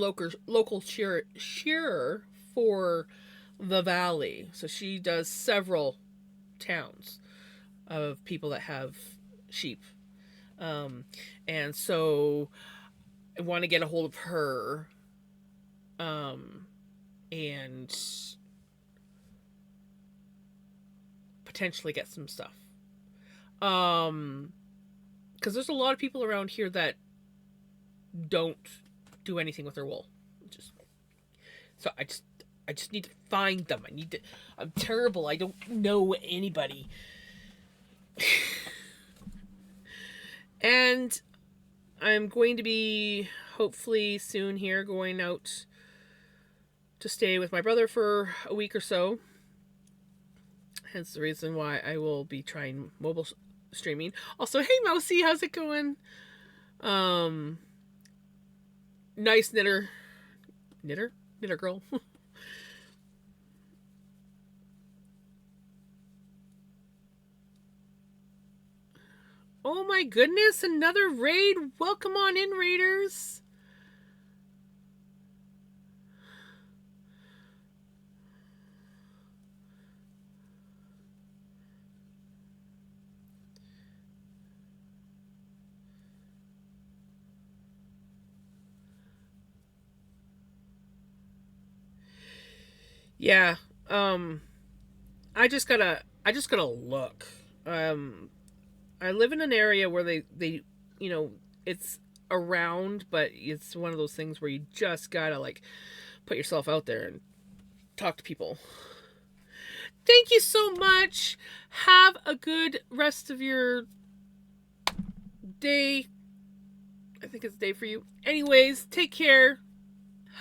local shearer for the valley. So she does several towns of people that have sheep. And so I want to get a hold of her and potentially get some stuff. Because there's a lot of people around here that don't do anything with their wool. So I just need to find them. I'm terrible. I don't know anybody. And I'm going to be hopefully soon here going out to stay with my brother for a week or so. Hence the reason why I will be trying mobile streaming. Also, hey Mousy, how's it going? Nice knitter girl. Oh my goodness, another raid. Welcome on in, raiders. Yeah, I just gotta look. I live in an area where they it's around, but it's one of those things where you just gotta like put yourself out there and talk to people. Thank you so much. Have a good rest of your day. I think it's a day for you. Anyways, take care.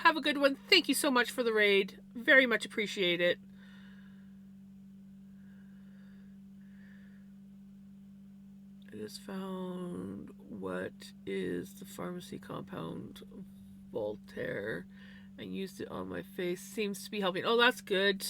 Have a good one. Thank you so much for the raid. Very much appreciate it. I just found what is the pharmacy compound Voltaire and used it on my face. Seems to be helping. Oh, that's good.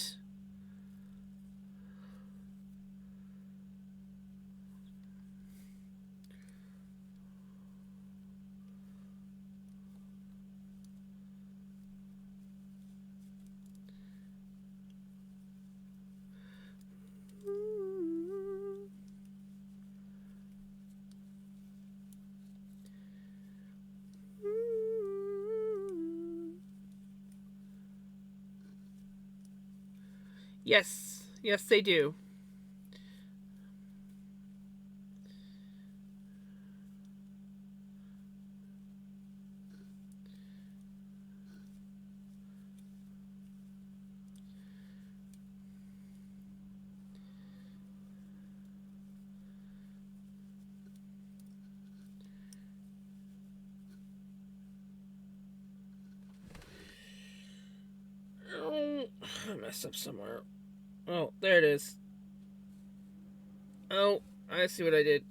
Yes. Yes, they do. Oh, I messed up somewhere. Oh, there it is. Oh, I see what I did.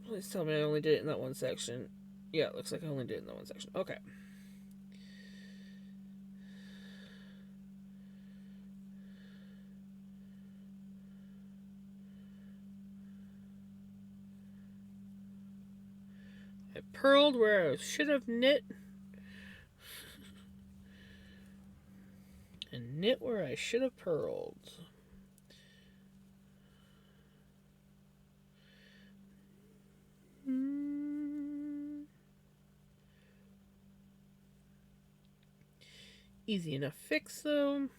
Please tell me I only did it in that one section. Yeah, it looks like I only did it in that one section. Okay. I purled where I should have knit. And knit where I should have purled. Easy enough fix though.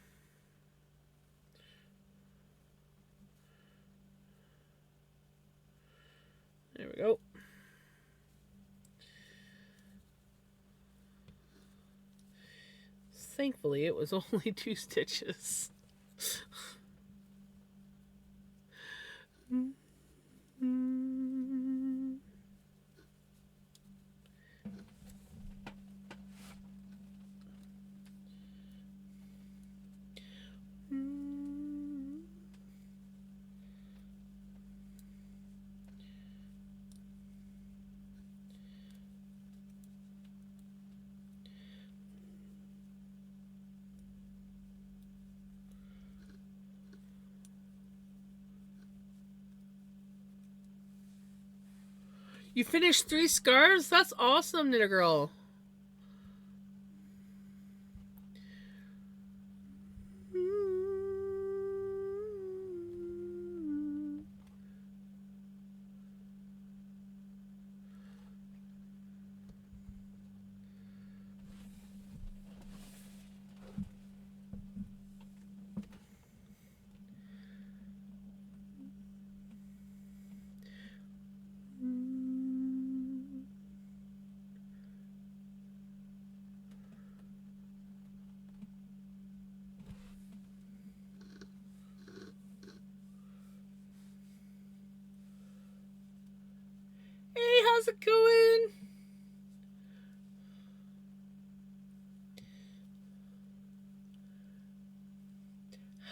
There we go. Thankfully, it was only 2 stitches. You finished 3 scarves? That's awesome, Knitter Girl. Hey, how's it going?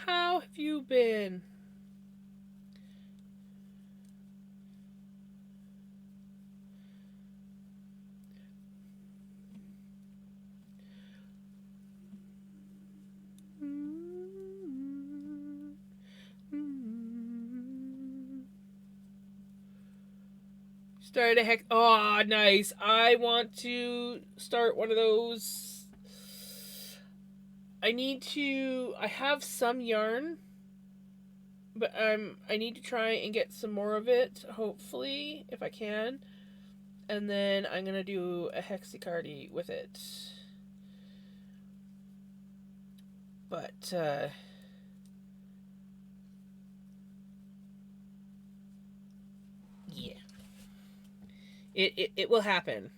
How have you been? Started a hex. Oh, nice. I want to start one of those. I have some yarn, but I need to try and get some more of it, hopefully, if I can. And then I'm gonna do a Hexicardi with it. But yeah. It will happen.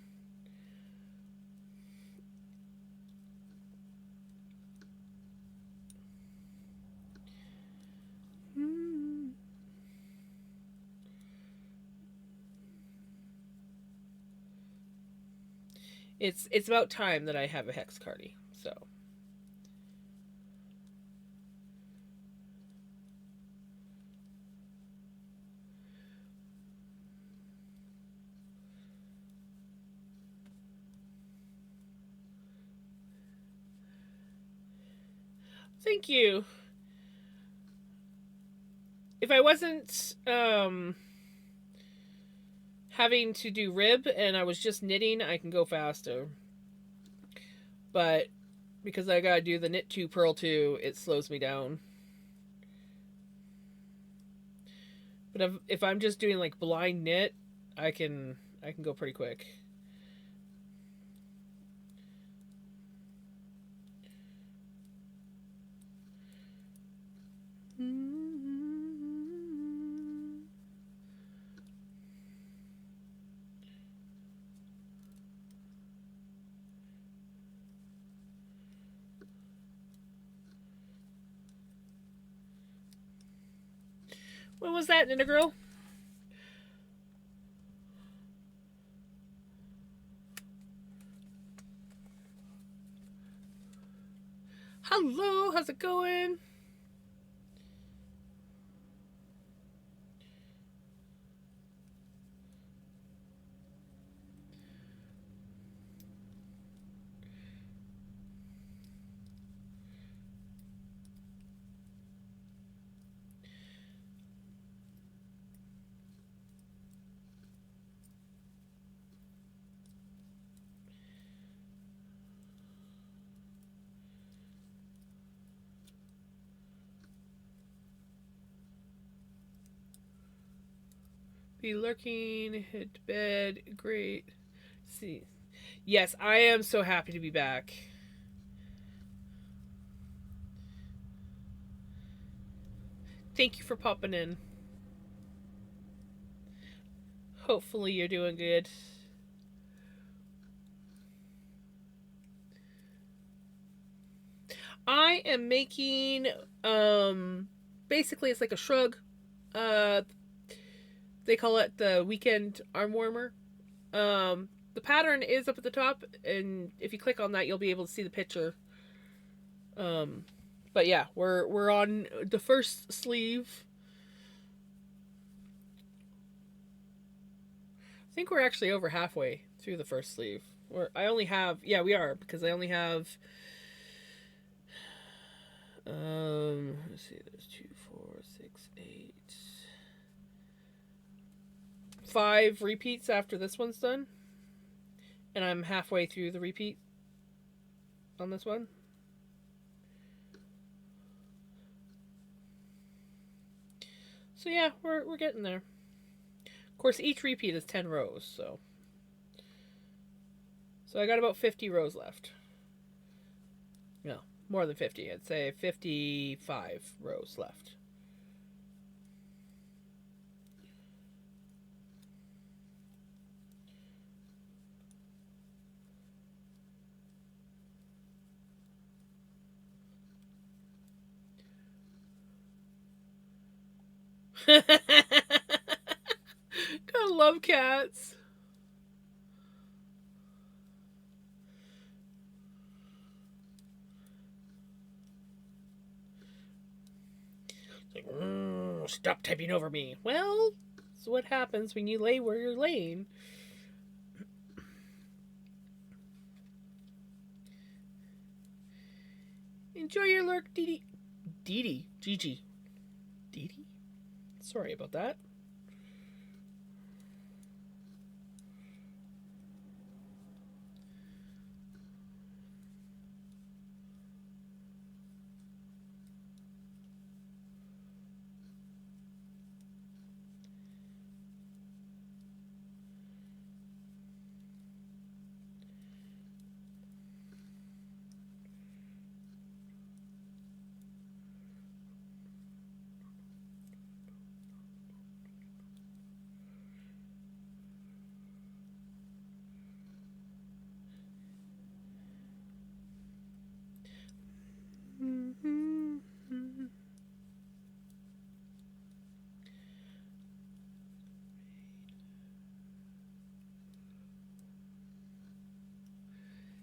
It's about time that I have a Hexicardi, so. Thank you. If I wasn't having to do rib and I was just knitting, I can go faster. But because I gotta do the knit 2, purl 2, it slows me down. But if I'm just doing like blind knit, I can go pretty quick. When was that, Ninja Girl? Hello, how's it going? Be lurking, hit bed, great. See. Yes, I am so happy to be back. Thank you for popping in. Hopefully you're doing good. I am making basically it's like a shrug They call it the weekend arm warmer. The pattern is up at the top, and if you click on that, you'll be able to see the picture. But yeah, we're on the first sleeve. I think we're actually over halfway through the first sleeve. I only have, yeah, we are, because I only have let's see, there's 2, 4, 6, 8, 5 repeats after this one's done. And I'm halfway through the repeat on this one. So yeah, we're getting there. Of course, each repeat is 10 rows, so I got about 50 rows left. No, more than 50. I'd say 55 rows left. Gotta love cats. It's like, stop typing over me. Well, that's what happens when you lay where you're laying. Enjoy your lurk, Dee Dee. Gigi. Dee Dee? Sorry about that.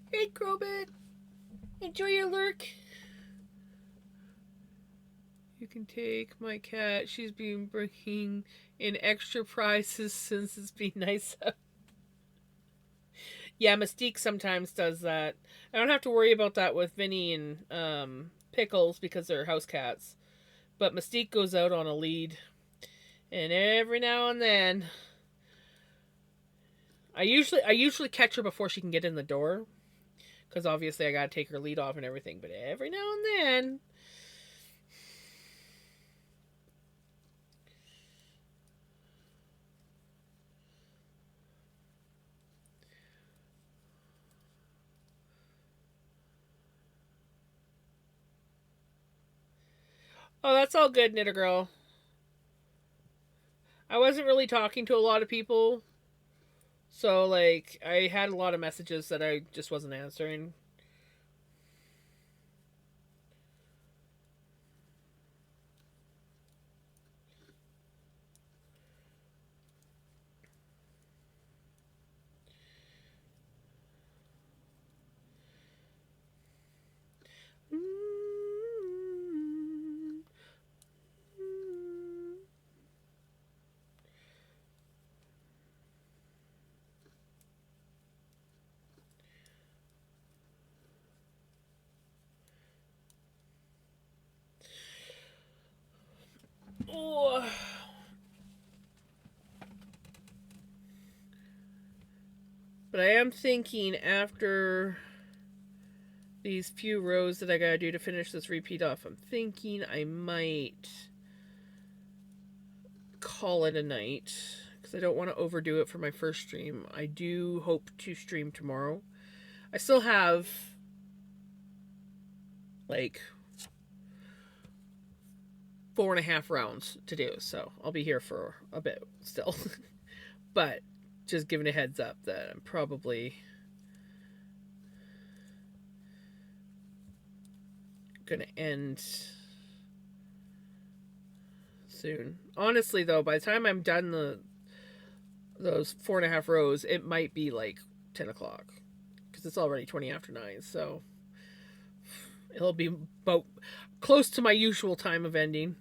Hey, Grobit! Enjoy your lurk! You can take my cat. She's been bringing in extra prizes since it's been nice out. Yeah, Mystique sometimes does that. I don't have to worry about that with Vinny and Pickles because they're house cats. But Mystique goes out on a lead. And every now and then I usually catch her before she can get in the door. Because obviously I gotta take her lead off and everything. But every now and then. Oh, that's all good, Knitter Girl. I wasn't really talking to a lot of people. So, like, I had a lot of messages that I just wasn't answering. Oh. But I am thinking after these few rows that I gotta do to finish this repeat off, I'm thinking I might call it a night because I don't want to overdo it for my first stream. I do hope to stream tomorrow. I still have like 4.5 rounds to do, so I'll be here for a bit still. But just giving a heads up that I'm probably gonna end soon. Honestly, though, by the time I'm done those 4.5 rows, it might be like 10 o'clock because it's already 20 after 9. So it'll be about close to my usual time of ending.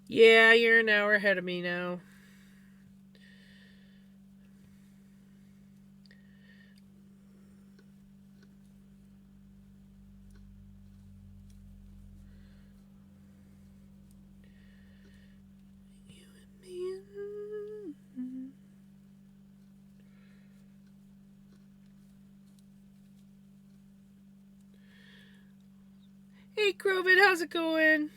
Yeah, you're an hour ahead of me now. Hey, Grovid, how's it going?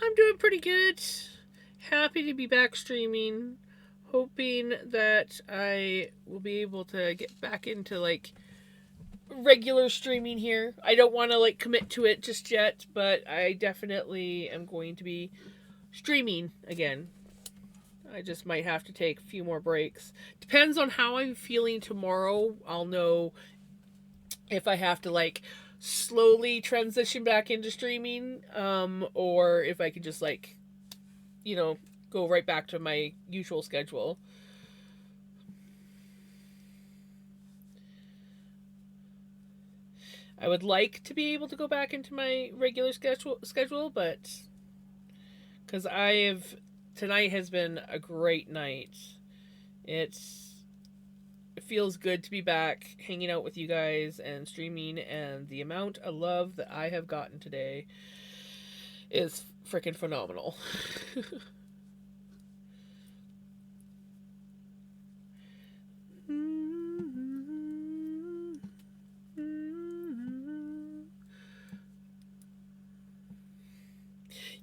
I'm doing pretty good. Happy to be back streaming. Hoping that I will be able to get back into like regular streaming here. I don't want to like commit to it just yet, but I definitely am going to be streaming again. I just might have to take a few more breaks. Depends on how I'm feeling tomorrow. I'll know if I have to like slowly transition back into streaming, or if I could just like, you know, go right back to my usual schedule. I would like to be able to go back into my regular schedule, but because I have tonight has been a great night. It feels good to be back hanging out with you guys and streaming, and the amount of love that I have gotten today is freaking phenomenal.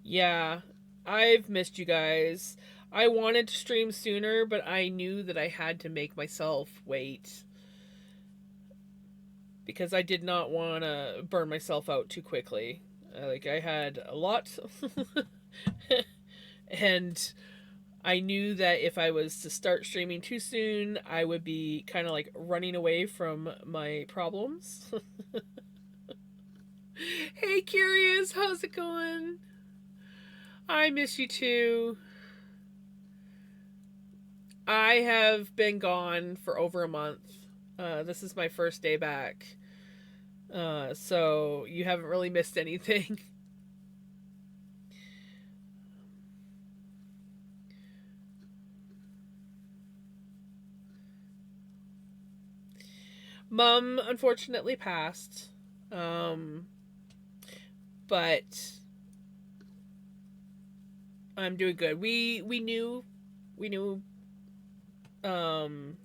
Yeah, I've missed you guys. I wanted to stream sooner, but I knew that I had to make myself wait because I did not want to burn myself out too quickly. Like, I had a lot, and I knew that if I was to start streaming too soon, I would be kind of like running away from my problems. Hey, Curious, how's it going? I miss you too. I have been gone for over a month. This is my first day back. So you haven't really missed anything. Mom unfortunately passed. Um, but I'm doing good. We knew um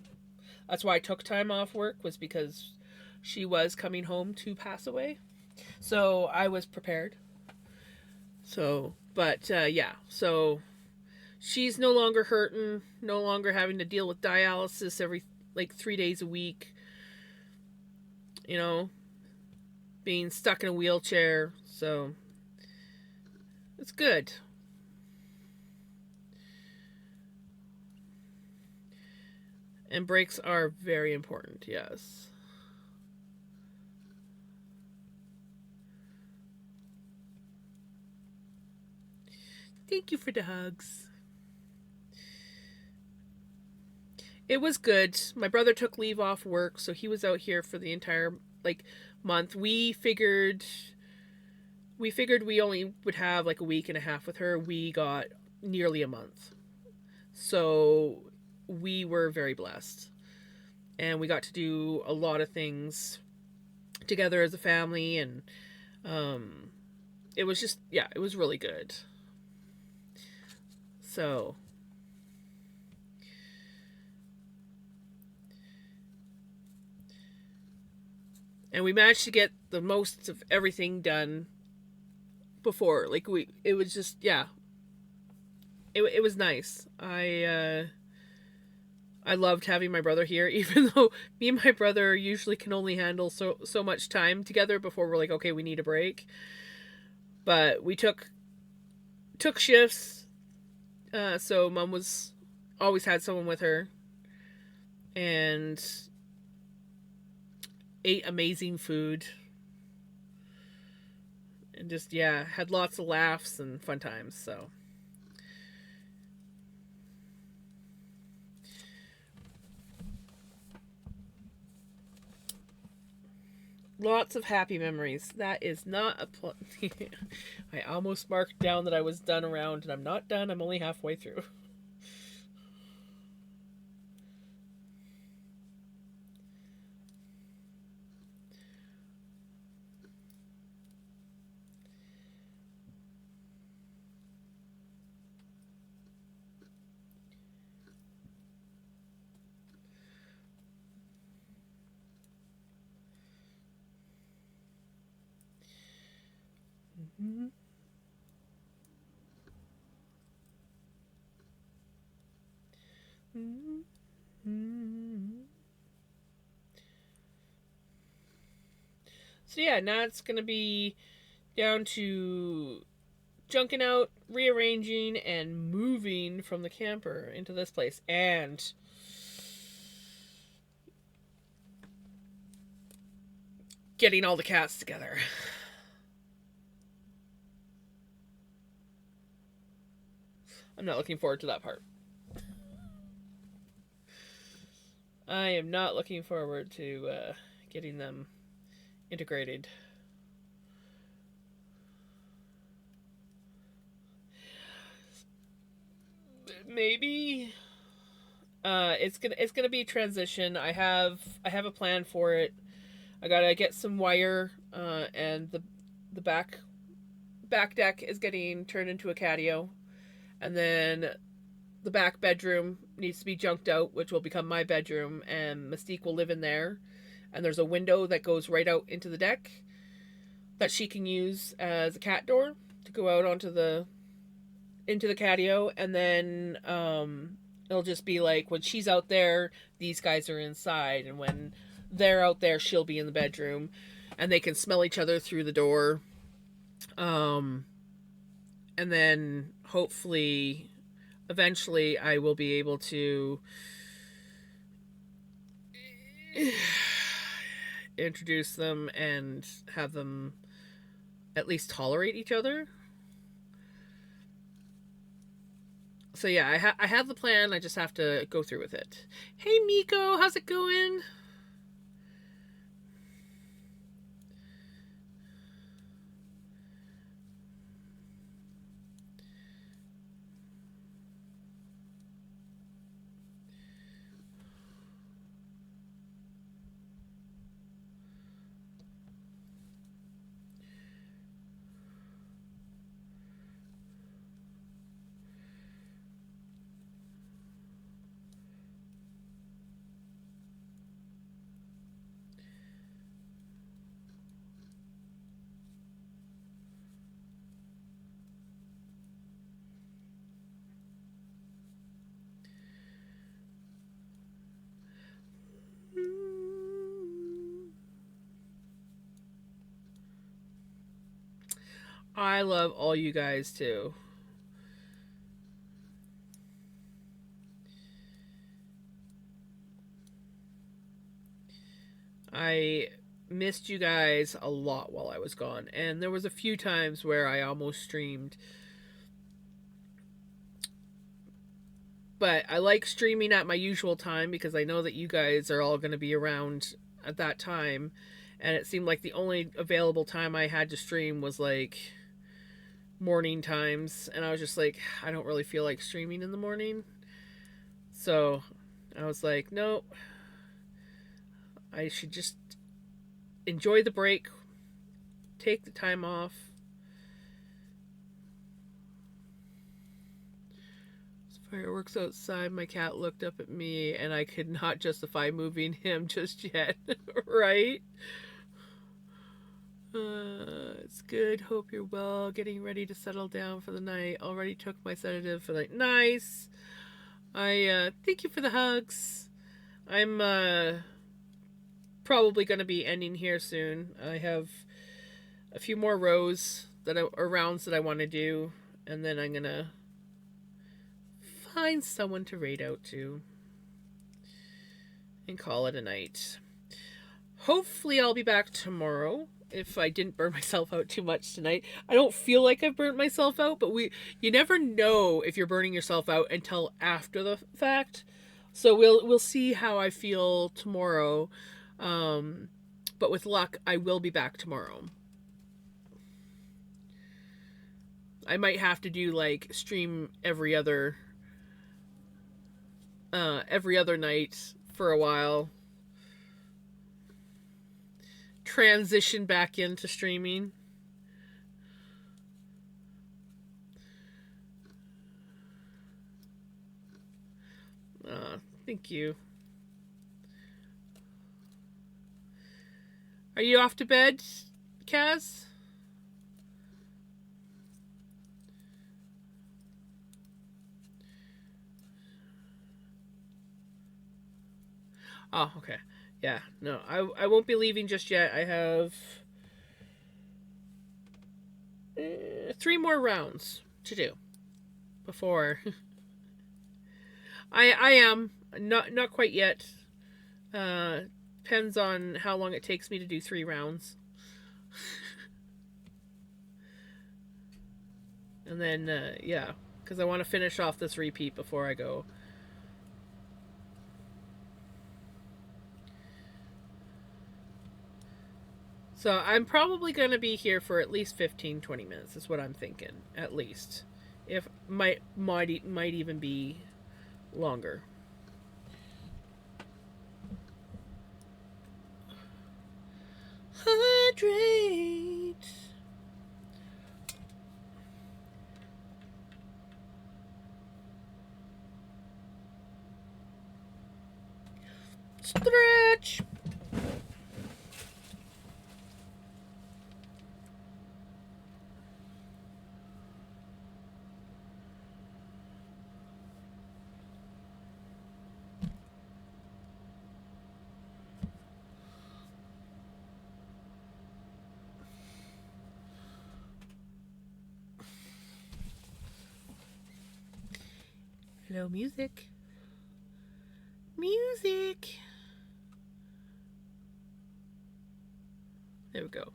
that's why I took time off work, was because she was coming home to pass away. So I was prepared. So, but yeah, so she's no longer hurting, no longer having to deal with dialysis every like 3 days a week. You know, being stuck in a wheelchair. So it's good. And breaks are very important, yes. Thank you for the hugs. It was good. My brother took leave off work, so he was out here for the entire month. We only would have like a week and a half with her. We got nearly a month. So we were very blessed. And we got to do a lot of things together as a family, and it was just, yeah, it was really good. So and we managed to get the most of everything done before. It was just, yeah, it was nice. I loved having my brother here, even though me and my brother usually can only handle so much time together before we're like, okay, we need a break. But we took shifts, so Mom was always had someone with her, and ate amazing food, and just, yeah, had lots of laughs and fun times. So lots of happy memories. That is not a I almost marked down that I was done around, and I'm not done. I'm only halfway through. Mm-hmm. Mm-hmm. So yeah, now it's gonna be down to junking out, rearranging, and moving from the camper into this place, and getting all the cats together. I'm not looking forward to that part. I am not looking forward to getting them integrated. Maybe it's gonna be a transition. I have a plan for it. I gotta get some wire, and the back deck is getting turned into a catio, and then the back bedroom needs to be junked out, which will become my bedroom, and Mystique will live in there. And there's a window that goes right out into the deck that she can use as a cat door to go out into the catio, and then it'll just be like when she's out there, these guys are inside, and when they're out there, she'll be in the bedroom, and they can smell each other through the door. And then hopefully eventually I will be able to introduce them and have them at least tolerate each other. So yeah, I have the plan. I just have to go through with it. Hey Miko, how's it going? I love all you guys too. I missed you guys a lot while I was gone, and there was a few times where I almost streamed but I like streaming at my usual time because I know that you guys are all going to be around at that time. And it seemed like the only available time I had to stream was like morning times. And I was just like, I don't really feel like streaming in the morning. So I was like, no, I should just enjoy the break, take the time off. Fireworks outside, my cat looked up at me and I could not justify moving him just yet. Right? It's good. Hope you're well. Getting ready to settle down for the night. Already took my sedative for the night. Nice. I thank you for the hugs. I'm probably going to be ending here soon. I have a few more rows or rounds that I want to do, and then I'm going to find someone to raid out to and call it a night. Hopefully I'll be back tomorrow if I didn't burn myself out too much tonight. I don't feel like I've burnt myself out, but you never know if you're burning yourself out until after the fact. So we'll see how I feel tomorrow. But with luck, I will be back tomorrow. I might have to do like stream every other night for a while. Transition back into streaming. Thank you. Are you off to bed, Kaz? Oh, okay. Yeah, no, I won't be leaving just yet. I have 3 more rounds to do before I am not quite yet. Depends on how long it takes me to do 3 rounds. And then yeah, because I want to finish off this repeat before I go. So I'm probably going to be here for at least 15-20 minutes is what I'm thinking, at least. If might even be longer. Hydrate. Stretch. Hello, music. Music. There we go.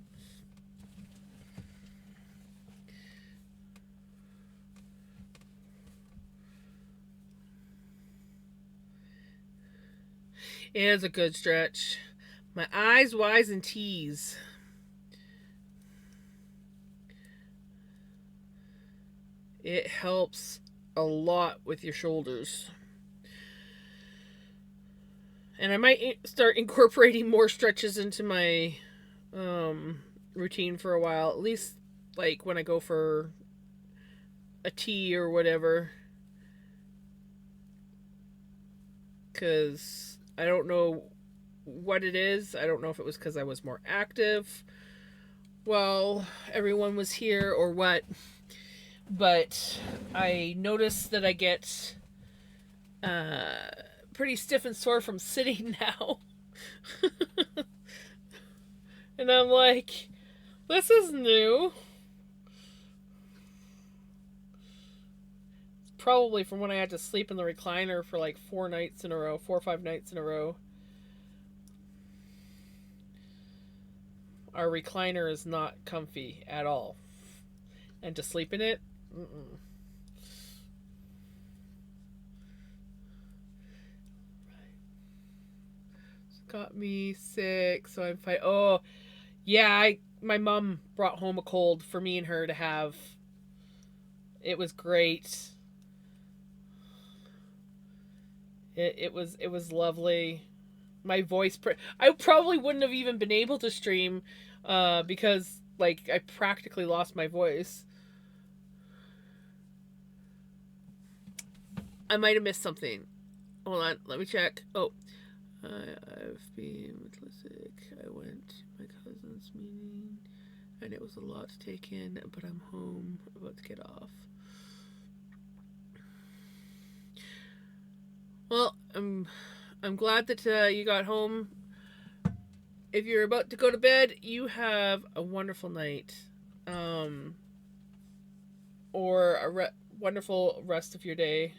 It is a good stretch. My eyes, Y's, and T's. It helps a lot with your shoulders. And I might start incorporating more stretches into my routine for a while. At least like when I go for a tea or whatever. Because I don't know what it is. I don't know if it was because I was more active while everyone was here or what. But I noticed that I get pretty stiff and sore from sitting now. And I'm like, this is new. It's probably from when I had to sleep in the recliner for like 4 or 5 nights in a row. Our recliner is not comfy at all. And to sleep in it, got me sick, so I'm fine. Oh, yeah, my mom brought home a cold for me and her to have. It was great. It was lovely. My voice I probably wouldn't have even been able to stream because like I practically lost my voice. I might have missed something. Hold on, let me check. Oh, I've been sick. I went to my cousin's meeting, and it was a lot to take in. But I'm home, about to get off. Well, I'm glad that you got home. If you're about to go to bed, you have a wonderful night, um, or a wonderful rest of your day.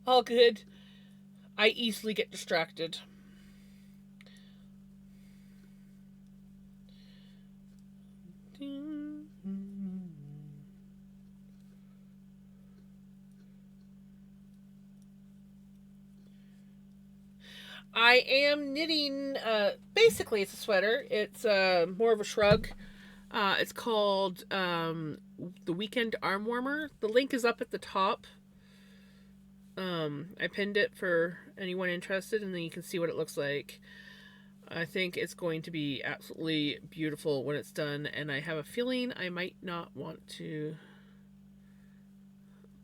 All good. I easily get distracted. I am knitting, basically it's a sweater. It's more of a shrug. It's called the Weekend Arm Warmer. The link is up at the top. I pinned it for anyone interested, and then you can see what it looks like. I think it's going to be absolutely beautiful when it's done, and I have a feeling I might not want to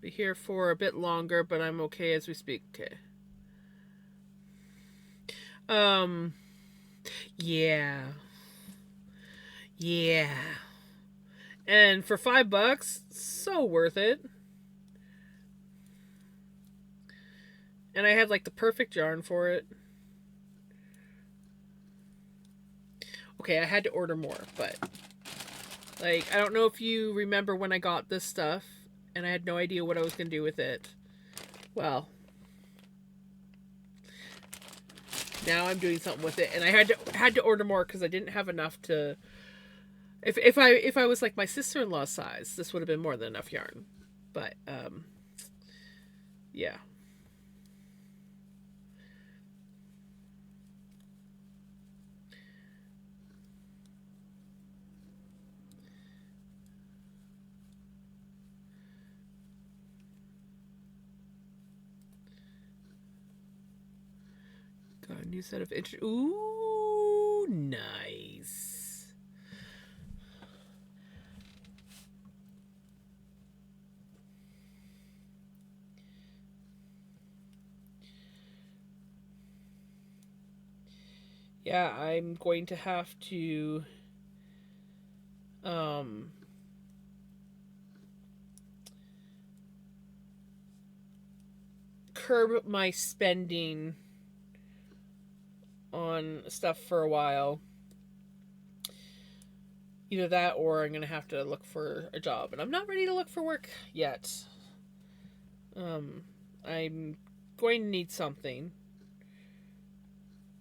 be here for a bit longer, but I'm okay as we speak. Okay. Yeah. Yeah. And for $5, so worth it. And I had like the perfect yarn for it. Okay, I had to order more, but like I don't know if you remember when I got this stuff and I had no idea what I was going to do with it. Well, now I'm doing something with it, and I had to order more because I didn't have enough to. If I was like my sister-in-law's size, this would have been more than enough yarn. But yeah. Got a new set of Ooh, nice. Yeah, I'm going to have to curb my spending on stuff for a while. Either that or I'm going to have to look for a job. And I'm not ready to look for work yet. I'm going to need something.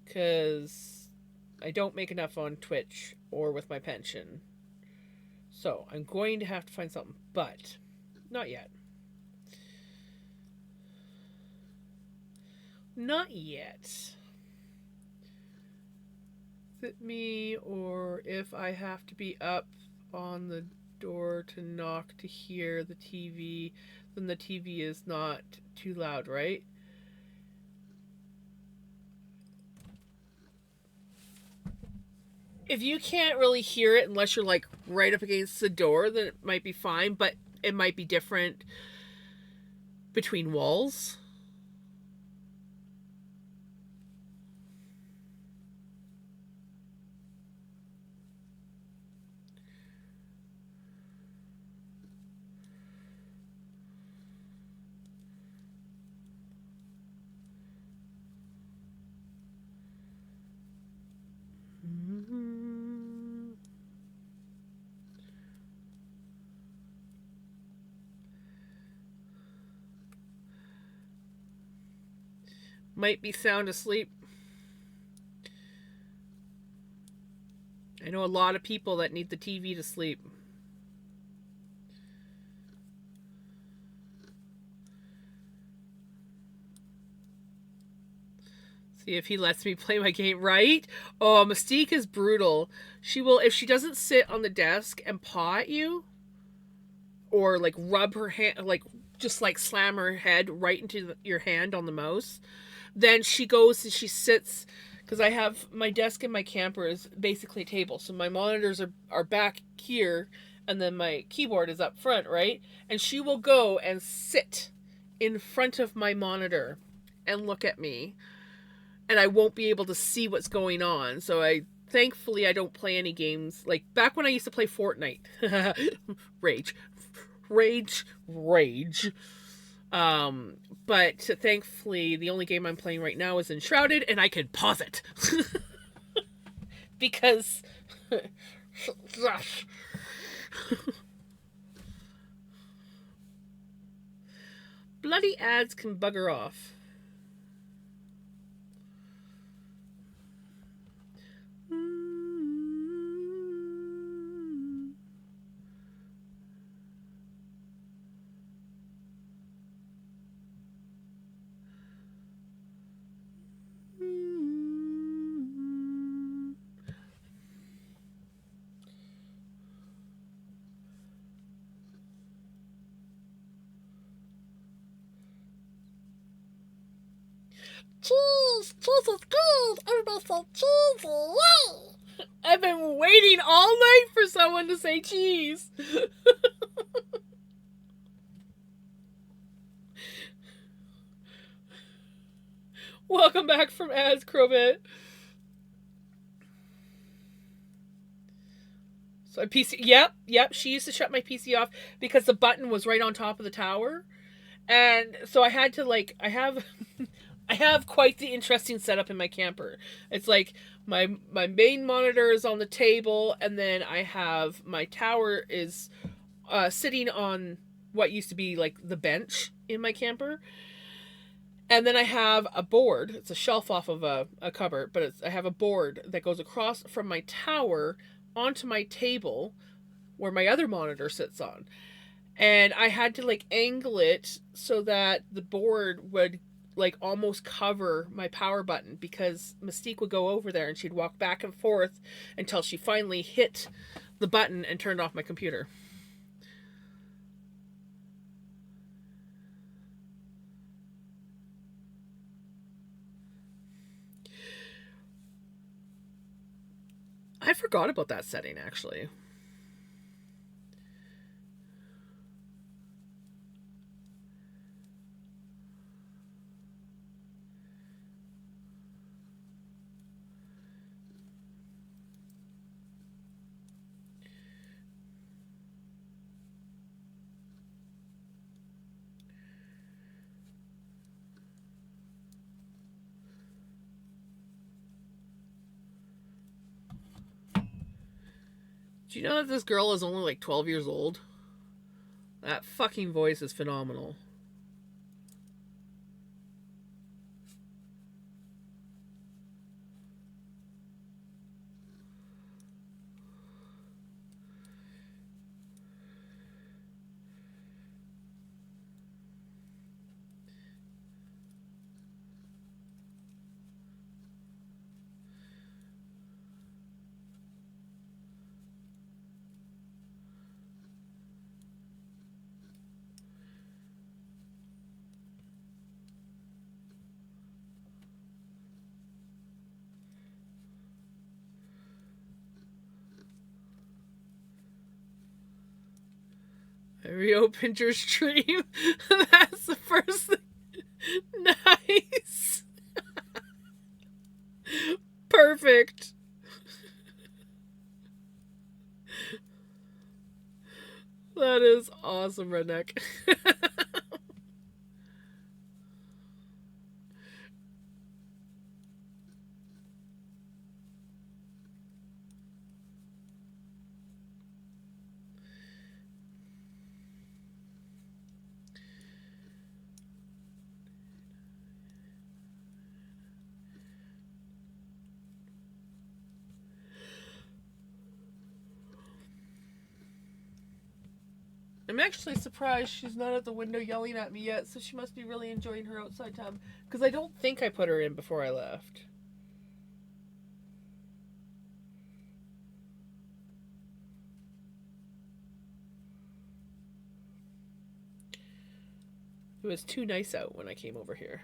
Because I don't make enough on Twitch or with my pension. So I'm going to have to find something. But not yet. Not yet. Fit me, or if I have to be up on the door to knock to hear the TV, then the TV is not too loud, right? If you can't really hear it unless you're like right up against the door, then it might be fine, but it might be different between walls. Might be sound asleep. know a lot of people that need the TV to sleep. See if he lets me play my game, right? Oh, Mystique is brutal. She will, if she doesn't sit on the desk and paw at you, or like rub her hand, like just like slam her head right into your hand on the mouse, then she goes and she sits, because I have my desk in my camper is basically a table. So my monitors are back here, and then my keyboard is up front, right? And she will go and sit in front of my monitor and look at me. And I won't be able to see what's going on. So thankfully I don't play any games. Like back when I used to play Fortnite. Rage. But thankfully the only game I'm playing right now is Enshrouded, and I can pause it. Because bloody ads can bugger off. Cheese! Cheese is good! Everybody say cheesy! Yay! I've been waiting all night for someone to say cheese. Welcome back from ads, Crowbit. So my PC, yep, she used to shut my PC off because the button was right on top of the tower. And so I had to I have quite the interesting setup in my camper. It's like my main monitor is on the table, and then I have my tower is sitting on what used to be like the bench in my camper. And then I have a board. It's a shelf off of a cupboard, but I have a board that goes across from my tower onto my table where my other monitor sits on. And I had to angle it so that the board would almost cover my power button, because Mystique would go over there and she'd walk back and forth until she finally hit the button and turned off my computer. I forgot about that setting, actually. Do you know that this girl is only 12 years old? That fucking voice is phenomenal. I reopened your stream. That's the first thing. Nice. Perfect. That is awesome, Redneck. I'm actually surprised she's not at the window yelling at me yet, so she must be really enjoying her outside time. Because I don't think I put her in before I left. It was too nice out when I came over here.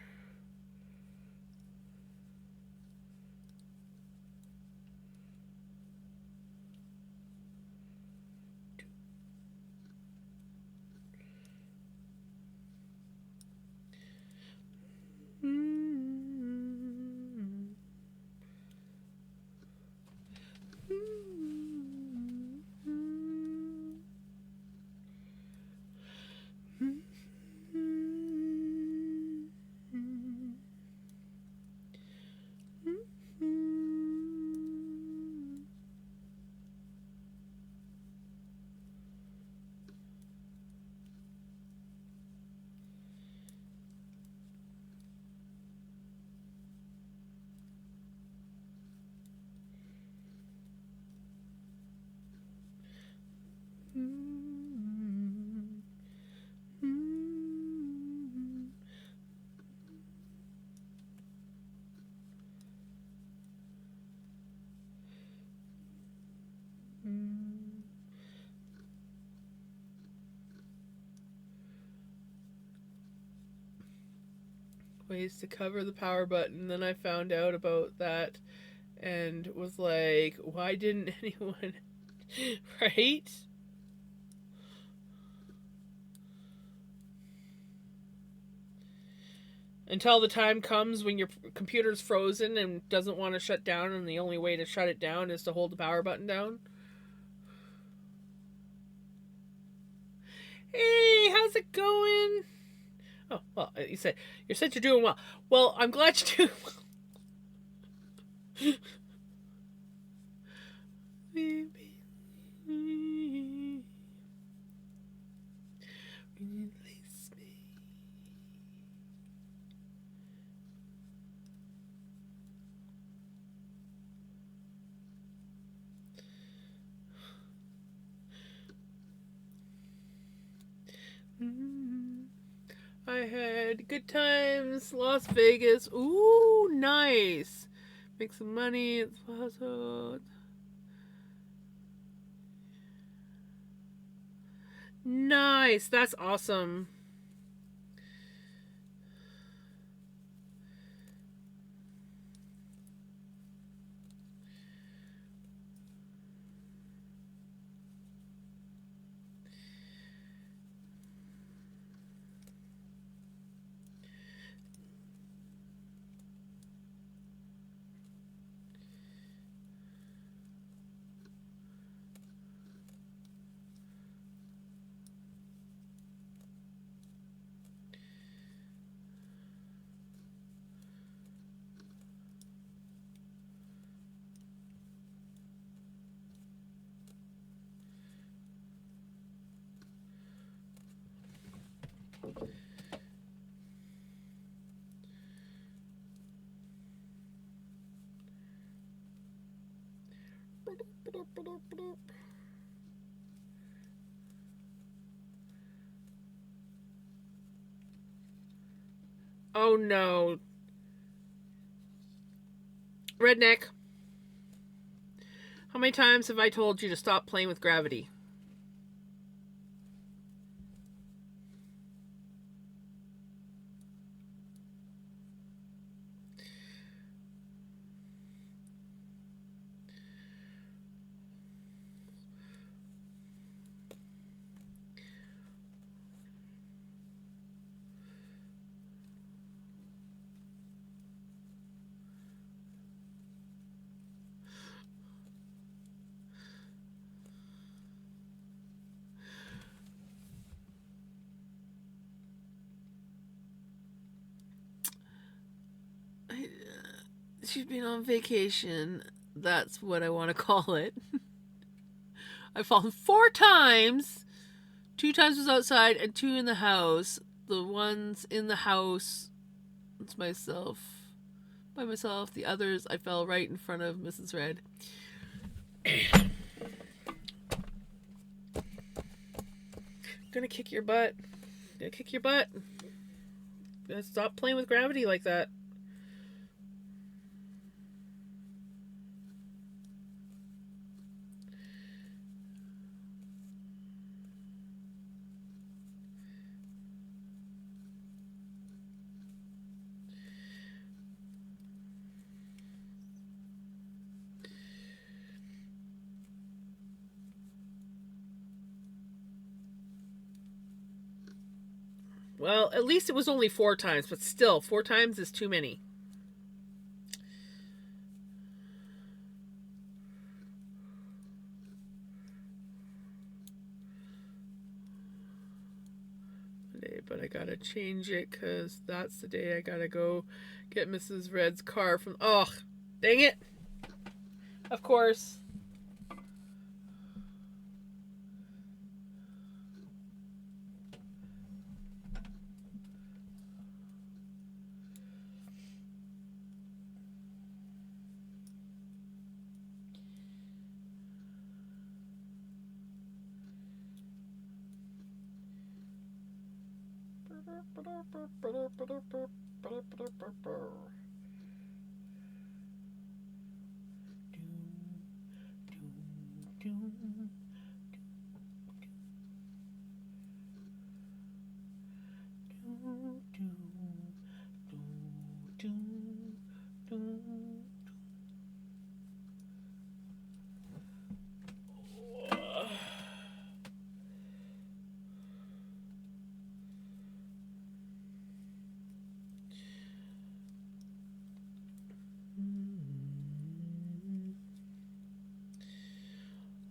Ways to cover the power button. Then I found out about that and was like, why didn't anyone? Right? Until the time comes when your computer's frozen and doesn't want to shut down, and the only way to shut it down is to hold the power button down. Hey, how's it going? Oh, well, you said you're doing well. Well, I'm glad you're doing well. Release me. I had good times, Las Vegas. Ooh, nice. Make some money. It's possible. Nice. That's awesome. Oh no. Redneck. How many times have I told you to stop playing with gravity? She's been on vacation. That's what I want to call it. I've fallen 4 times. 2 times was outside and 2 in the house. The ones in the house, it's myself. By myself. The others, I fell right in front of Mrs. Red. Gonna kick your butt. Gonna kick your butt. Gonna stop playing with gravity like that. Well, at least it was only 4 times, but still, 4 times is too many. But I gotta change it because that's the day I gotta go get Mrs. Red's car from. Oh, dang it! Of course.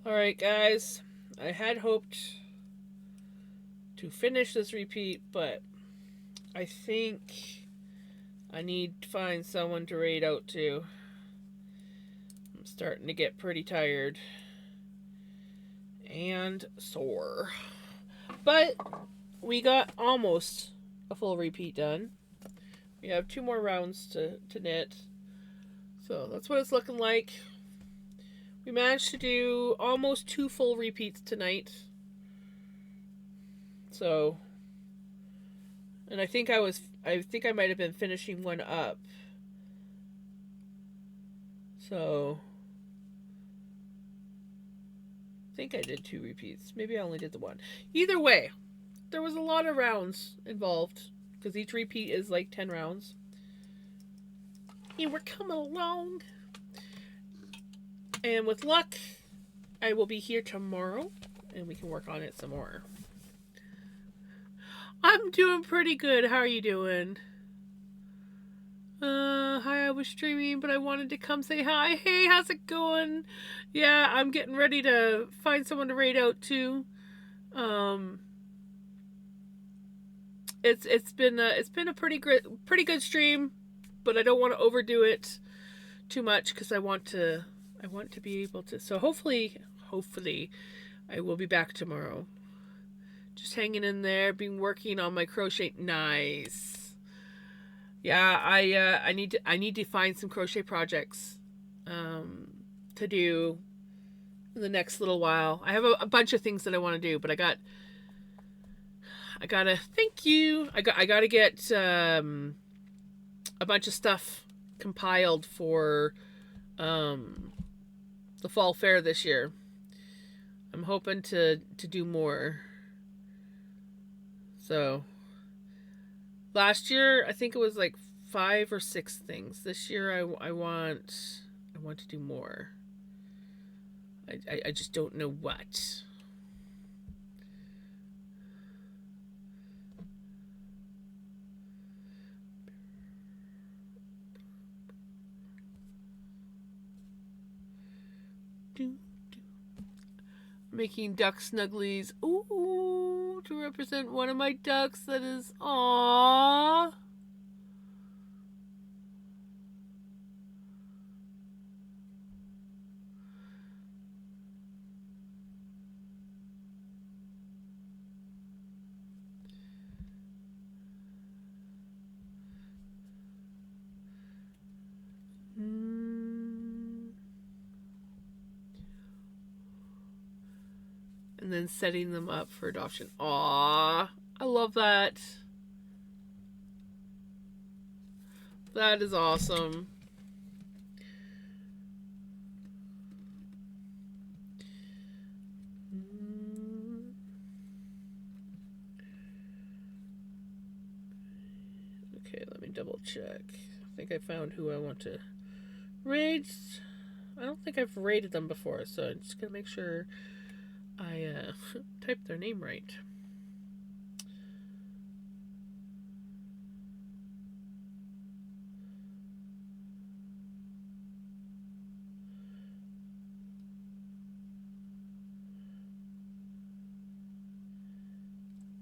Alright, guys. I had hoped to finish this repeat, but I think I need to find someone to raid out to. I'm starting to get pretty tired and sore. But we got almost a full repeat done. We have 2 more rounds to knit. So that's what it's looking like. We managed to do almost 2 full repeats tonight. So, and I think I might have been finishing one up. So, I think I did 2 repeats. Maybe I only did the 1. Either way, there was a lot of rounds involved because each repeat is like 10 rounds. And we're coming along. And with luck, I will be here tomorrow and we can work on it some more. I'm doing pretty good. How are you doing? Hi, I was streaming, but I wanted to come say hi. Hey, how's it going? Yeah, I'm getting ready to find someone to raid out to. It's been a pretty good stream, but I don't want to overdo it too much because I want to be able to. So hopefully I will be back tomorrow. Just hanging in there, been working on my crochet. Nice. Yeah, I need to find some crochet projects to do in the next little while. I have a bunch of things that I want to do, but I gotta thank you. I gotta get a bunch of stuff compiled for the fall fair this year. I'm hoping to do more. So last year I think it was like 5 or 6 things. This year I want to do more. I just don't know what. Making duck snugglies. Ooh, to represent one of my ducks that is aww. And and then setting them up for adoption. Aww, I love that. That is awesome. Okay, let me double check. I think I found who I want to raid. I don't think I've raided them before, so I'm just gonna make sure I type their name right.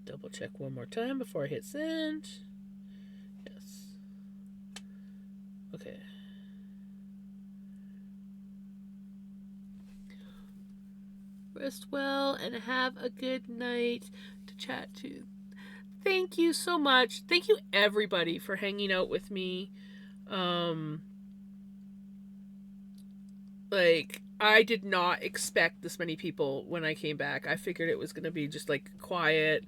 Double check one more time before I hit send. Yes. Okay. Rest well and have a good night to chat to. Thank you so much. Thank you everybody for hanging out with me. Like, I did not expect this many people when I came back. I figured it was going to be just like quiet.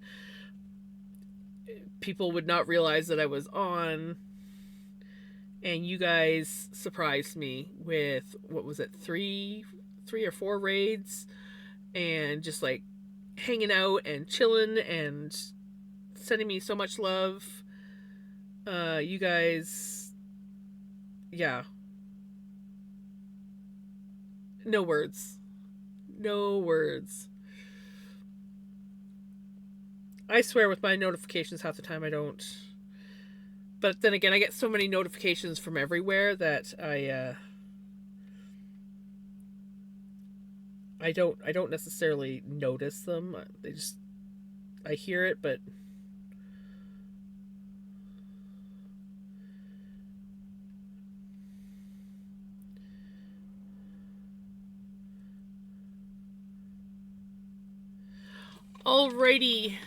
People would not realize that I was on. And you guys surprised me with, what was it, three or four raids, and just like hanging out and chilling and sending me so much love. You guys, yeah. No words. No words. I swear with my notifications half the time I don't. But then again, I get so many notifications from everywhere that I don't necessarily notice them. I hear it, but alrighty.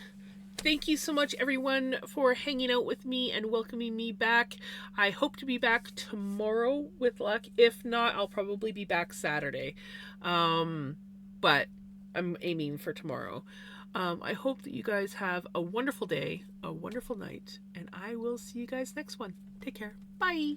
Thank you so much, everyone, for hanging out with me and welcoming me back. I hope to be back tomorrow with luck. If not, I'll probably be back Saturday. But I'm aiming for tomorrow. I hope that you guys have a wonderful day, a wonderful night, and I will see you guys next one. Take care. Bye.